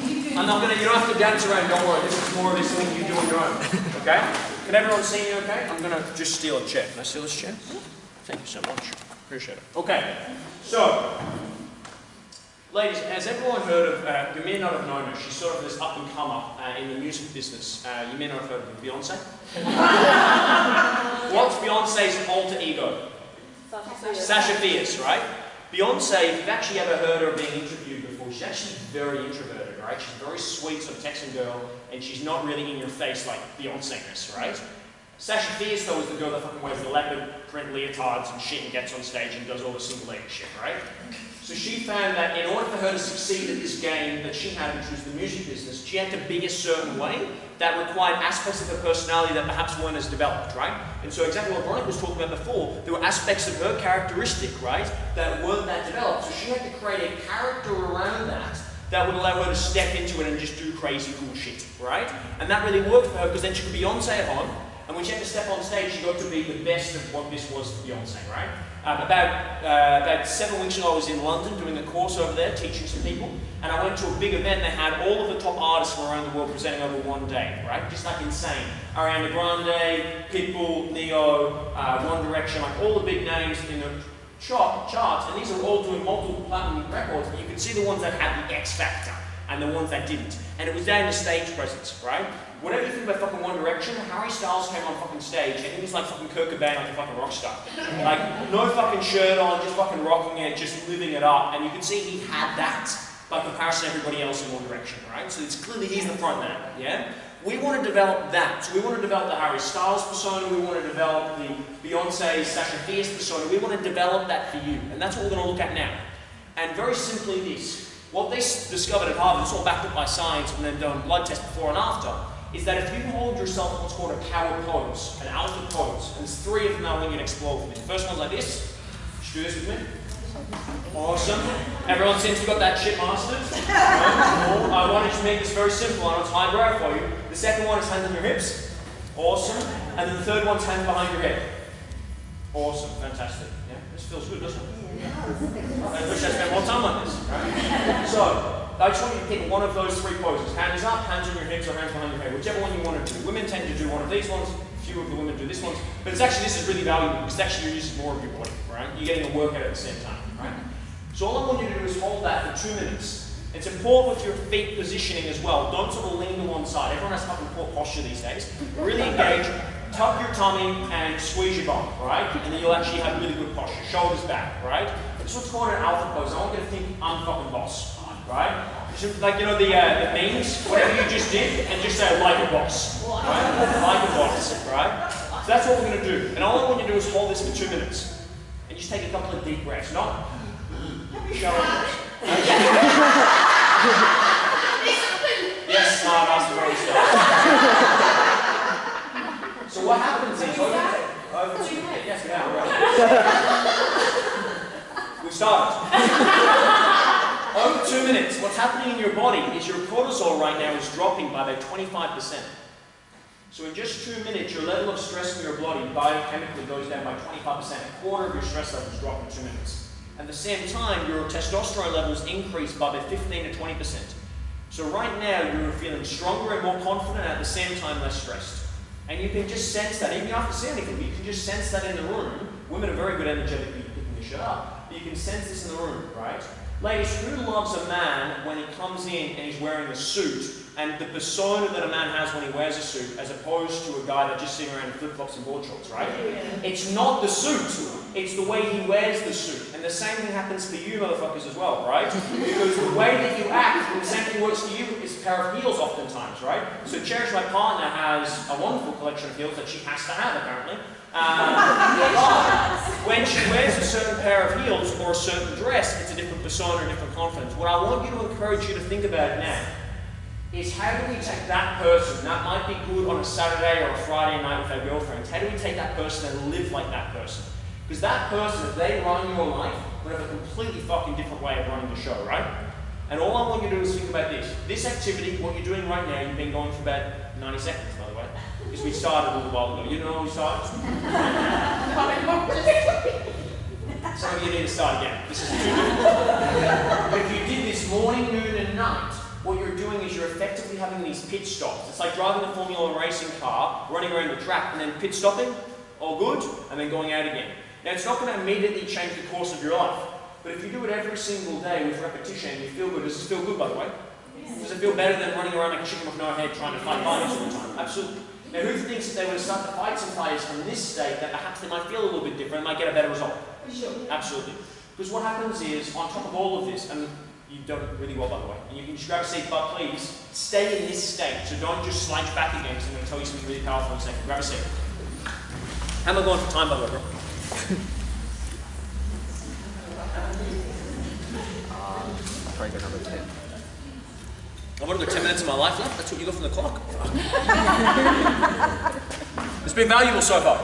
Speaker 4: You don't have to dance around, don't worry. This is more of this thing you do on your own. Okay? Can everyone see me okay? I'm going to just steal a chair. Can I steal this chair? Thank you so much. Appreciate it. Okay, so, ladies, has everyone heard of, you may not have known her, she's sort of this up-and-comer in the music business. You may not have heard of Beyonce. What's Beyonce's alter ego? Sasha Fierce, right? Beyonce, if you've actually ever heard her being interviewed before, she's actually very introverted, right? She's very sweet, sort of Texan girl, and she's not really in your face like Beyonce is, right? Sasha Fierce, though, is the girl that fucking wears the leopard print leotards and shit and gets on stage and does all the single lady shit, right? So she found that in order for her to succeed at this game that she had, which was the music business, she had to be a certain way that required aspects of her personality that perhaps weren't as developed, right? And so exactly what Veronica was talking about before, there were aspects of her characteristic, right, that weren't that developed. So she had to create a character around that would allow her to step into it and just do crazy cool shit, right? And that really worked for her because then she could Beyonce at home. And when she had to step on stage, she got to be the best of what this was for Beyonce, right? About 7 weeks ago, I was in London doing a course over there, teaching some people, and I went to a big event. They had all of the top artists from around the world presenting over one day, right? Just like insane. Ariana Grande, Pitbull, Neo, One Direction, like all the big names in the charts, and these are all doing multiple platinum records, and you could see the ones that had the X factor and the ones that didn't. And it was down to stage presence, right? Whatever you think about fucking One Direction, Harry Styles came on fucking stage and he was like fucking Kurt Cobain, like a fucking rock star. Like, no fucking shirt on, just fucking rocking it, just living it up. And you could see he had that by comparison to everybody else in One Direction, right? So it's clearly he's the front man, yeah? We want to develop that. So we want to develop the Harry Styles persona, we want to develop the Beyonce, Sasha Fierce persona, we want to develop that for you. And that's what we're going to look at now. And very simply this, what they discovered at Harvard, it's all backed up by science and they've done blood tests before and after, is that if you hold yourself in what's called a power pose, an alpha pose, and there's 3 of them that we can explore with me. The first one's like this. Just do this with me. Awesome. Everyone seems to got that shit mastered. Cool. I wanted to make this very simple. I know it's highbrow for you. The second one is hands on your hips. Awesome. And then the third one's hands behind your head. Awesome. Fantastic. Yeah, this feels good, doesn't it? I wish I spent more time on this. Right? So, I just want you to pick one of those 3 poses. Hands up, hands on your hips, or hands behind your head. Whichever one you want to do. Women tend to do one of these ones. Few of the women do this one. But it's actually, this is really valuable because actually you're using more of your body, right? You're getting a workout at the same time, right? So all I want you to do is hold that for 2 minutes. It's important with your feet positioning as well. Don't sort of lean to one side. Everyone has fucking poor posture these days. Really engage. Tuck your tummy and squeeze your bum, right? And then you'll actually have really good posture. Shoulders back, right? This is what's called an alpha pose. I want you to think I'm fucking boss. Right? Like, you know, the memes, whatever you just did, and just say, like a boss. Right? Like a boss, right? So that's what we're going to do. And all I want you to do is hold this for 2 minutes. And just take a couple of deep breaths. Not shallow breaths. Yes, I've asked very stuff. So what happens is, over 2 minutes, yes, We started. Over 2 minutes, what's happening in your body is your cortisol right now is dropping by about 25%. So in just 2 minutes, your level of stress in your body biochemically goes down by 25%. A quarter of your stress levels drop in 2 minutes. At the same time, your testosterone levels increase by about 15 to 20%. So right now, you're feeling stronger and more confident, at the same time less stressed. And you can just sense that, even if you don't have to say anything, but you can just sense that in the room. Women are very good energetically picking this shit up. But you can sense this in the room, right? Ladies, who loves a man when he comes in and he's wearing a suit, and the persona that a man has when he wears a suit, as opposed to a guy that's just sitting around in flip-flops and board shorts, right? It's not the suit, it's the way he wears the suit. And the same thing happens for you motherfuckers as well, right? Because the way that you act, the same thing works for you, is a pair of heels oftentimes, right? So Cherish, my partner, has a wonderful collection of heels that she has to have, apparently. When she wears a certain pair of heels or a certain dress, it's a different persona, a different confidence. What I want you to encourage you to think about now is, how do we take that person, that might be good on a Saturday or a Friday night with our girlfriends, how do we take that person and live like that person? Because that person, if they run your life, will have a completely fucking different way of running the show, right? And all I want you to do is think about this. This activity, what you're doing right now, you've been going for about 90 seconds, by the way. Because we started a little while ago. You know when we started? Some of you need to start again. This is too difficult. But if you did this morning, noon, and night, what you're doing is you're effectively having these pit stops. It's like driving a Formula 1 racing car, running around the track, and then pit stopping, all good, and then going out again. Now, it's not going to immediately change the course of your life, but if you do it every single day with repetition, you feel good. Does this feel good, by the way? Does it feel better than running around like a chicken with no head trying to fight fires all the time? Absolutely. Now, who thinks that they would start to fight some fires from this state, that perhaps they might feel a little bit different, might get a better result? Sure. Absolutely. Because what happens is, on top of all of this, and you've done it really well, by the way, and you can just grab a seat, but please, stay in this state, so don't just slouch back again, because I'm going to tell you something really powerful in a second. Grab a seat. How am I going for time, by the way, bro?
Speaker 7: I'll probably go another 10.
Speaker 4: I've only got 10 minutes of my life left. That's what you got from the clock. It's been valuable so far.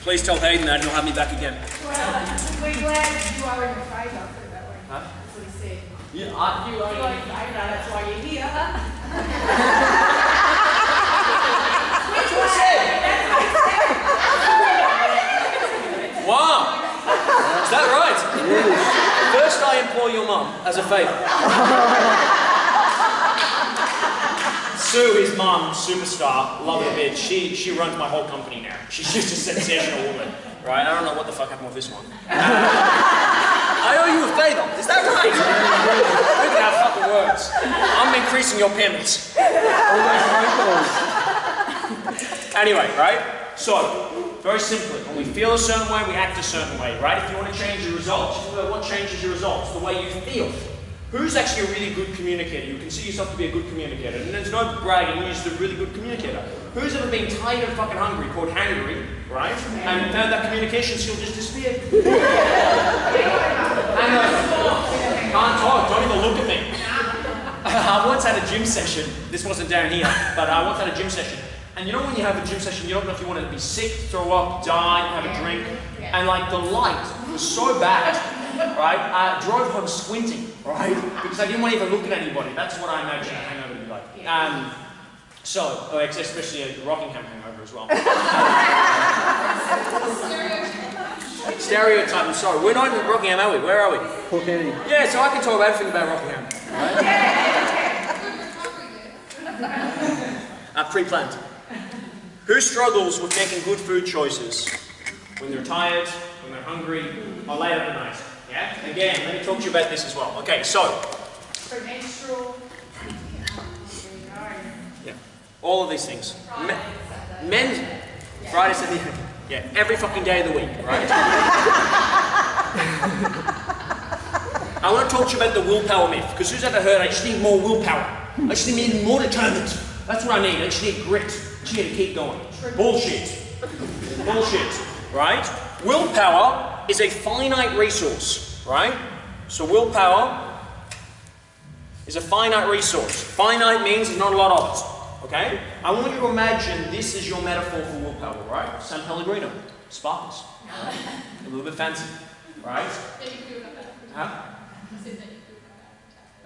Speaker 4: Please tell Hayden that, and he'll have me back again.
Speaker 3: Well, we're glad you are in favour, put it that way.
Speaker 4: Huh?
Speaker 3: That's what he said.
Speaker 4: Yeah,
Speaker 3: You are in favour, that's why you're here.
Speaker 4: That's what I said. Wow. Is that right? First, I implore your mum as a favour. Sue, his mum, superstar, love her bitch. She runs my whole company now. She's just a sensational woman, right? I don't know what the fuck happened with this one. I owe you a favour. Is that right? Look at how fucking works. I'm increasing your payments. Anyway, right? So, very simply, when we feel a certain way, we act a certain way, right? If you want to change your results, what changes your results? The way you feel. Who's actually a really good communicator? You consider yourself to be a good communicator, and there's no bragging, you're just a really good communicator. Who's ever been tired and fucking hungry, called hangry, right? And found that communication skill just disappeared? Can't talk, don't even look at me. I once had a gym session, this wasn't down here, but I once had a gym session. And you know when you have a gym session, you don't know if you want to be sick, throw up, die, have a drink. And like the light was so bad, right? I drove home squinting, right? Because I didn't want to even look at anybody. That's what I imagine a hangover to be like. Especially a Rockingham hangover as well. Stereotype, I'm sorry. We're not in Rockingham, are we? Where are we?
Speaker 7: Port Kennedy.
Speaker 4: Yeah, so I can talk about everything about Rockingham. Right? Pre-planned. Who struggles with making good food choices when they're tired, when they're hungry, or late at night? Yeah? Again, let me talk to you about this as well. Okay, so.
Speaker 3: Menstrual.
Speaker 4: Yeah. All of these things. Men. Friday, Saturday. Yeah, every fucking day of the week, right? I want to talk to you about the willpower myth, because who's ever heard, I just need more willpower. I just need more determined. That's what I need. I just need grit. I just need to keep going. Bullshit. Bullshit. Right? Willpower is a finite resource, right? So willpower is a finite resource. Finite means there's not a lot of it. Okay? I want you to imagine this is your metaphor for willpower, right? San Pellegrino, sparkles. A little bit fancy, right? Huh?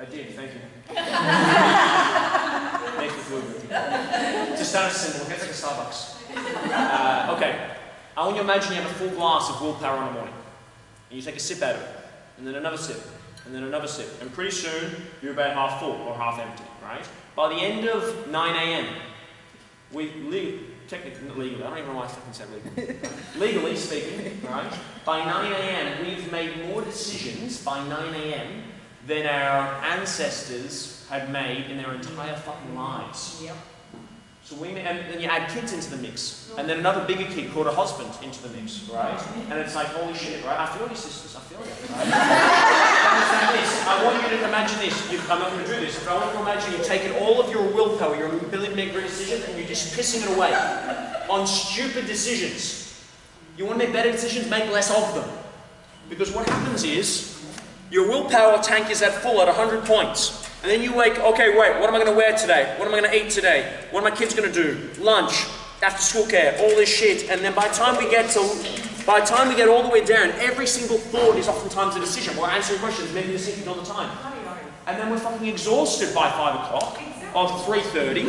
Speaker 4: I did, thank you. Thanks for food. It's a status symbol, it gets like a Starbucks. Okay, I want you to imagine you have a full glass of willpower in the morning. And you take a sip out of it, and then another sip, and then another sip. And pretty soon, you're about half full or half empty, right? By the end of 9 a.m., technically, not legally, I don't even know why I fucking said legally. Legally speaking, right? By 9 a.m., we've made more decisions by 9 a.m. than our ancestors had made in their entire fucking lives.
Speaker 3: Yep.
Speaker 4: So and then you add kids into the mix, and then another bigger kid called a husband into the mix, right? And it's like, holy shit, right? I feel you, sisters, I feel you, right? Understand this. I want you to imagine this. I'm not going to do this, but I want you to imagine you've taken all of your willpower, your ability to make great decisions, and you're just pissing it away on stupid decisions. You want to make better decisions, make less of them. Because what happens is, your willpower tank is at full at 100 points. And then you wake, okay, wait, what am I going to wear today? What am I going to eat today? What are my kids going to do? Lunch, after school care, all this shit. And then by the time we get all the way down, every single thought is oftentimes a decision. We're answering questions, making decisions all the time. And then we're fucking exhausted by 5 o'clock or 3:30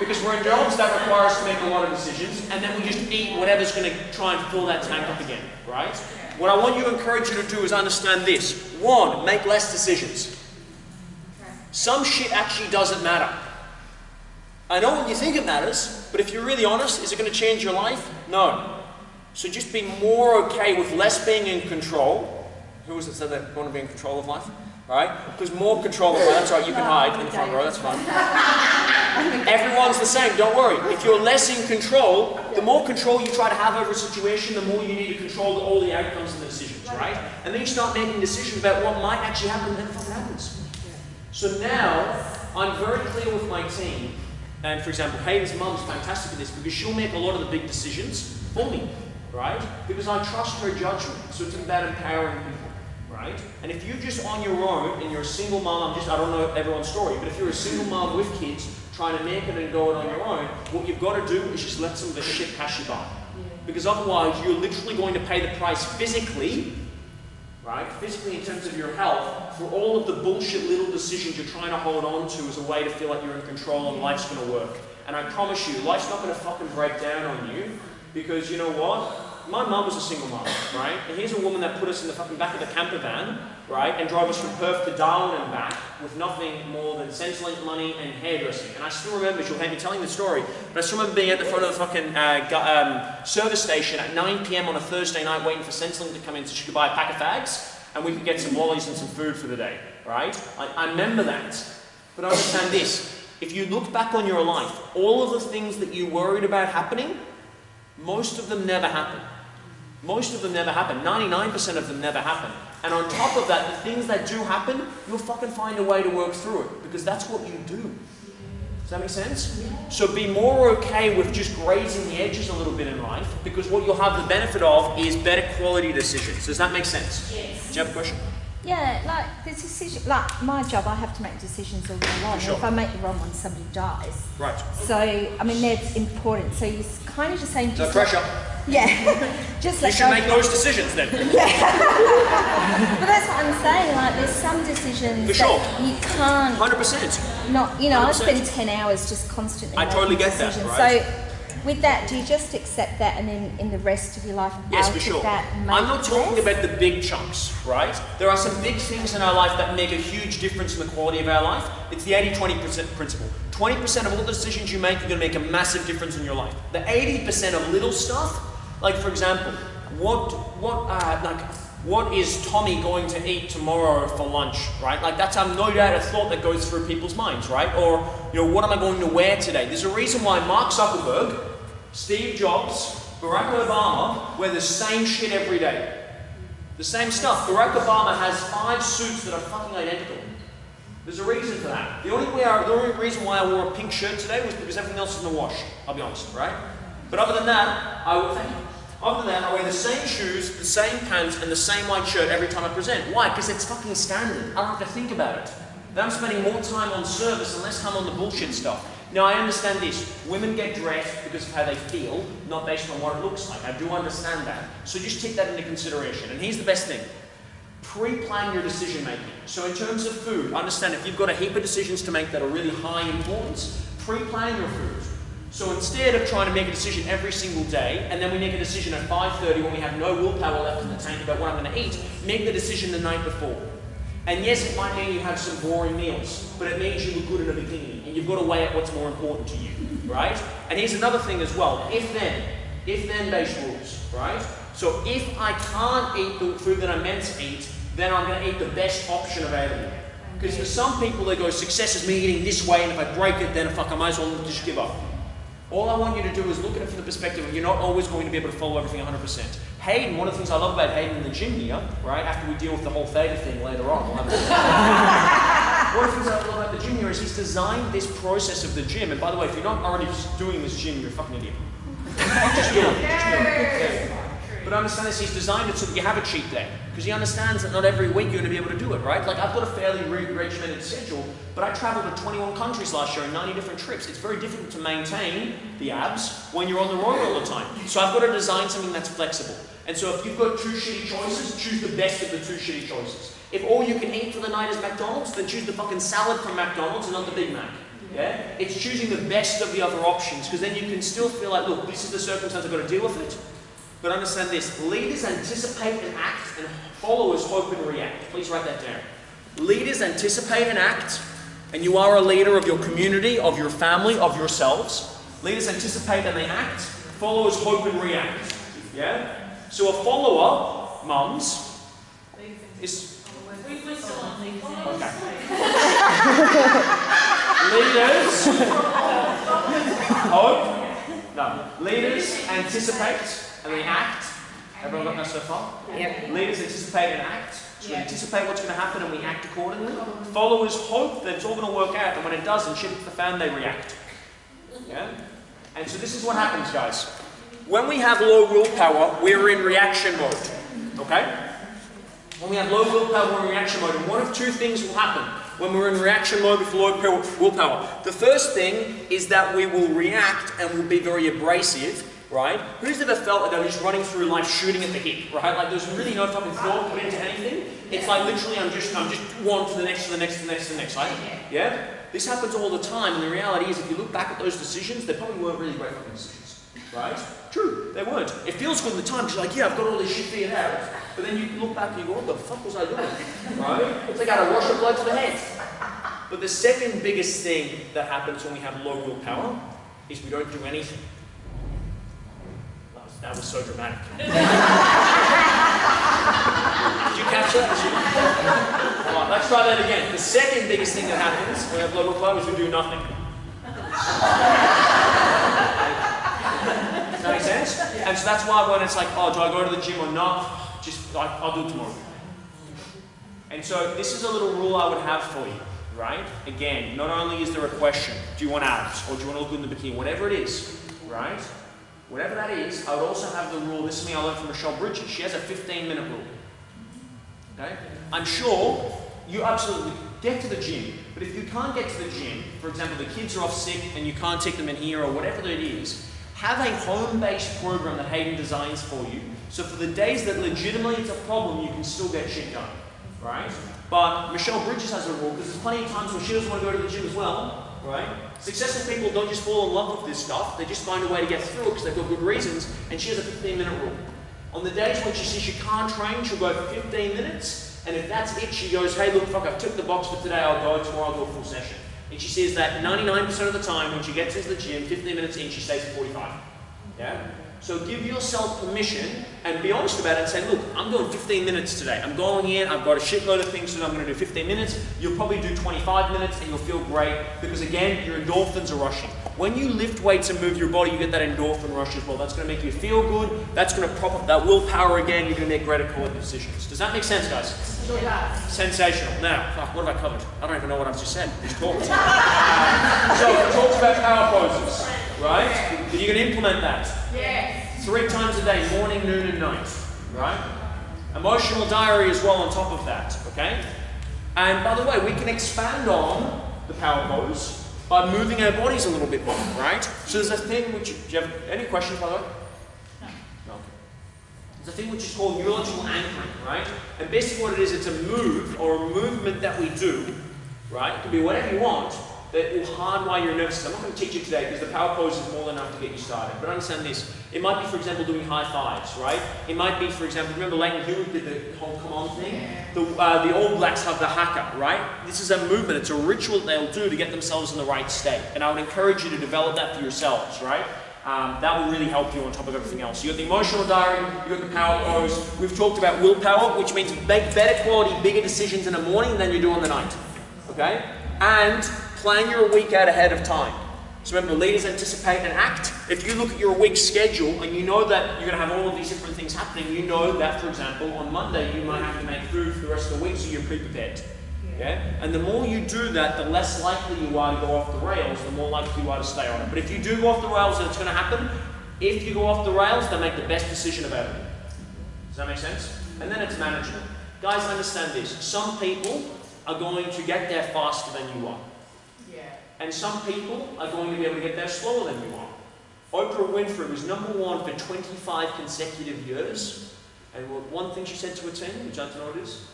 Speaker 4: because we're in jobs that require us to make a lot of decisions. And then we just eat whatever's going to try and fill that tank up again, right? What I want you to encourage you to do is understand this. 1, make less decisions. Some shit actually doesn't matter. I know when you think it matters, but if you're really honest, is it going to change your life? No. So just be more okay with less being in control. Who was it said that want to be in control of life? Right? Because more control of life, that's right, you can hide in the front row, that's fine. Everyone's the same, don't worry. If you're less in control, the more control you try to have over a situation, the more you need to control all the outcomes and the decisions, right? And then you start making decisions about what might actually happen and then it fucking happens. So now, I'm very clear with my team, and for example, Hayden's mum's fantastic at this because she'll make a lot of the big decisions for me, right? Because I trust her judgment, so it's about empowering people, right? And if you're just on your own, and you're a single mum, I don't know everyone's story, but if you're a single mum with kids, trying to make it and go it on your own, what you've got to do is just let some of the shit pass you by. Because otherwise, you're literally going to pay the price physically, right? Physically in terms of your health, for all of the bullshit little decisions you're trying to hold on to as a way to feel like you're in control and life's going to work. And I promise you, life's not going to fucking break down on you, because you know what? My mum was a single mum, right? And here's a woman that put us in the fucking back of the camper van, right? And drove us from Perth to Darwin and back with nothing more than Centrelink money and hairdressing. And I still remember, she'll hate me telling the story, but I still remember being at the front of the fucking service station at 9 p.m. on a Thursday night waiting for Centrelink to come in so she could buy a pack of fags and we could get some lollies and some food for the day, right? I remember that. But understand this, if you look back on your life, all of the things that you worried about happening, most of them never happen. Most of them never happen. 99% of them never happen. And on top of that, the things that do happen, you'll fucking find a way to work through it. Because that's what you do. Does that make sense? So be more okay with just grazing the edges a little bit in life. Because what you'll have the benefit of is better quality decisions. Does that make sense?
Speaker 2: Yes.
Speaker 4: Do you have a question?
Speaker 5: Yeah, like the decision, like my job, I have to make decisions all day long.
Speaker 4: Sure.
Speaker 5: If I make the wrong one, somebody dies.
Speaker 4: Right.
Speaker 5: So, I mean, that's important. So you're kind of just saying,
Speaker 4: No
Speaker 5: just
Speaker 4: pressure.
Speaker 5: yeah, just
Speaker 4: You
Speaker 5: let
Speaker 4: should
Speaker 5: go.
Speaker 4: make those decisions then.
Speaker 5: But that's what I'm saying. Like, there's some decisions
Speaker 4: For sure.
Speaker 5: that you can't
Speaker 4: 100%.
Speaker 5: not. You know, I
Speaker 4: 100%.
Speaker 5: spend 10 hours just constantly.
Speaker 4: I totally
Speaker 5: making
Speaker 4: get that,
Speaker 5: decisions.
Speaker 4: right?
Speaker 5: So, with that, do you just accept that, and then in the rest of your life,
Speaker 4: Yes,
Speaker 5: out
Speaker 4: for
Speaker 5: of
Speaker 4: sure.
Speaker 5: that,
Speaker 4: I'm
Speaker 5: make
Speaker 4: not talking
Speaker 5: less?
Speaker 4: about the big chunks, right? There are some big things in our life that make a huge difference in the quality of our life. It's the 80-20% principle. 20% of all the decisions you make are going to make a massive difference in your life. The 80% of little stuff, like for example, what is Tommy going to eat tomorrow for lunch, right? Like that's no doubt a thought that goes through people's minds, right? Or, what am I going to wear today? There's a reason why Mark Zuckerberg, Steve Jobs, Barack Obama wear the same shit every day. The same stuff. Barack Obama has 5 suits that are fucking identical. There's a reason for that. The only reason why I wore a pink shirt today was because everything else is in the wash. I'll be honest, right? But other than that, I wear the same shoes, the same pants, and the same white shirt every time I present. Why? Because it's fucking standard. I don't have to think about it. Then I'm spending more time on service and less time on the bullshit stuff. Now I understand this. Women get dressed because of how they feel, not based on what it looks like. I do understand that. So just take that into consideration. And here's the best thing. Pre-plan your decision making. So in terms of food, understand if you've got a heap of decisions to make that are really high importance, pre-plan your food. So instead of trying to make a decision every single day, and then we make a decision at 5:30 when we have no willpower left in the tank about what I'm going to eat, make the decision the night before. And yes, it might mean you have some boring meals, but it means you look good in a bikini, and you've got to weigh out what's more important to you, right? And here's another thing as well, if-then based rules, right? So if I can't eat the food that I'm meant to eat, then I'm going to eat the best option available. Because for some people they go, success is me eating this way, and if I break it, then fuck, I might as well just give up. All I want you to do is look at it from the perspective of you're not always going to be able to follow everything 100%. Hayden, one of the things I love about Hayden in the gym here, right, after we deal with the whole theta thing later on, we'll have one of the things I love about the gym here is he's designed this process of the gym, and by the way, if you're not already doing this gym, you're a fucking idiot. Just do it. Yeah. But understand this, he's designed it so that you have a cheat day. Because he understands that not every week you're going to be able to do it, right? Like I've got a fairly regimented schedule, but I traveled to 21 countries last year and 90 different trips. It's very difficult to maintain the abs when you're on the road all the time. So I've got to design something that's flexible. And so if you've got two shitty choices, choose the best of the two shitty choices. If all you can eat for the night is McDonald's, then choose the fucking salad from McDonald's and not the Big Mac. Yeah? It's choosing the best of the other options, because then you can still feel like, look, this is the circumstance, I've got to deal with it. But understand this, leaders anticipate and act, and followers hope and react. Please write that down. Leaders anticipate and act, and you are a leader of your community, of your family, of yourselves. Leaders anticipate and they act, followers hope and react. Yeah? So a follower, mums, is...
Speaker 2: We're still on leaders.
Speaker 4: Okay. Leaders hope. No. Leaders anticipate and they act. Everyone got that so far? Yep. Leaders anticipate and act. So we anticipate what's going to happen and we act accordingly. Followers hope that it's all going to work out, and when it doesn't, shit hits the fan, they react. Yeah? And so this is what happens, guys. When we have low willpower, we're in reaction mode. Okay? When we have low willpower, we're in reaction mode, and one of two things will happen when we're in reaction mode with low willpower. The first thing is that we will react and will be very abrasive. Right? Who's ever felt like they're just running through life shooting at the hip, right? Like there's really no fucking thought put into anything. It's like literally I'm just one to the next, to the next, to the next, to the next, right? Yeah? This happens all the time, and the reality is if you look back at those decisions, they probably weren't really great fucking decisions. Right? True, they weren't. It feels good at the time, because you're like, yeah, I've got all this shit figured out. But then you look back and you go, what the fuck was I doing? Right? It's like I had a wash of blood to the head. But the second biggest thing that happens when we have low willpower is we don't do anything. That was so dramatic. Did you catch that? All right, let's try that again. The second biggest thing that happens when we have low willpower is we do nothing. Does that make sense? And so that's why when it's like, oh, do I go to the gym or not? Just, I'll do it tomorrow. And so this is a little rule I would have for you, right? Again, not only is there a question, do you want abs or do you want to look good in the bikini? Whatever it is, right? Whatever that is, I would also have the rule, this is me I learned from Michelle Bridges, she has a 15-minute rule. Okay? I'm sure you absolutely get to the gym, but if you can't get to the gym, for example, the kids are off sick and you can't take them in here or whatever it is, have a home-based program that Hayden designs for you, so for the days that legitimately it's a problem, you can still get shit done. Right? But Michelle Bridges has a rule, because there's plenty of times when she doesn't want to go to the gym as well. Right? Successful people don't just fall in love with this stuff, they just find a way to get through it because they've got good reasons, and she has a 15-minute rule. On the days when she sees she can't train, she'll go for 15 minutes, and if that's it, she goes, hey look, fuck, I've ticked the box for today, I'll go, tomorrow I'll do a full session. And she says that 99% of the time when she gets into the gym, 15 minutes in, she stays for 45. Yeah? So give yourself permission and be honest about it and say, look, I'm doing 15 minutes today. I'm going in, I've got a shitload of things that I'm going to do 15 minutes. You'll probably do 25 minutes and you'll feel great because again, your endorphins are rushing. When you lift weights and move your body, you get that endorphin rush as well. That's going to make you feel good. That's going to prop up that willpower again. You're going to make greater quality decisions. Does that make sense, guys? Sensational. Now, fuck, what have I covered? I don't even know what I've just said. Just talked. So, we talked about power poses, right? Are you going to implement that?
Speaker 3: Yes.
Speaker 4: 3 times a day, morning, noon, and night, right? Emotional diary as well on top of that, okay? And by the way, we can expand on the power pose by moving our bodies a little bit more, right? So there's a thing which, do you have any questions by the way?
Speaker 2: No.
Speaker 4: No. Okay. There's a thing which is called neurological anchoring, right? And basically what it is, it's a move or a movement that we do, right? It can be whatever you want, that will hardwire your nervous system. I'm not going to teach you today because the power pose is more than enough to get you started. But understand this. It might be, for example, doing high fives, right? It might be, for example, remember Leighton Hewitt did the whole come on thing? The All Blacks have the haka, right? This is a movement. It's a ritual that they'll do to get themselves in the right state. And I would encourage you to develop that for yourselves, right? That will really help you on top of everything else. You've got the emotional diary, you've got the power pose. We've talked about willpower, which means make better quality, bigger decisions in the morning than you do on the night. Okay? And plan your week out ahead of time. So remember, leaders anticipate and act. If you look at your week's schedule and you know that you're going to have all of these different things happening, you know that, for example, on Monday you might have to make food for the rest of the week, so you're pre-prepared. Okay? And the more you do that, the less likely you are to go off the rails, the more likely you are to stay on it. But if you do go off the rails, and it's going to happen, if you go off the rails, then make the best decision about it. Does that make sense? And then it's manageable. Guys, understand this. Some people are going to get there faster than you are. And some people are going to be able to get there slower than you are. Oprah Winfrey was #1 for 25 consecutive years. And one thing she said to her team, would you like to know what it is?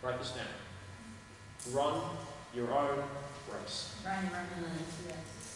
Speaker 4: Write this down. Run your own race.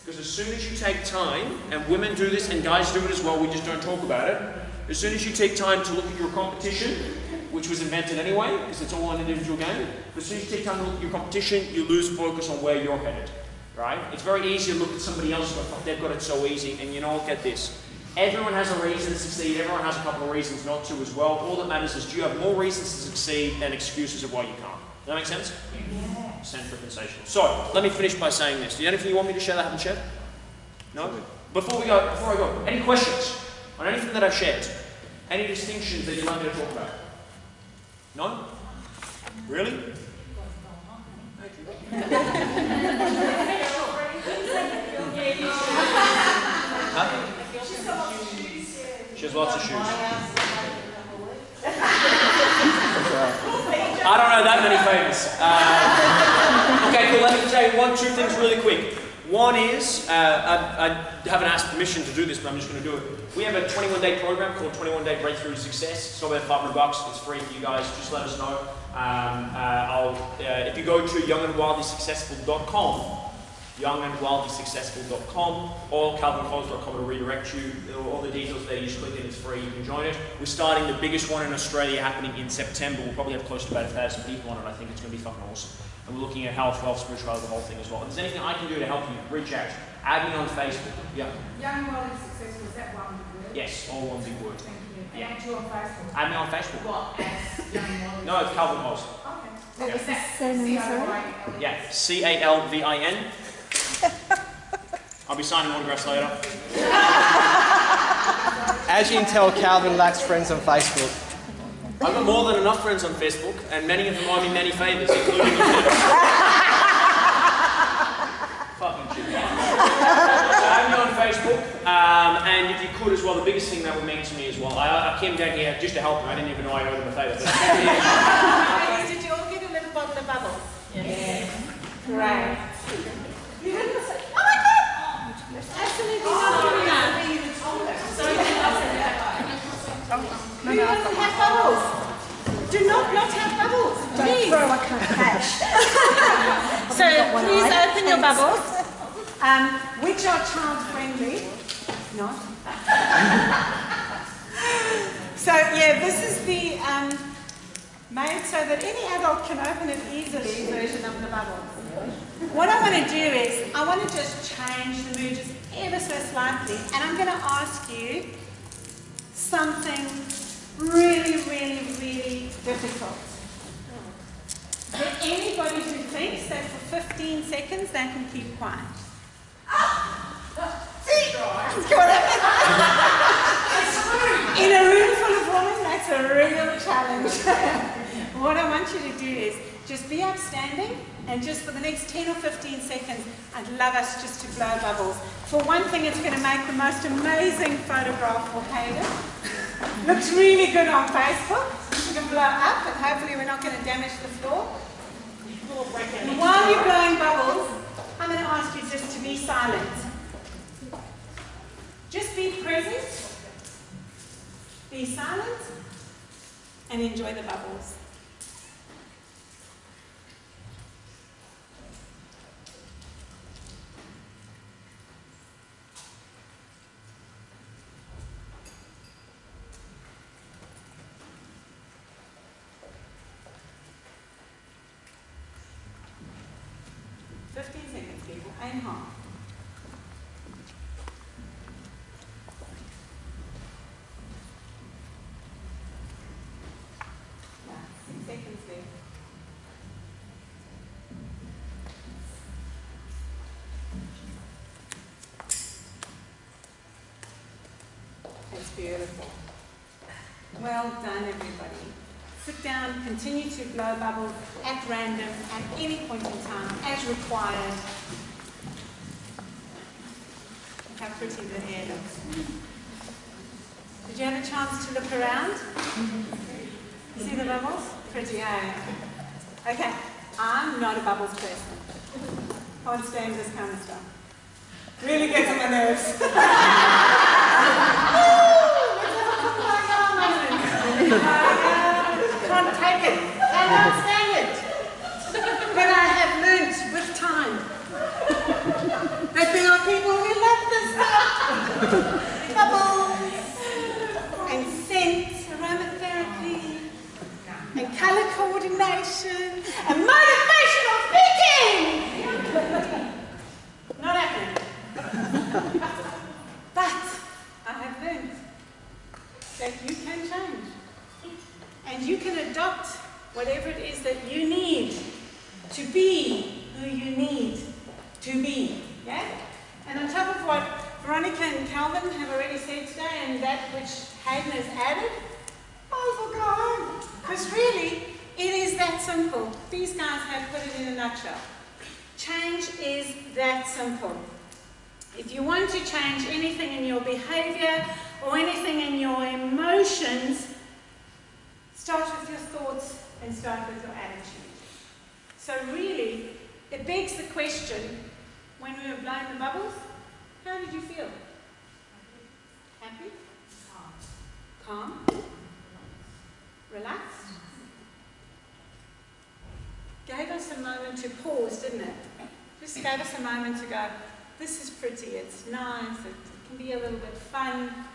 Speaker 4: Because as soon as you take time, and women do this and guys do it as well, we just don't talk about it. As soon as you take time to look at your competition, which was invented anyway, because it's all an individual game. But as soon as you take time to look at your competition, you lose focus on where you're headed, right? It's very easy to look at somebody else, but they've got it so easy, and you know what, get this. Everyone has a reason to succeed, everyone has a couple of reasons not to as well. All that matters is, do you have more reasons to succeed than excuses of why you can't? Does that make sense? Yeah. Central sensational. So, let me finish by saying this. Do you have anything you want me to share that I haven't shared? No? Before I go, any questions on anything that I've shared? Any distinctions that you'd like me to talk about? No? Really? Huh? She has lots of shoes. I don't know that many favours. Okay, cool. Let me tell you two things really quick. One is, I haven't asked permission to do this, but I'm just going to do it. We have a 21-day program called 21 Day Breakthrough to Success. It's about $500. It's free for you guys. Just let us know. If you go to youngandwildlysuccessful.com, youngandwildlysuccessful.com, or calvinclose.com to redirect you. All the details there, you just click in, it's free, you can join it. We're starting the biggest one in Australia happening in September. We'll probably have close to about 1,000 people on it. I think it's going to be fucking awesome. And we're looking at health, wealth, spirituality, the whole thing as well. If there's anything I can do to help you, reach out. Add me on Facebook. Yeah.
Speaker 3: Young, Wild and Successful, is that one big word?
Speaker 4: Yes, all one big word.
Speaker 3: Thank you.
Speaker 4: Yeah.
Speaker 3: Add you on Facebook.
Speaker 4: Add me on Facebook.
Speaker 3: What? As Young, Wild?
Speaker 4: No, it's Calvin Holst.
Speaker 3: Okay.
Speaker 5: What was the surname, sorry?
Speaker 4: Yeah, C-A-L-V-I-N. I'll be signing autographs later.
Speaker 7: As you can tell, Calvin lacks friends on Facebook.
Speaker 4: I've got more than enough friends on Facebook, and many of them owe me many favours, including you. Fucking shit. So add me on Facebook, and if you could as well, the biggest thing that would mean to me as well, I came down here just to help them. I didn't even know I owed them a favour.
Speaker 3: Ladies, did you all get a little bottle of bubbles? Yes. Great. Oh my God! Absolutely not doing that. Who doesn't have bubbles? Do not have bubbles.
Speaker 5: Don't throw, I can't catch.
Speaker 3: So please open your bubbles, which are child friendly. Not. So yeah, this is the made so that any adult can open it easily version of the bubbles. What I want to do is, I want to just change the mood just ever so slightly, and I'm going to ask you something really, really, really difficult. Is there anybody who thinks that for 15 seconds they can keep quiet? In a room full of women, that's a real challenge. What I want you to do is just be upstanding, and just for the next 10 or 15 seconds, I'd love us just to blow bubbles. For one thing, it's going to make the most amazing photograph for Hayden. Looks really good on Facebook. You can blow up, and hopefully we're not going to damage the floor. And while you're blowing bubbles, I'm going to silent. Just be present, be silent, and enjoy the bubbles. Aim high. Yeah, 6 seconds there. That's beautiful. Well done, everybody. Sit down, continue to blow bubbles at random, at any point in time, as required. How pretty the hair looks. Did you have a chance to look around? See the bubbles? Pretty, eh? Okay, I'm not a bubbles person. Can't stand this kind of stuff. Really gets on my nerves. Can't take it. Cannot stand it. But I have learnt with time that there are people who love this stuff. Bubbles and scent, aromatherapy, and colour coordination, and motivational speaking. Not happening. But I have learned that you can change. And you can adopt whatever it is that you need to be who you need to be. Yeah? And on top of what Veronica and Calvin have already said today, and that which Hayden has added, I will go home. Because really, it is that simple. These guys have put it in a nutshell. Change is that simple. If you want to change anything in your behavior or anything in your emotions, start with your thoughts and start with your attitude. So really, it begs the question, when we were blowing the bubbles, how did you feel? Happy? Calm? Relaxed? Gave us a moment to pause, didn't it? Just gave us a moment to go, this is pretty, it's nice, it can be a little bit fun.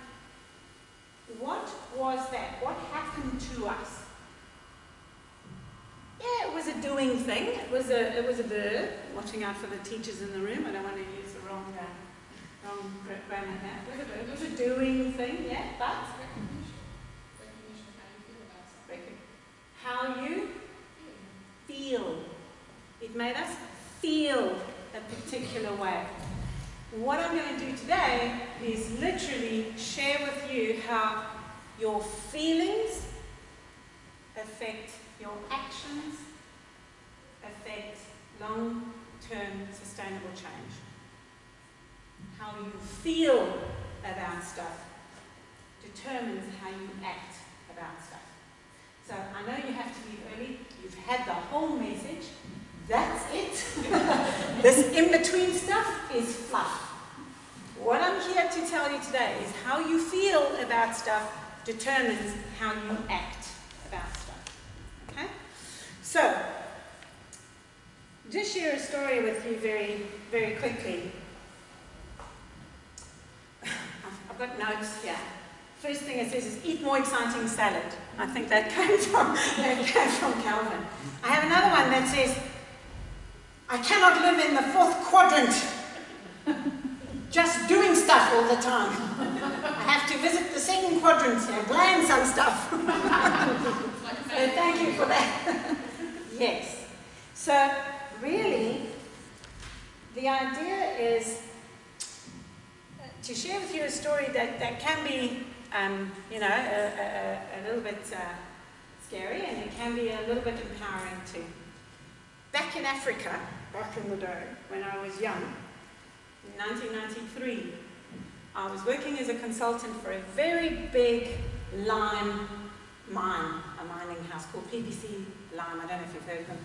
Speaker 3: What was that? What happened to us? Yeah, it was a doing thing. It was a verb. Watching out for the teachers in the room. I don't want to use the wrong grammar now. It was a doing thing, yeah, but how you feel. It made us feel a particular way. What I'm going to do today is literally share with you how your feelings affect your actions, affect long-term sustainable change. How you feel about stuff determines how you act about stuff. So I know you have to leave early. You've had the whole message. That's it. This in-between stuff is fluff. What I'm here to tell you today is how you feel about stuff determines how you act about stuff. Okay? So, just share a story with you very, very quickly. I've got notes here. First thing it says is eat more exciting salad. I think that came from Calvin. I have another one that says, I cannot live in the 4th quadrant, just doing stuff all the time. I have to visit the 2nd quadrant and plan some stuff. So thank you for that. Yes. So really, the idea is to share with you a story that can be, you know, a little bit scary, and it can be a little bit empowering too. Back in Africa, back in the day, when I was young, in 1993, I was working as a consultant for a very big lime mine, a mining house called PPC Lime. I don't know if you've heard of them.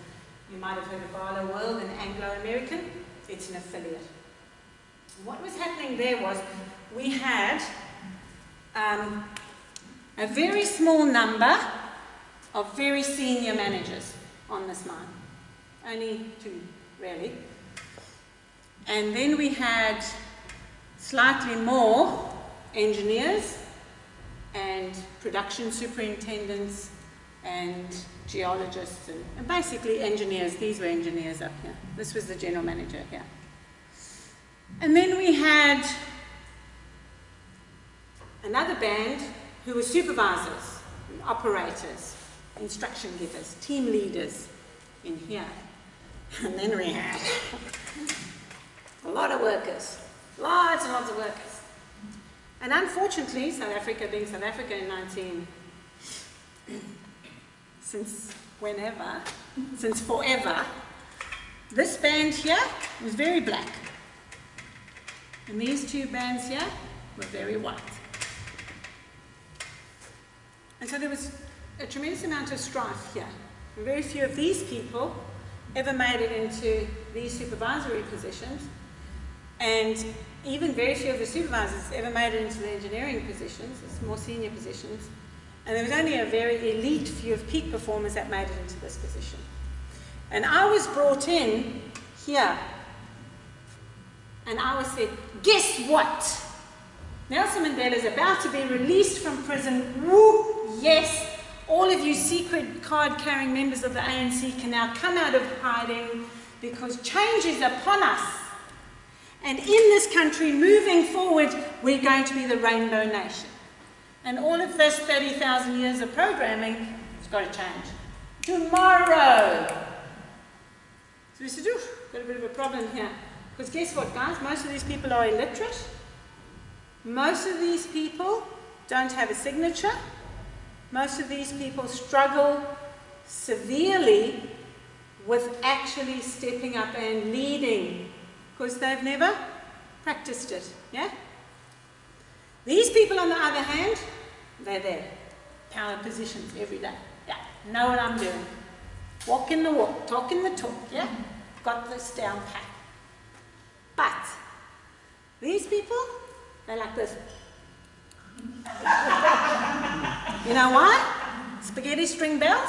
Speaker 3: You might have heard of Barlow World and Anglo American. It's an affiliate. What was happening there was we had a very small number of very senior managers on this mine. Only 2, really. And then we had slightly more engineers and production superintendents and geologists and basically engineers. These were engineers up here. This was the general manager here. And then we had another band who were supervisors, operators, instruction givers, team leaders in here. And then we had a lot of workers, lots and lots of workers. And unfortunately, South Africa being South Africa in since forever, this band here was very black. And these 2 bands here were very white. And so there was a tremendous amount of strife here. Very few of these people ever made it into these supervisory positions, and even very few of the supervisors ever made it into the engineering positions, the more senior positions, and there was only a very elite few of peak performers that made it into this position. And I was brought in here, and I was said, guess what? Nelson Mandela is about to be released from prison. Woo, yes, all of you secret card-carrying members of the ANC can now come out of hiding because change is upon us. And in this country, moving forward, we're going to be the rainbow nation. And all of this 30,000 years of programming has got to change. Tomorrow! So we said, oof, got a bit of a problem here. Because guess what, guys? Most of these people are illiterate. Most of these people don't have a signature. Most of these people struggle severely with actually stepping up and leading because they've never practiced it, yeah? These people, on the other hand, they're there. Power positions every day. Yeah, know what I'm doing. Walk in the walk, talk in the talk, yeah? Got this down pat. But these people, they're like this. You know why? Spaghetti string belt?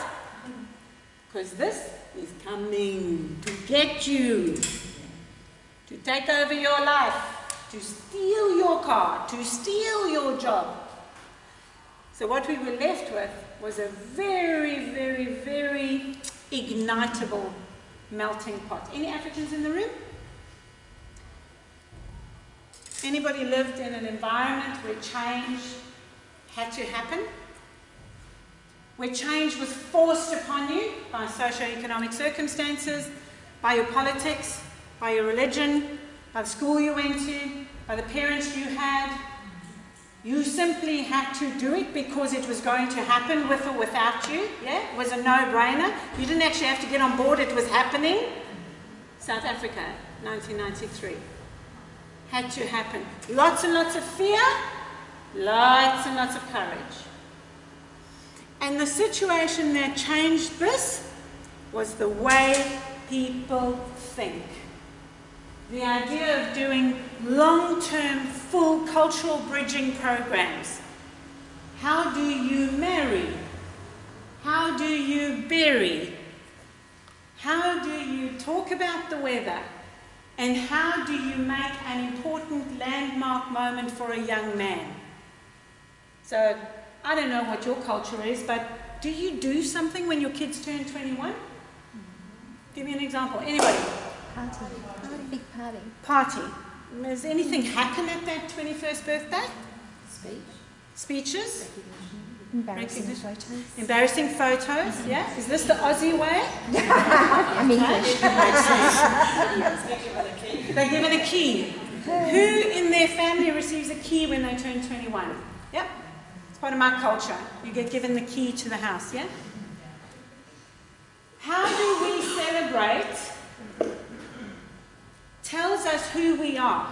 Speaker 3: Because this is coming to get you, to take over your life, to steal your car, to steal your job. So what we were left with was a very, very, very ignitable melting pot. Any Africans in the room? Anybody lived in an environment where change had to happen? Where change was forced upon you by socio-economic circumstances, by your politics, by your religion, by the school you went to, by the parents you had. You simply had to do it because it was going to happen with or without you. Yeah? It was a no-brainer. You didn't actually have to get on board, it was happening. South Africa, 1993. Had to happen. Lots and lots of fear, lots and lots of courage. And the situation that changed this was the way people think. The idea of doing long-term, full cultural bridging programs. How do you marry? How do you bury? How do you talk about the weather? And how do you make an important landmark moment for a young man? So, I don't know what your culture is, but do you do something when your kids turn 21? Give me an example. Anybody?
Speaker 5: Party. Big party.
Speaker 3: Party. Does anything happen at that 21st birthday?
Speaker 5: Speech.
Speaker 3: Speeches?
Speaker 5: Embarrassing photos.
Speaker 3: Embarrassing photos, yeah? Is this the Aussie way?
Speaker 5: I'm English.
Speaker 3: They're given a key. Who in their family receives a key when they turn 21? Yep. It's part of my culture. You get given the key to the house, yeah? How do we celebrate tells us who we are.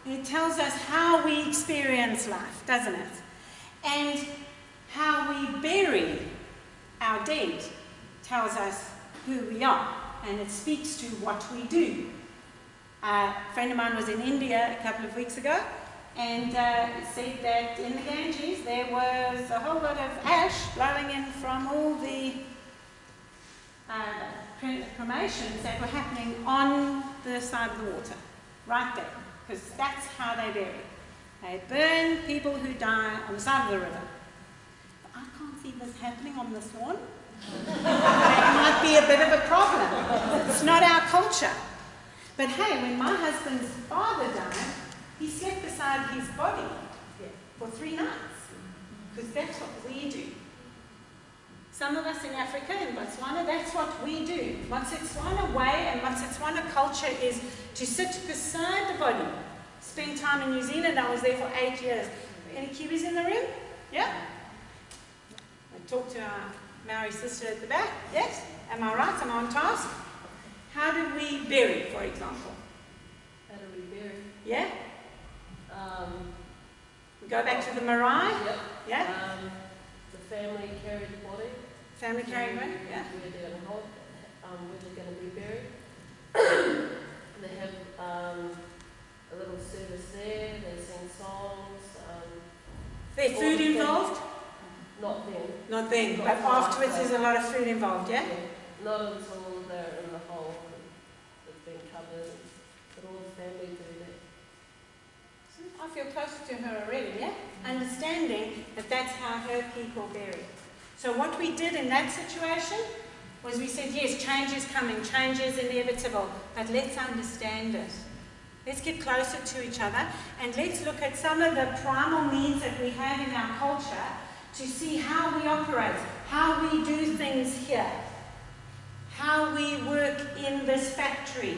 Speaker 3: It tells us how we experience life, doesn't it? And how we bury our dead tells us who we are, and it speaks to what we do. A friend of mine was in India a couple of weeks ago and said that in the Ganges there was a whole lot of ash blowing in from all the cremations that were happening on the side of the water, right there, because that's how they bury. They burn people who die on the side of the river. But I can't see this happening on the Swan. It might be a bit of a problem. It's not our culture. But hey, when my husband's father died, he slept beside his body for 3 nights, because that's what we do. Some of us in Africa, in Botswana, that's what we do. Botswana way and Botswana culture is to sit beside the body. Spend time in New Zealand. I was there for 8 years. Any Kiwis in the room? Yeah? I talked to our Maori sister at the back. Yes? Am I right? Am I on task? How do we bury, for example?
Speaker 8: How do we bury?
Speaker 3: Yeah? We go back to the marae?
Speaker 8: Yep.
Speaker 3: Yeah?
Speaker 8: The family carry the body.
Speaker 3: Family carrying one? Yeah?
Speaker 8: Where they're going to hold, where they're going to be buried. They have a little service there. They sing songs.
Speaker 3: Is there food involved?
Speaker 8: Not then.
Speaker 3: Not then, but afterwards there's a lot of food involved, yeah?
Speaker 8: Not until they're in the hole and it's been covered. But all the family do that.
Speaker 3: I feel closer to her already, yeah? Understanding that that's how her people bury. So what we did in that situation was we said, yes, change is coming, change is inevitable, but let's understand it. Let's get closer to each other and let's look at some of the primal needs that we have in our culture to see how we operate, how we do things here, how we work in this factory,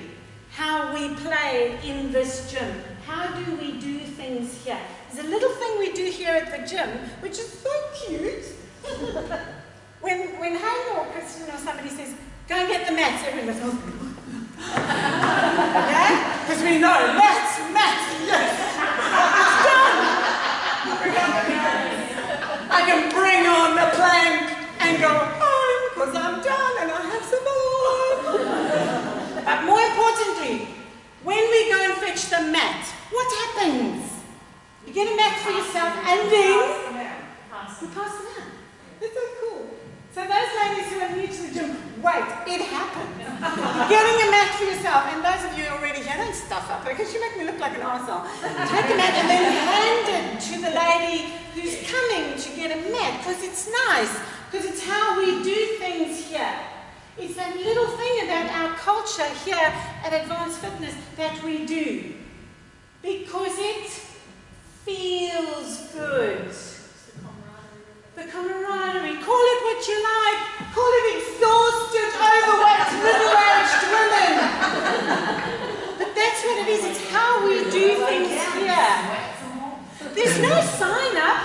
Speaker 3: how we play in this gym. How do we do things here? There's a little thing we do here at the gym, which is so cute. when Hayden or Kristen or somebody says, go and get the mats, everyone goes, yeah? Because we know, mats, yes. It's done. I can bring on the plank and go home because I'm done and I have survived. But more importantly, when we go and fetch the mat, what happens? You get a mat for yourself and then you pass it out. It's so cool. So those ladies who are new to the gym, wait, it happened. You're getting a mat for yourself, and those of you already here, don't stuff up because you make me look like an arsehole. Take a mat and then hand it to the lady who's coming to get a mat because it's nice, because it's how we do things here. It's that little thing about our culture here at Advanced Fitness that we do because it feels good. The camaraderie, call it what you like, call it exhausted, overweight, middle-aged women. But that's what it is, it's how we do things here. There's no sign up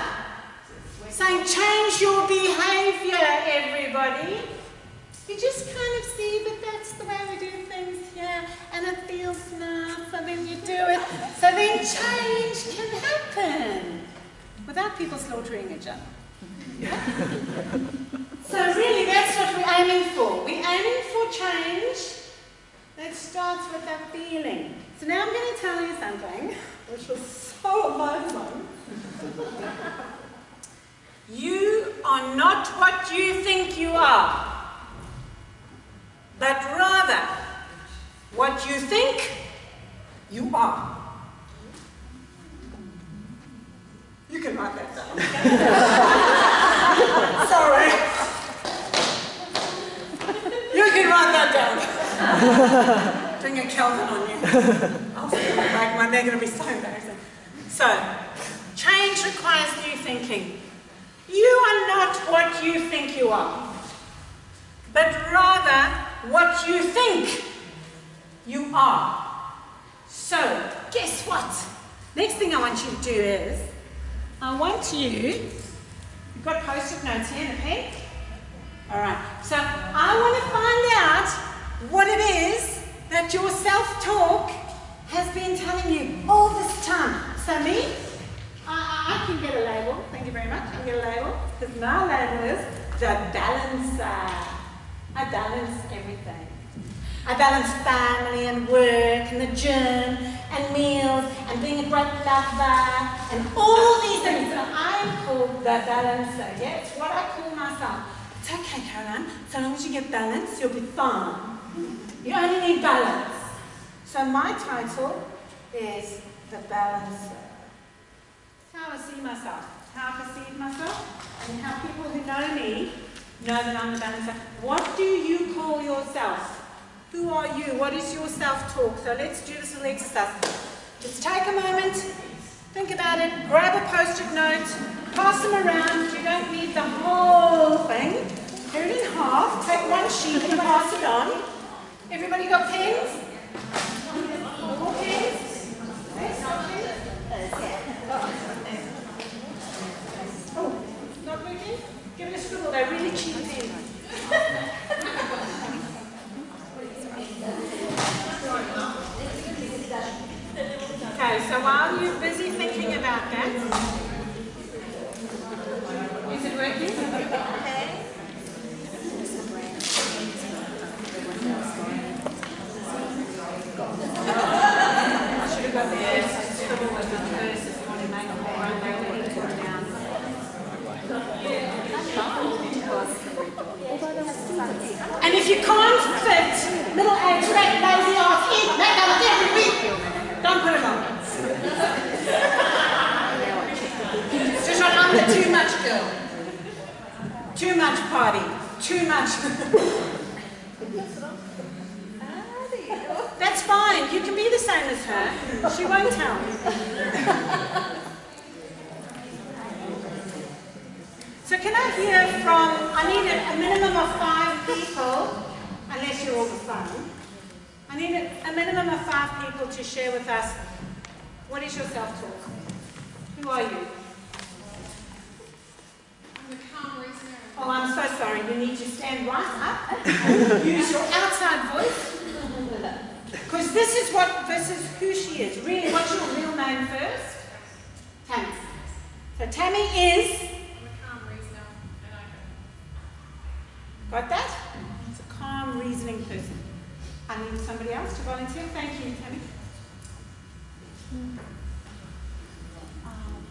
Speaker 3: saying change your behaviour, everybody. You just kind of see that that's the way we do things here and it feels nice and then you do it. So then change can happen without people slaughtering each other. So really that's what we're aiming for. We're aiming for change that starts with that feeling. So now I'm going to tell you something which was so amazing. You are not what you think you are, but rather what you think you are. You can write that down. Sorry. You can write that down. Doing a Kelvin on you. I'll make my they're going to be so embarrassing. So, change requires new thinking. You are not what you think you are, but rather what you think you are. So, guess what? Next thing I want you to do is, I want you, you've got post-it notes here and a pen? Alright, so I want to find out what it is that your self-talk has been telling you all this time. So me, I can get a label, thank you very much, I can get a label, because my label is the balancer. I balance everything. I balance family and work and the gym and meals and being a great lover and all these things. So I'm called the balancer. Yeah, it's what I call myself. It's okay, Caroline. So long as you get balance, you'll be fine. You only need balance. So my title is the balancer. How I see myself, how I perceive myself, and how people who know me know that I'm the balancer. What do you call yourself? Who are you? What is your self-talk? So let's do this little exercise. Just take a moment, think about it, grab a post-it note, pass them around. You don't need the whole thing. Tear it in half, take one sheet and pass it on. Everybody got pens? More pens? Oh, not working? Give it a scribble, they're really cheap pens. Okay, so while you're busy thinking about that, is it working? Okay. I should have got the scribble with the first if you want to make it more, they all need to go down. And if you can't fit little abstract lazy ass in, make up every week. Don't put it on. It's just like I'm the too much girl. Too much party. Too much. That's fine. You can be the same as her. She won't tell. So can I hear from, I need a minimum of 5 people, unless you're all the phone. I need a minimum of 5 people to share with us, what is your self-talk? Who are you?
Speaker 9: I'm a calm reasoner.
Speaker 3: Oh, I'm so sorry. You need to stand right up. Use your outside voice. Because this is who she is. Really, what's your real name first? Tammy. So Tammy is? Got that? It's a calm, reasoning person. I need somebody else to volunteer. Thank you, Tammy.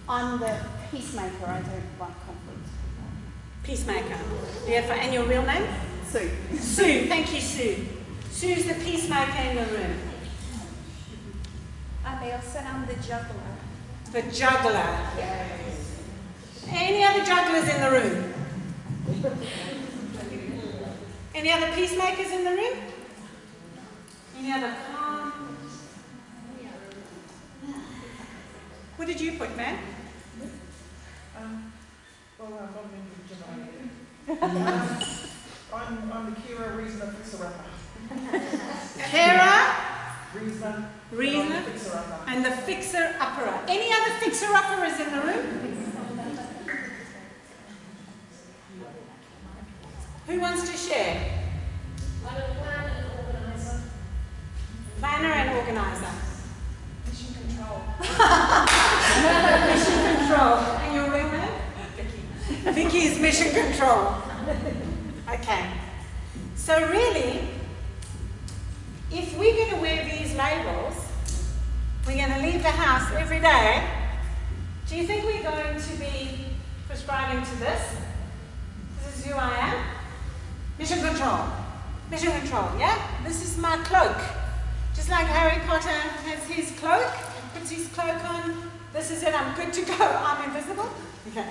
Speaker 1: I'm the peacemaker. I don't like conflict.
Speaker 3: Peacemaker. Yeah, and your real name?
Speaker 1: Sue.
Speaker 3: Sue. Thank you, Sue. Sue's the peacemaker in the room.
Speaker 1: I'm the juggler.
Speaker 3: The juggler.
Speaker 1: Yes.
Speaker 3: Any other jugglers in the room? Any other peacemakers in the room? Any other calm? What did you put, man?
Speaker 10: I'm the Kira Reasoner Fixer Upper.
Speaker 3: Kara,
Speaker 10: Reasoner,
Speaker 3: Fixer Upper. And the Fixer Upper. Any other Fixer Uppers in the room? Who wants to share? Planner and organizer.
Speaker 10: Mission Control.
Speaker 3: Mission Control. And your real name? Vicky. Vicky is Mission Control. Okay. So really, if we're going to wear these labels, we're going to leave the house every day, do you think we're going to be prescribing to this? This is who I am? Mission Control. Mission Control, yeah? This is my cloak. Just like Harry Potter has his cloak, puts his cloak on, this is it, I'm good to go, I'm invisible. Okay.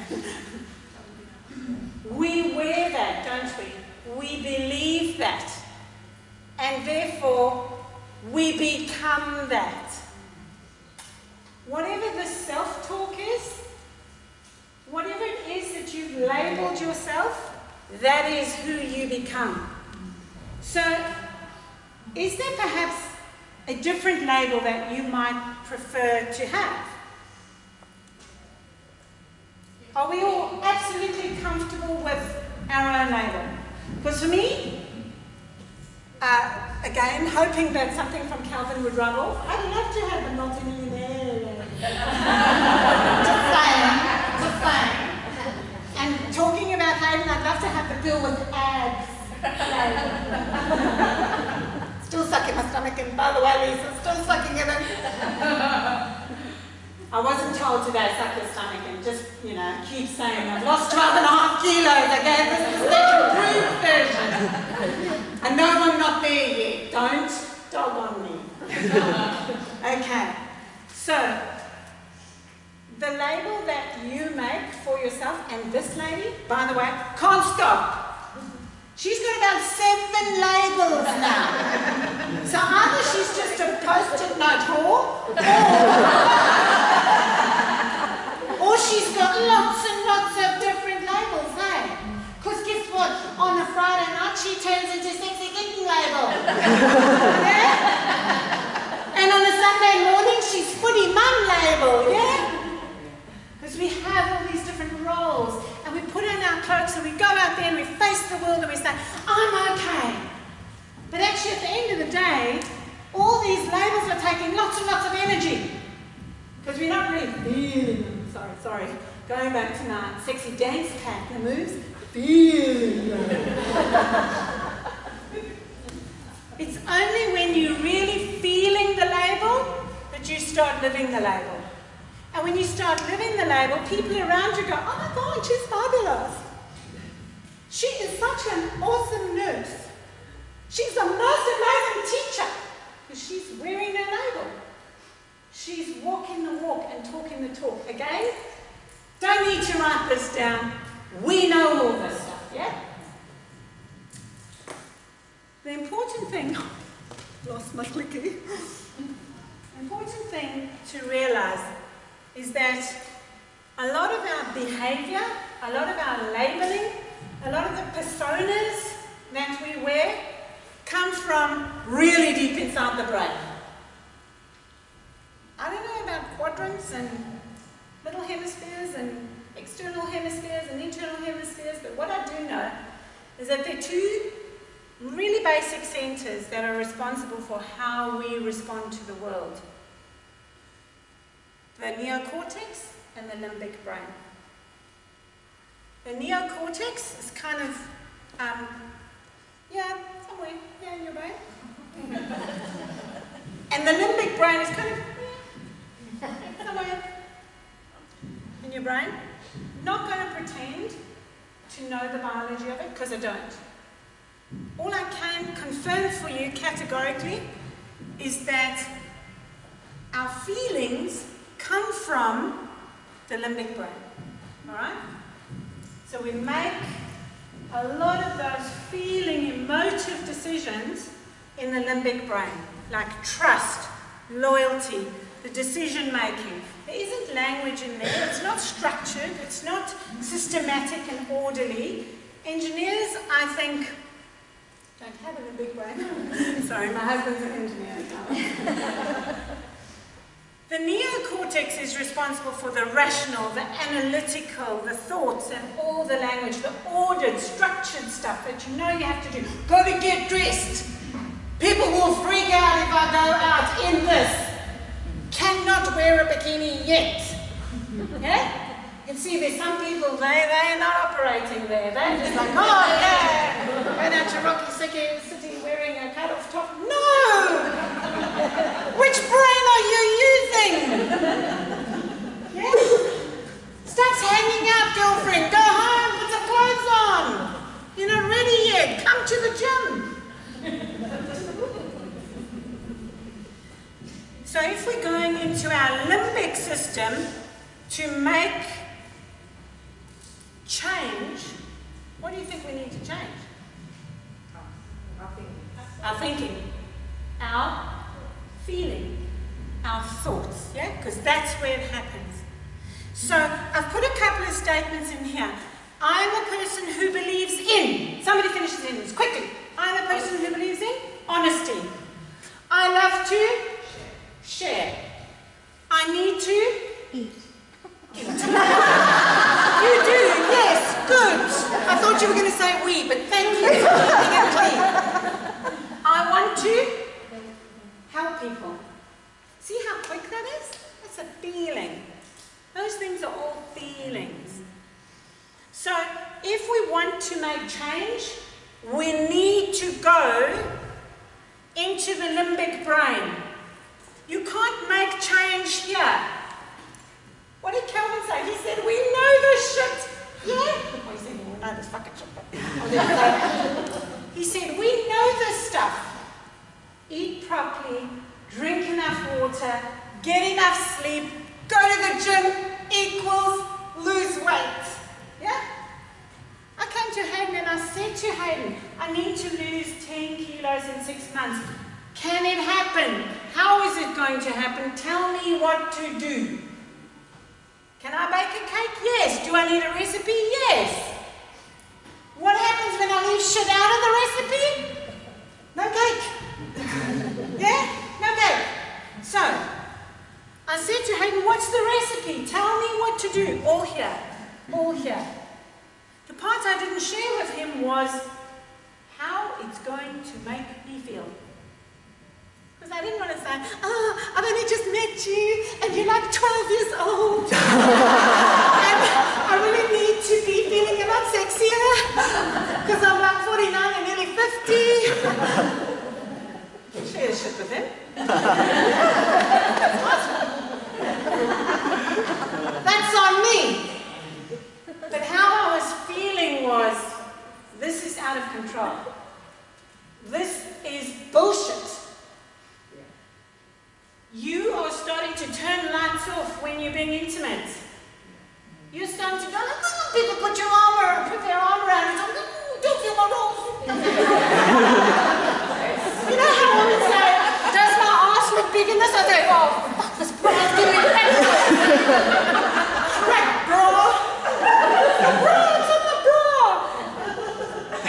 Speaker 3: We wear that, don't we? We believe that. And therefore, we become that. Whatever the self-talk is, whatever it is that you've labelled yourself, that is who you become. So, is there perhaps a different label that you might prefer to have? Are we all absolutely comfortable with our own label? Because for me, again, hoping that something from Calvin would rub off, I'd love to have a multi-millionaire. Just saying. And talking about Hayden, I'd love to have the girl with abs. Still sucking my stomach in, by the way, Lisa, still sucking it in. I wasn't told today, suck your stomach in, just, keep saying, I've lost 12.5 kilos, okay, this is the improved version. And no, I'm not there yet, don't dog on me. Okay, so, the label that you make for yourself, and this lady, by the way, can't stop. She's got about 7 labels now. So either she's just a post-it note whore, or she's got lots and lots of different labels, hey? Because guess what? On a Friday night, she turns into Sexy Kitten label. Yeah? And on a Sunday morning, she's Footy Mum label, yeah? Because we have all these different roles, and we put on our cloaks and we go out there and we face the world and we say, I'm okay. But actually at the end of the day, all these labels are taking lots and lots of energy. Because we're not really feeling them. Sorry. Going back to my sexy dance partner moves, feeling them. It's only when you're really feeling the label that you start living the label. And when you start living the label, people around you go, oh my God, she's fabulous. She is such an awesome nurse. She's the most amazing teacher. Because she's wearing her label. She's walking the walk and talking the talk. Again, don't need to write this down. We know all this stuff, yeah? The important thing, lost my clicky. The important thing to realize is that a lot of our behavior, a lot of our labeling, a lot of the personas that we wear come from really deep inside the brain. I don't know about quadrants and middle hemispheres and external hemispheres and internal hemispheres, but what I do know is that there are 2 really basic centers that are responsible for how we respond to the world. The neocortex and the limbic brain. The neocortex is kind of, somewhere in your brain. And the limbic brain is kind of, somewhere in your brain. Not going to pretend to know the biology of it, because I don't. All I can confirm for you categorically is that our feelings come from the limbic brain, all right? So we make a lot of those feeling, emotive decisions in the limbic brain, like trust, loyalty, the decision making. There isn't language in there, it's not structured, it's not systematic and orderly. Engineers, I think, don't have a limbic brain. Sorry, my husband's an engineer. The neocortex is responsible for the rational, the analytical, the thoughts, and all the language, the ordered, structured stuff that you know you have to do. Got to get dressed. People will freak out if I go out in this. Cannot wear a bikini yet. Yeah? You can see there's some people, they're not operating there. They're just like, oh yeah, going out to Rocky City wearing a cut-off top. No! Which brain are you using? Yeah? Starts hanging out, girlfriend. Go home, put some clothes on. You're not ready yet. Come to the gym. So if we're going into our limbic system to make change, what do you think we need to change? Our thinking, our feeling, our thoughts, yeah? Because that's where it happens. So I've put a couple of statements in here. I'm a person who believes in, somebody finish the sentence quickly. I'm a person who believes in honesty. I love to share. I need to eat. You do, yes, good. I thought you were going to say we, but thank you for keeping it clean. I want to help people. See how quick that is? That's a feeling. Those things are all feelings. So if we want to make change, we need to go into the limbic brain. You can't make change here. What did Calvin say? He said, we know this shit. Yeah? Oh, he said, we know this fucking shit. He said, we know this stuff. Eat properly, drink enough water, get enough sleep, go to the gym equals lose weight. Yeah? I came to Hayden and I said to Hayden, I need to lose 10 kilos in 6 months. Can it happen? How is it going to happen? Tell me what to do. Can I bake a cake? Yes. Do I need a recipe? Yes. What happens when I leave shit out of the recipe? No cake. Yeah? No cake. So, I said to Hayden, what's the recipe? Tell me what to do. All here. All here. The part I didn't share with him was how it's going to make me feel. Because I didn't want to say, oh, I've only just met you and you're like 12 years old. And I really need to be feeling a lot sexier because I'm like 49 and nearly 50. Share shit with him. That's on me. But how I was feeling was, this is out of control. This is bullshit. You are starting to turn lights off when you're being intimate. You're starting to go like, oh, people put their arm around you. Don't feel my balls. You know how women say, does my ass look big in this? I say, oh, fuck, this bra's giving me crap, bro. Bro, it's in the bra.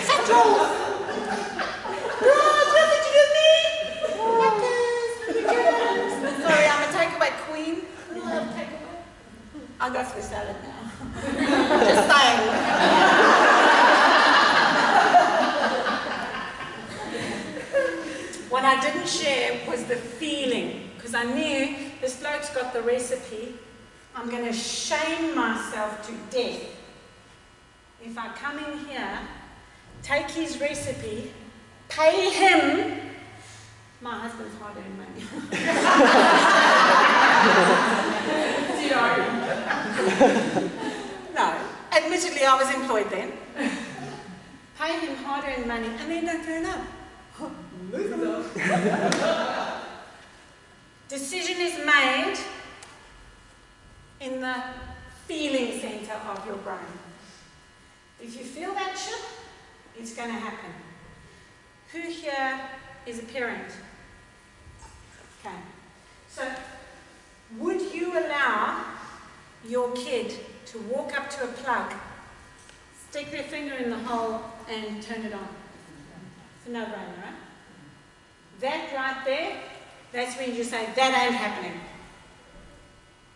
Speaker 3: Settle. Bro, it's nothing to do with me. Sorry, I'm a takeaway queen. I'll go for salad now. Just saying. What I didn't share was the feeling, because I knew this bloke's got the recipe. I'm going to shame myself to death if I come in here, take his recipe, pay him. My husband's hard-earned money. No, admittedly I was employed then. Pay him hard-earned money and then don't turn up. Decision is made in the feeling center of your brain. If you feel that shit, it's going to happen. Who here is a parent? Okay. So, would you allow your kid to walk up to a plug, stick their finger in the hole and turn it on? It's a no-brainer, right? That right there, that's when you say, that ain't happening.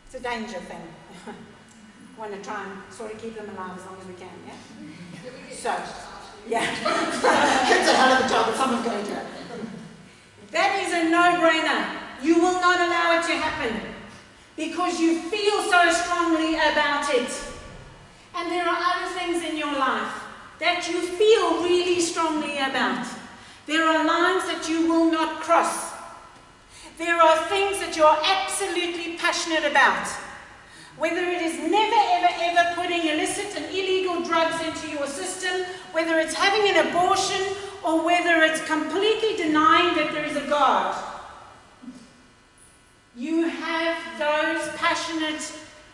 Speaker 3: It's a danger thing. Want to try and sort of keep them alive as long as we can, yeah? So, yeah. Kids are hell of a job, but someone's going to. That is a no-brainer. You will not allow it to happen because you feel so strongly about it. And there are other things in your life that you feel really strongly about. There are lines that you will not cross. There are things that you are absolutely passionate about. Whether it is never, ever, ever putting illicit and illegal drugs into your system, whether it's having an abortion, or whether it's completely denying that there is a God. You have those passionate,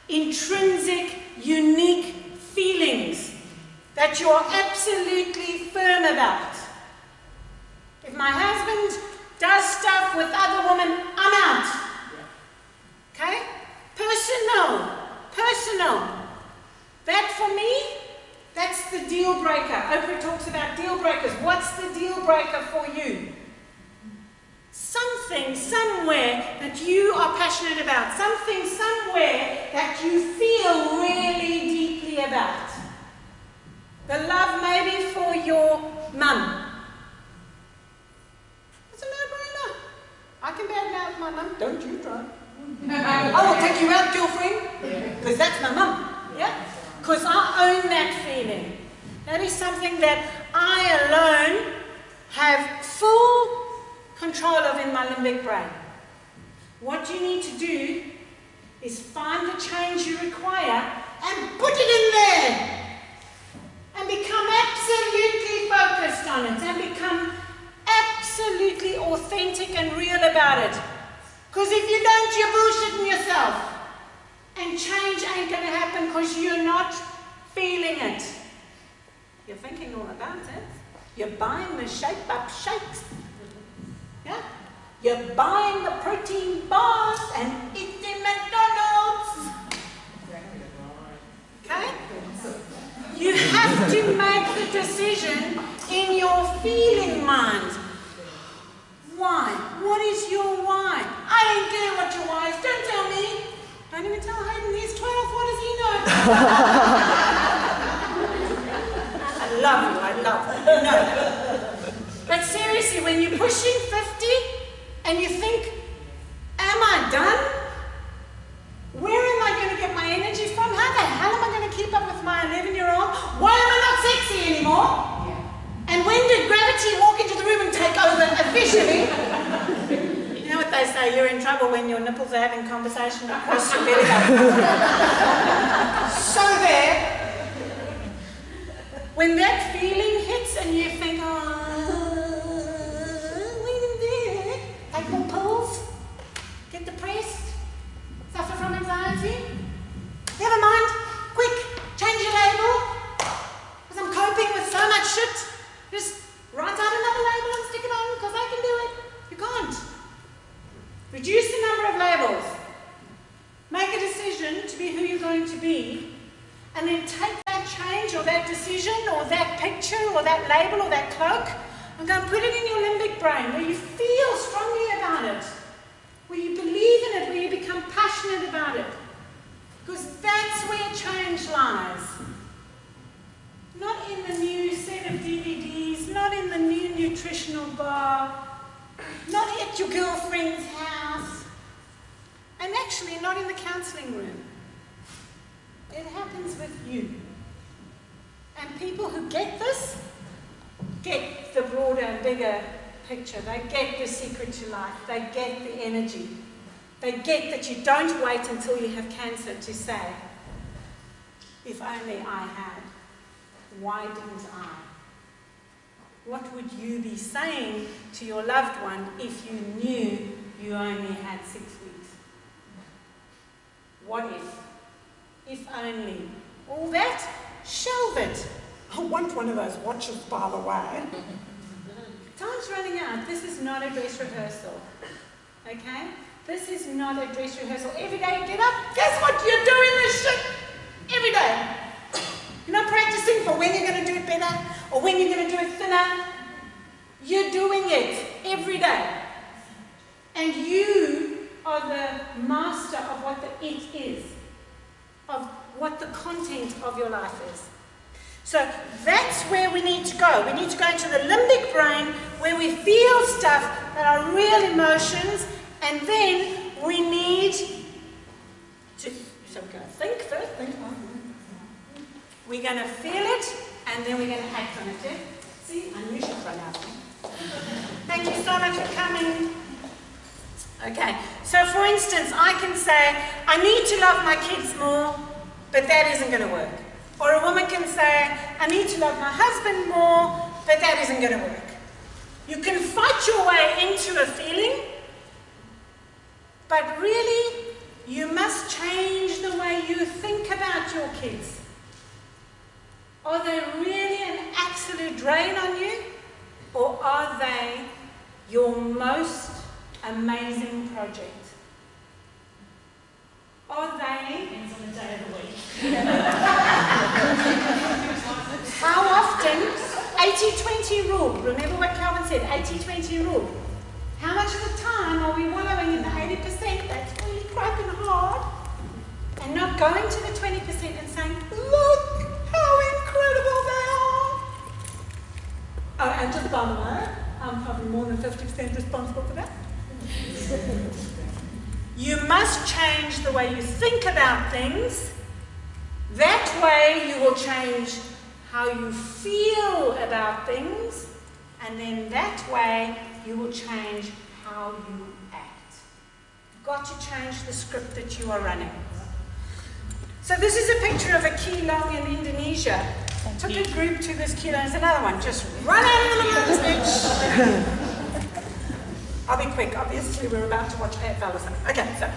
Speaker 3: intrinsic, unique feelings that you're absolutely firm about. If my husband does stuff with other women, I'm out. Okay? Personal. That for me, that's the deal breaker. Oprah talks about deal breakers. What's the deal breaker for you? Something, somewhere that you are passionate about. Something, somewhere that you feel really deeply about. The love maybe for your mum. It's a no-brainer. I can badmouth my mum. Don't you try. I will take you out, girlfriend. Because that's my mum. Yeah? Because I own that feeling. That is something that I alone have full control of in my limbic brain. What you need to do is find the change you require and put it in there. And become absolutely focused on it. And become absolutely authentic and real about it. Because if you don't, you're bullshitting yourself. And change ain't going to happen because you're not feeling it. You're thinking all about it. You're buying the shape-up shakes. Yeah? You're buying the protein bars and eating McDonald's. Okay? You have to make the decision in your feeling mind. Why? What is your why? I don't care what your why is. Don't tell me. Don't even tell Hayden. He's 12. What does he know? I love you. You know. But seriously, when you're pushing 50 and you think, am I done? Where am I going to get my energy from? How the hell am I going to keep up with my 11-year-old? Why am I not sexy anymore? And when did gravity walk into the room and take over officially? You know what they say, you're in trouble when your nipples are having conversation across your belly button. So there. When that feeling hits and you think, take more pills, get depressed, suffer from anxiety. Never mind, quick, change your label. Because I'm coping with so much shit. Just write out another label and stick it on because I can do it. You can't. Reduce the number of labels. Make a decision to be who you're going to be. And then take that change or that decision or that picture or that label or that cloak and go and put it in your limbic brain where you feel strongly about it, where you believe in it, where you become passionate about it. Because that's where change lies. Not in the new set of DVDs, not in the new nutritional bar, not at your girlfriend's house, and actually not in the counselling room. It happens with you. And people who get this, get the broader and bigger picture. They get the secret to life. They get the energy. They get that you don't wait until you have cancer to say, if only I had. Why didn't I? What would you be saying to your loved one if you knew you only had 6 weeks? What if? If only. All that, shelve it. I want one of those watches, by the way. Time's running out. This is not a dress rehearsal. Okay? This is not a dress rehearsal. Every day you get up, guess what? You're doing this shit every day. You're not practicing for when you're going to do it better or when you're going to do it thinner. You're doing it every day. And you are the master of what the it is, of what the content of your life is. So that's where we need to go. We need to go into the limbic brain where we feel stuff that are real emotions, and then we need to, so we're going to think first, we're going to feel it, and then we're going to act on it. Yeah? See, I knew she'd run out. Thank you so much for coming. Okay, so for instance, I can say, I need to love my kids more, but that isn't going to work. Or a woman can say, I need to love my husband more, but that isn't going to work. You can fight your way into a feeling, but really, you must change the way you think about your kids. Are they really an absolute drain on you? Or are they your most amazing project? Are they...
Speaker 2: Depends on the day of the week.
Speaker 3: How often? 80-20 rule. Remember what Calvin said, 80-20 rule. How much of the time are we wallowing in the 80% that's really cracking hard and not going to the 20% and saying, look how incredible they are. Oh, and just by the way, I'm probably more than 50% responsible for that. You must change the way you think about things. That way you will change how you feel about things. And then that way you will change how you act. You've got to change the script that you are running. So this is a picture of a Keelong in Indonesia. Took a group to this Keelong. There's another one. Just run out of the middle of the stage. I'll be quick. Obviously, we're about to watch AFL or something. Okay, so.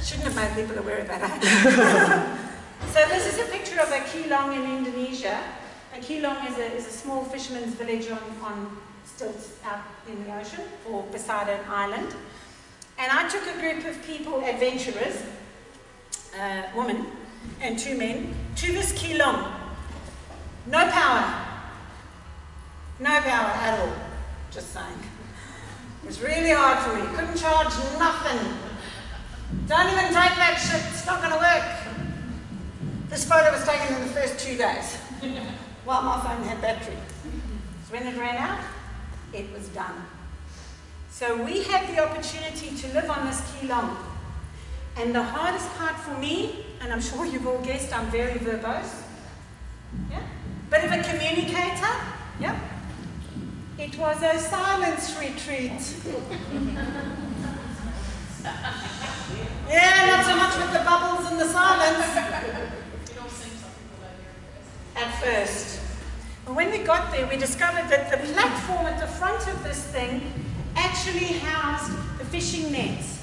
Speaker 3: Shouldn't have made people aware of that. So this is a picture of a Keelong in Indonesia. A Keelong is a small fisherman's village on stilts out in the ocean or beside an island. And I took a group of people, adventurers, a woman and 2 men, to this Keelong. No power. No power at all. Just saying. It was really hard for me. Couldn't charge nothing. Don't even take that shit. It's not going to work. This photo was taken in the first 2 days while my phone had battery. So when it ran out, it was done. So we had the opportunity to live on this Keelong. And the hardest part for me, and I'm sure you've all guessed I'm very verbose, yeah? Bit of a communicator, yeah? It was a silence retreat. Yeah, not so much with the bubbles and the silence. At first. And when we got there, we discovered that the platform at the front of this thing actually housed the fishing nets.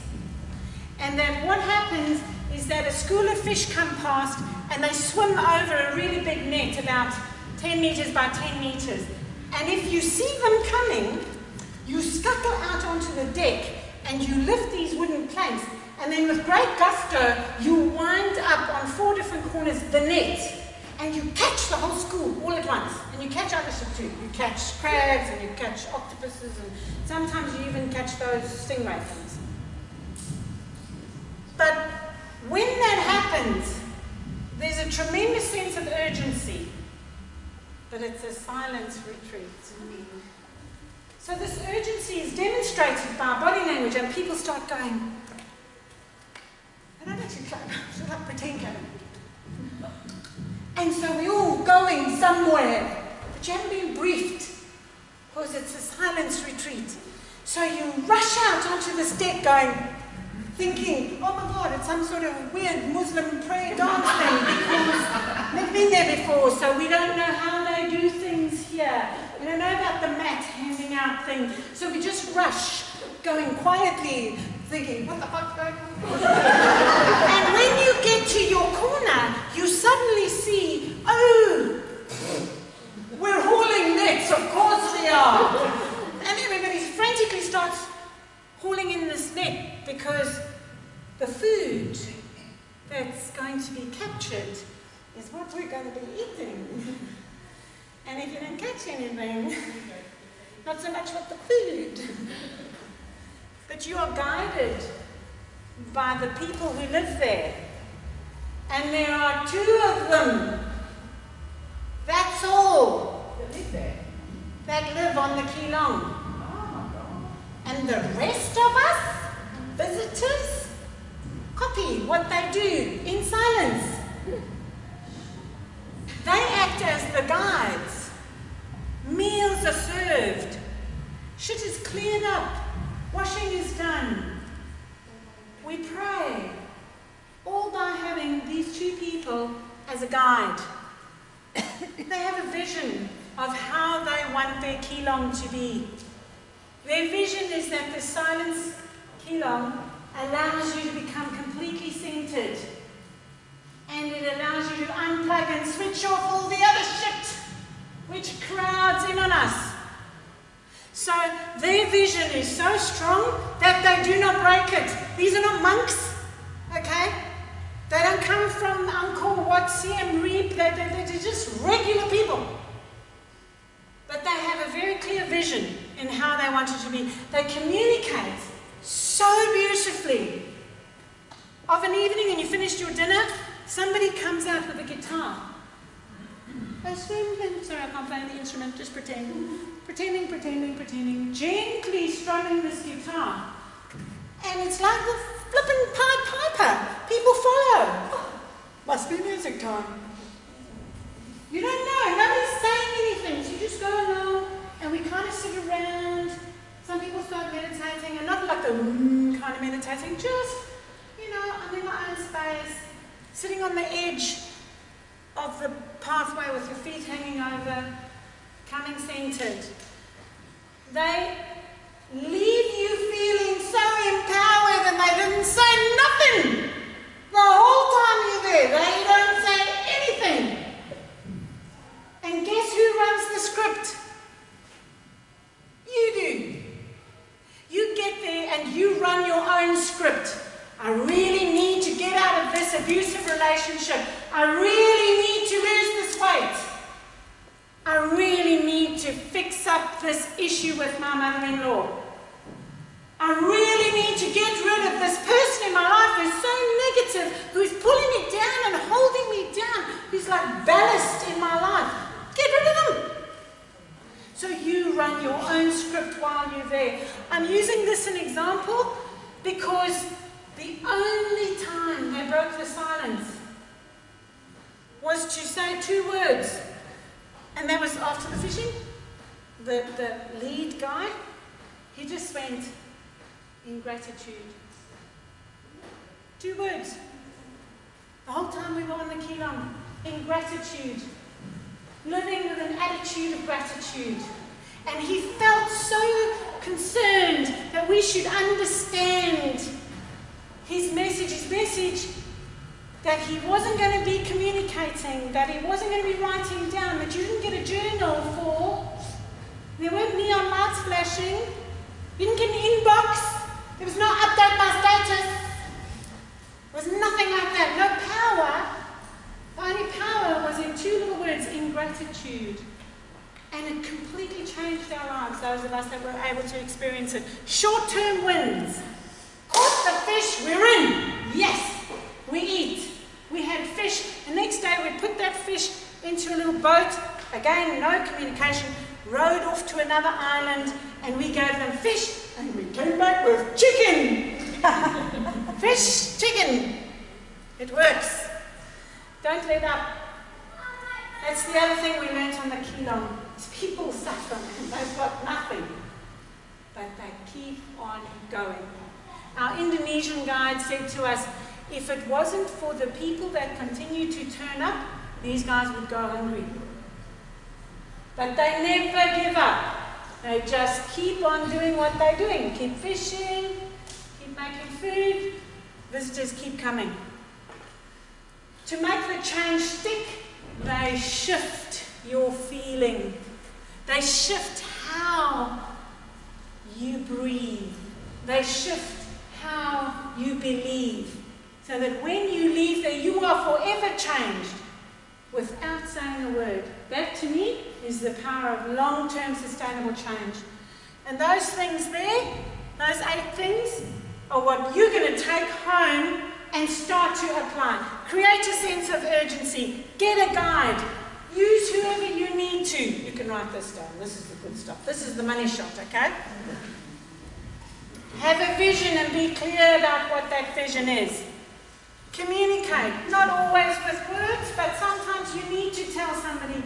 Speaker 3: And that what happens is that a school of fish come past and they swim over a really big net, about 10 meters by 10 meters. And if you see them coming, you scuttle out onto the deck and you lift these wooden planks, and then with great gusto, you wind up on 4 different corners the net, and you catch the whole school all at once. And you catch other shit too. You catch crabs and you catch octopuses, and sometimes you even catch those stingray things. But when that happens, there's a tremendous sense of urgency. But it's a silence retreat. So this urgency is demonstrated by body language, and people start going, I don't actually clap, should I pretend clap? And so we're all going somewhere, but you haven't been briefed, because it's a silence retreat. So you rush out onto this deck going, thinking, oh my God, it's some sort of weird Muslim prayer dance thing, because we've been there before, so we don't know how they do things here. We don't know about the mat handing out thing. So we just rush, going quietly, thinking, what the fuck's going on? And when you get to your corner, you suddenly see, oh, we're hauling nets, of course we are. And everybody frantically starts hauling in this net, because the food that's going to be captured is what we're going to be eating. And if you don't catch anything, not so much with the food, but you are guided by the people who live there. And there are 2 of them. That's all. That live on the Keelong. And the rest of us, visitors, copy what they do in silence. They act as the guides. Meals are served. Shit is cleared up. Washing is done. We pray. All by having these 2 people as a guide. They have a vision of how they want their Keelong to be. Their vision is that the silence Keelong allows you to become completely centered. And it allows you to unplug and switch off all the other shit which crowds in on us. So their vision is so strong that they do not break it. These are not monks, okay? They don't come from Angkor Wat, Siem Reap. They're just regular people. But they have a very clear vision in how they want it to be. They communicate so beautifully. Of an evening and you finished your dinner, somebody comes out with a guitar. Sorry, I can't play the instrument, just pretending, gently strumming this guitar. And it's like the flippin' Pied Piper. People follow. Oh, must be music time. You don't know, nobody's saying anything, so you just go along and we kind of sit around. Some people start meditating, and not like the kind of meditating, just, I'm in my own space, sitting on the edge of the pathway with your feet hanging over, coming centered. They leave you feeling so empowered, and they didn't say nothing the whole time you're there. They don't say anything. And guess who runs the script? You do. You get there and you run your own script. I really need to get out of this abusive relationship. I really need to lose this weight. I really need to fix up this issue with my mother-in-law. I really need to get rid of this person in my life who's so negative, who's pulling me down and holding me down, who's like ballast in my life. Get rid of them. So you run your own script while you're there. I'm using this as an example because the only time they broke the silence was to say 2 words. And that was after the fishing. The lead guy, he just went, ingratitude. 2 words. The whole time we were on the Keelong, ingratitude. Living with an attitude of gratitude. And he felt so concerned that we should understand his message that he wasn't going to be communicating, that he wasn't going to be writing down, that you didn't get a journal for. There weren't neon lights flashing. You didn't get an inbox. There was no update my status. There was nothing like that. No power. The only power was in 2 little words, ingratitude. And it completely changed our lives, those of us that were able to experience it. Short-term wins. Caught the fish, we're in. Yes, we eat. We had fish. The next day we put that fish into a little boat. Again, no communication. Rowed off to another island and we gave them fish and we came back with chicken. Fish, chicken. It works. Don't let up. That's the other thing we learned on the Keelong. Is people suffer and they've got nothing. But they keep on going. Our Indonesian guide said to us, if it wasn't for the people that continue to turn up, these guys would go hungry. But they never give up. They just keep on doing what they're doing. Keep fishing, keep making food. Visitors keep coming. To make the change stick, they shift your feeling. They shift how you breathe. They shift how you believe. So that when you leave there, you are forever changed without saying a word. That to me is the power of long-term sustainable change. And those things there, those 8 things, are what you're going to take home and start to apply. Create a sense of urgency. Get a guide. Use whoever you need to. You can write this down. This is the good stuff. This is the money shot, okay? Have a vision and be clear about what that vision is. Communicate. Not always with words, but sometimes you need to tell somebody,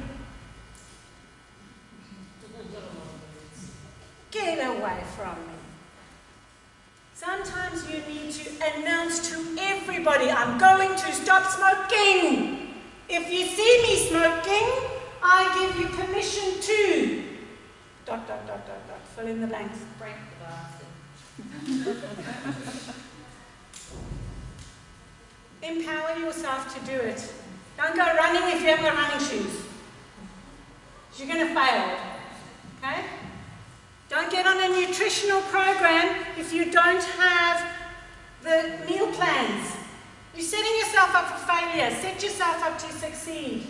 Speaker 3: get away from me. Sometimes you need to announce to everybody, I'm going to stop smoking. If you see me smoking, I give you permission to... ... Fill in the blanks.
Speaker 8: Break the basket.
Speaker 3: Empower yourself to do it. Don't go running if you haven't got running shoes. You're going to fail. Okay? Don't get on a nutritional program if you don't have the meal plans. You're setting yourself up for failure. Set yourself up to succeed.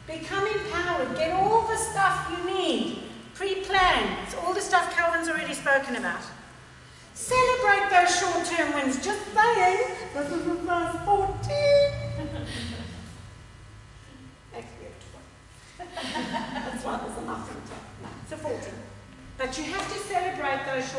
Speaker 3: Become empowered. Get all the stuff you need. Pre-plan. It's all the stuff Calvin's already spoken about. Celebrate those short-term wins. Just saying, this is the first 14. Actually, we have 12. That's why there's enough in top. It's a 14. But you have to celebrate those short